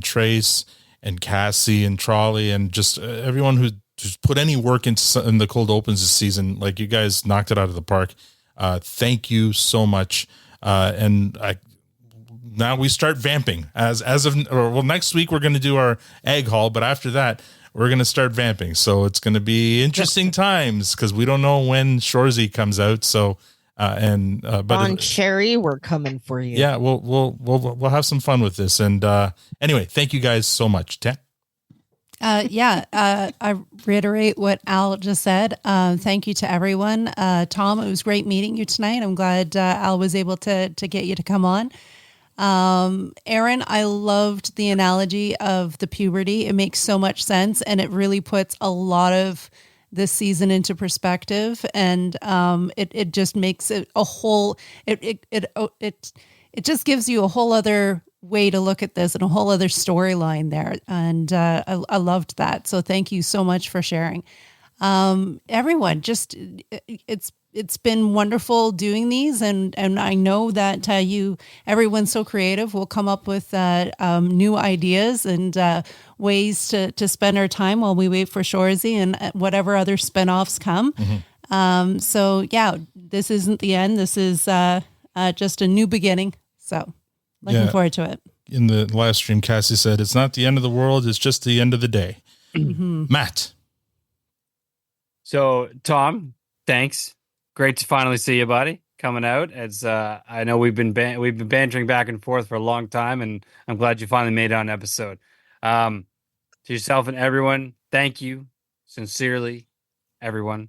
Trace and Cassie and Trolley and just everyone who just put any work in the cold opens this season. Like, you guys knocked it out of the park. Thank you so much. Now we start vamping next week we're going to do our egg haul, but after that we're going to start vamping. So it's going to be interesting times because we don't know when Shorzy comes out. So but on Cherry, we're coming for you. Yeah, we'll have some fun with this. And anyway, thank you guys so much. I reiterate what Al just said. Thank you to everyone. Tom, it was great meeting you tonight. I'm glad Al was able to get you to come on. Aaron, I loved the analogy of the puberty. It makes so much sense, and it really puts a lot of this season into perspective, and it just makes it a whole. It just gives you a whole other way to look at this and a whole other storyline there, and I loved that. So thank you so much for sharing. Everyone, just it's been wonderful doing these, and I know that everyone's so creative. We'll come up with new ideas and ways to spend our time while we wait for Shorzy and whatever other spinoffs come. So yeah, this isn't the end. This is just a new beginning. So looking forward to it. In the live stream, Cassie said, "It's not the end of the world. It's just the end of the day." Matt. So Tom, thanks. Great to finally see you, buddy, coming out. As I know we've been bantering back and forth for a long time, and I'm glad you finally made it on an episode. To yourself and everyone, thank you sincerely, everyone,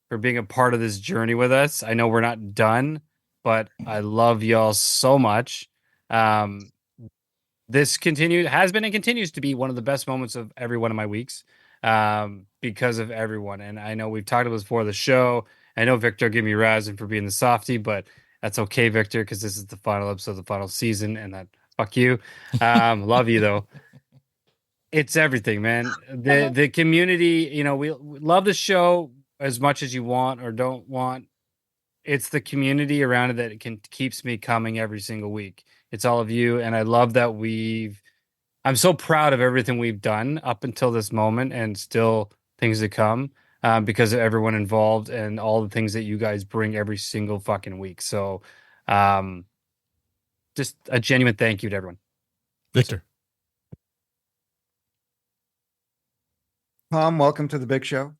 for being a part of this journey with us. I know we're not done, but I love y'all so much. This has been and continues to be one of the best moments of every one of my weeks, because of everyone. And I know we've talked about this before the show. I know Victor gave me razzing for being the softie, but that's okay, Victor, because this is the final episode of the final season, and that fuck you. Love you though. It's everything, man. The community, we love the show as much as you want or don't want. It's the community around it that keeps me coming every single week. It's all of you, and I love that I'm so proud of everything we've done up until this moment, and still things to come, because of everyone involved and all the things that you guys bring every single fucking week. So, just a genuine thank you to everyone. Victor. Tom, welcome to the big show.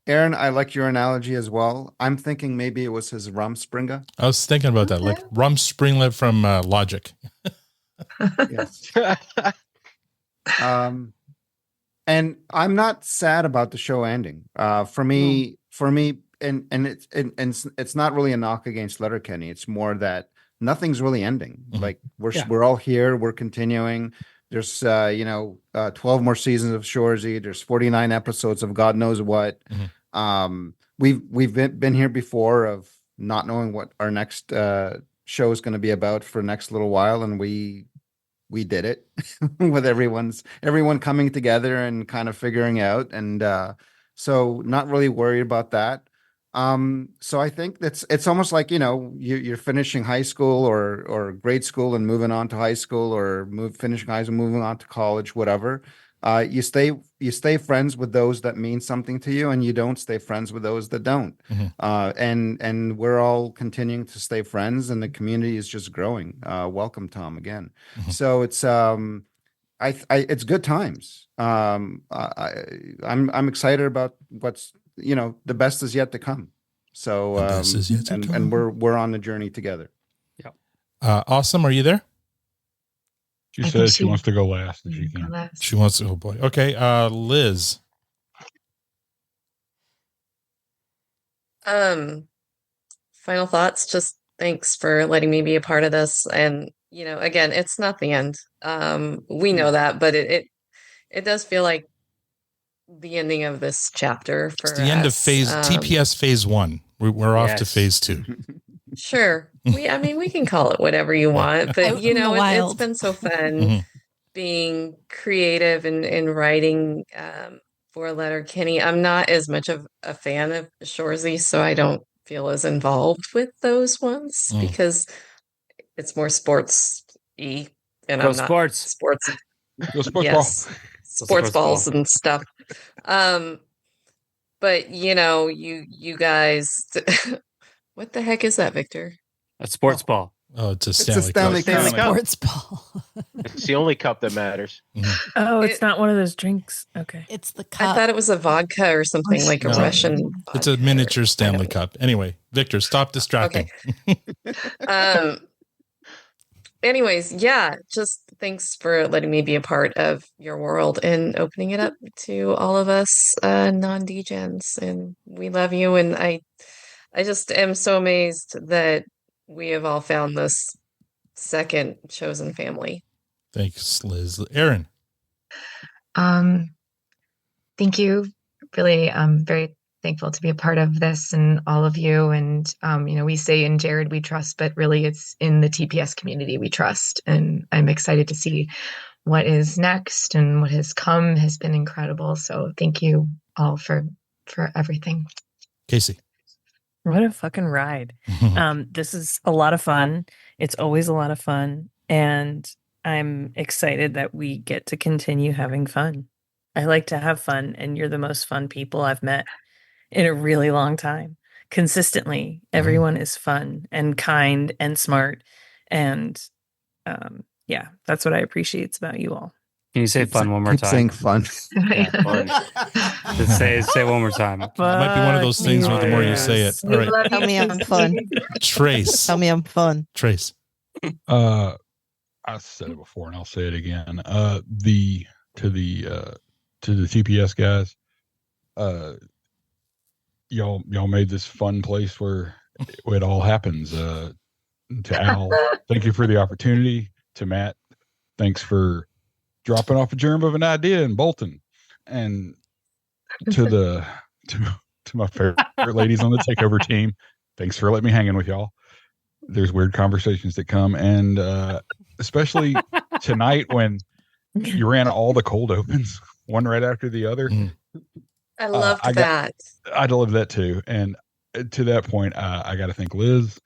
Aaron, I like your analogy as well. I'm thinking maybe it was his Rumspringa. I was thinking about that, like Rumspringa from Logic. Yes. And I'm not sad about the show ending. For me, and it's not really a knock against Letterkenny. It's more that nothing's really ending. Like we're all here. We're continuing. There's 12 more seasons of Shorzy. There's 49 episodes of God knows what. We've been here before of not knowing what our next show is going to be about for the next little while, and we did it with everyone coming together and kind of figuring out, and so not really worried about that. So I think it's almost like, you're finishing high school or grade school and moving on to high school, or finishing high school, moving on to college, whatever. You stay friends with those that mean something to you, and you don't stay friends with those that don't. And we're all continuing to stay friends, and the community is just growing. Welcome, Tom, again. So it's it's good times. I'm excited about what's, the best is yet to come. So The best is yet to come. and we're on the journey together. Yep. Awesome. Are you there? She says she wants to go last if she can. She wants to. Oh boy. Okay. Liz. Final thoughts. Just thanks for letting me be a part of this. And, again, it's not the end. We know that, but it does feel like the ending of this chapter for It's the end of phase TPS phase 1. We're off to phase 2. Sure. We can call it whatever you want, but it's been so fun being creative and writing for Letterkenny. I'm not as much of a fan of Shoresy, so I don't feel as involved with those ones because it's more sports-y, and Go I'm not sports. sports. Go sports Yes, ball. sports balls and stuff. But you guys, what the heck is that, Victor? A sports ball. Oh, it's a Stanley Cup. Cup. Sports ball. It's the only cup that matters. Oh, it's not one of those drinks. Okay. It's the I cup. thought it was a vodka or something like a No, Russian. It's a miniature Stanley Cup. Anyway, Victor, stop distracting. Anyways, yeah, just thanks for letting me be a part of your world and opening it up to all of us non-degens. And we love you. And I just am so amazed that we have all found this second chosen family. Thanks, Liz. Aaron. Thank you. Really, I'm very thankful to be a part of this and all of you. And, we say in Jared we trust, but really it's in the TPS community we trust. And I'm excited to see what is next, and what has come has been incredible. So thank you all for everything. Casey. What a fucking ride. This is a lot of fun. It's always a lot of fun. And I'm excited that we get to continue having fun. I like to have fun, and you're the most fun people I've met in a really long time. Consistently, everyone is fun and kind and smart. And that's what I appreciate about you all. Can you say fun one more Keep time? saying fun. Yeah, fun. Just say one more time. It might be one of those things where the more you say it. All right. Tell me I'm fun. Trace. Tell me I'm fun. Trace. I said it before and I'll say it again. To the TPS guys, y'all made this fun place where it all happens. To Al, thank you for the opportunity. To Matt, thanks for dropping off a germ of an idea in Bolton. And to my favorite ladies on the takeover team, thanks for letting me hang in with y'all. There's weird conversations that come, and especially tonight when you ran all the cold opens, one right after the other. I loved that. I love that too. And to that point, I got to thank Liz.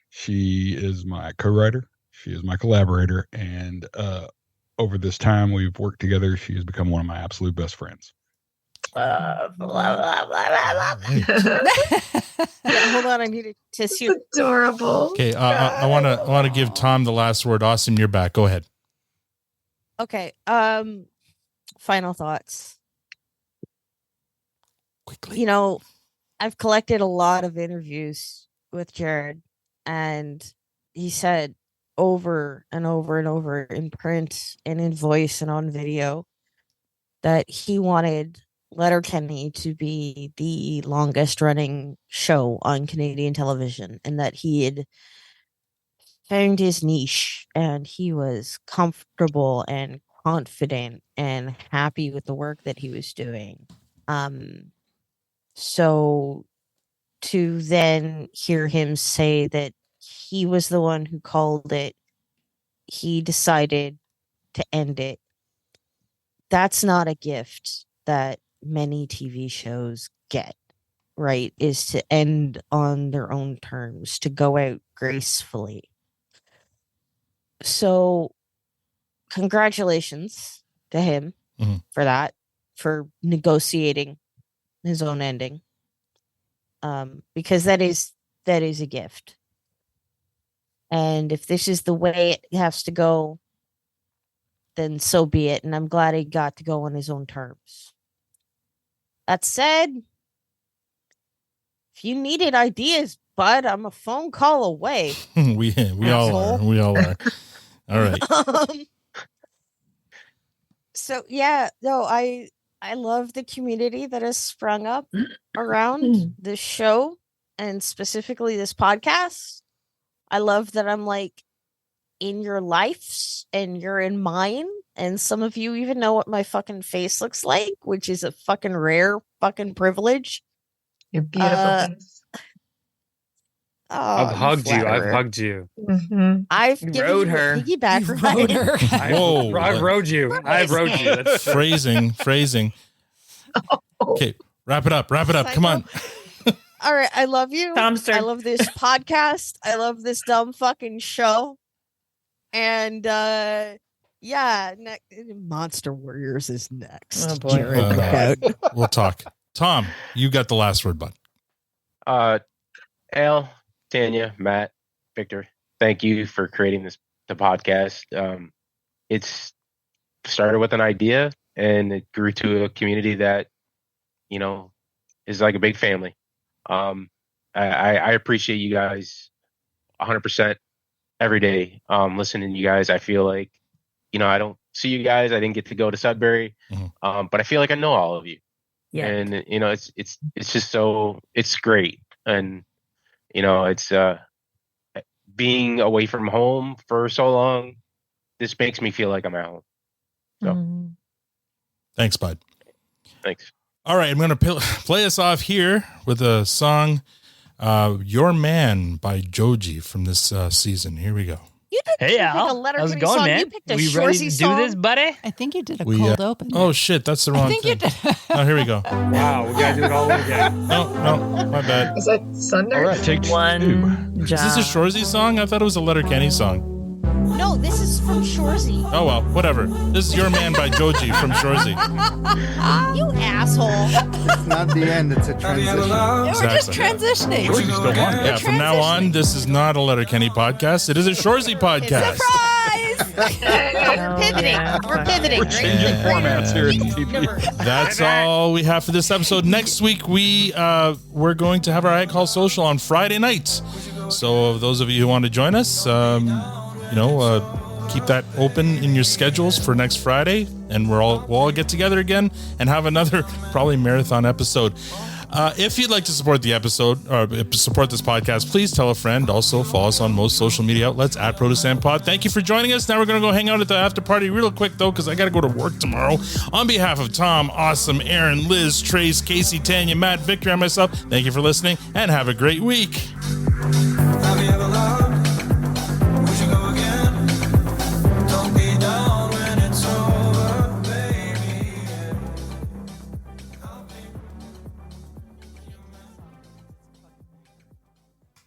She is my co-writer. She is my collaborator. And over this time we've worked together, she has become one of my absolute best friends. Yeah, hold on. I need a tissue. Adorable. Okay, I want to give Tom the last word. Austin, you're back. Go ahead. Okay. Final thoughts. Quickly. I've collected a lot of interviews with Jared, and he said over and over and over in print and in voice and on video that he wanted Letterkenny to be the longest running show on Canadian television, and that he had found his niche and he was comfortable and confident and happy with the work that he was doing. So to then hear him say that he was the one who called it, he decided to end it, that's not a gift that many TV shows get. right, is to end on their own terms, to go out gracefully. So congratulations to him for that, for negotiating his own ending. Because that is a gift. And if this is the way it has to go, then so be it. And I'm glad he got to go on his own terms. That said, if you needed ideas, bud, I'm a phone call away. we all are. We all are. All right. So yeah, no, I love the community that has sprung up around this show and specifically this podcast. I love that I'm like in your lives and you're in mine, and some of you even know what my fucking face looks like, which is a fucking rare fucking privilege. Your beautiful face. Oh, I've hugged you. I've flatterer. hugged you. Mm-hmm. I've You given rode you her. a piggyback You ride. rode her. Whoa. I've rode you. I've rode you. That's Phrasing. Okay, wrap it up. Come on. All right, I love you. Tom's turn. I love this podcast. I love this dumb fucking show. And Monster Warriors is next. Oh, boy. Jared, look out. We'll talk. Tom, you got the last word, bud. Al, Tanya, Matt, Victor, thank you for creating the podcast. It's started with an idea and it grew to a community that, is like a big family. I appreciate you guys 100% every day. Listening to you guys, I feel like, I don't see you guys. I didn't get to go to Sudbury, but I feel like I know all of you. Yeah. And it's just so it's great. And it's being away from home for so long. This makes me feel like I'm at home. So Thanks, bud. Thanks. All right, I'm going to play us off here with a song, Your Man by Joji from this season. Here we go. You did Hey, pick Al. a Letterkenny How's it going, song. man? You picked a We ready to Shorzy do song. this, buddy? I think you did a cold open. Oh, shit, that's the wrong I think thing. you did. Oh, here we go. Wow, we gotta do it all over again. No, my bad. Is that Thunder? All right, take One Is this a Shorzy song? I thought it was a Letterkenny song. No, this is from Shorzy. Oh, well, whatever. This is Your Man by Joji from Shorzy. You asshole. It's not the end, it's a transition. We're just Exactly. transitioning. George is still on. Yeah, from now on, this is not a Letterkenny podcast. It is a Shorzy podcast. We're pivoting. We're pivoting. We're changing formats here at the TPS. That's all we have for this episode. Next week, we're going to have our I Call Social on Friday nights. So those of you who want to join us, keep that open in your schedules for next Friday, and we'll all get together again and have another probably marathon episode. If you'd like to support the episode or support this podcast, please tell a friend. Also, follow us on most social media outlets at ProduceandPod. Thank you for joining us. Now we're going to go hang out at the after party real quick, though, because I got to go to work tomorrow. On behalf of Tom, Awesome, Aaron, Liz, Trace, Casey, Tanya, Matt, Victor, and myself, thank you for listening and have a great week.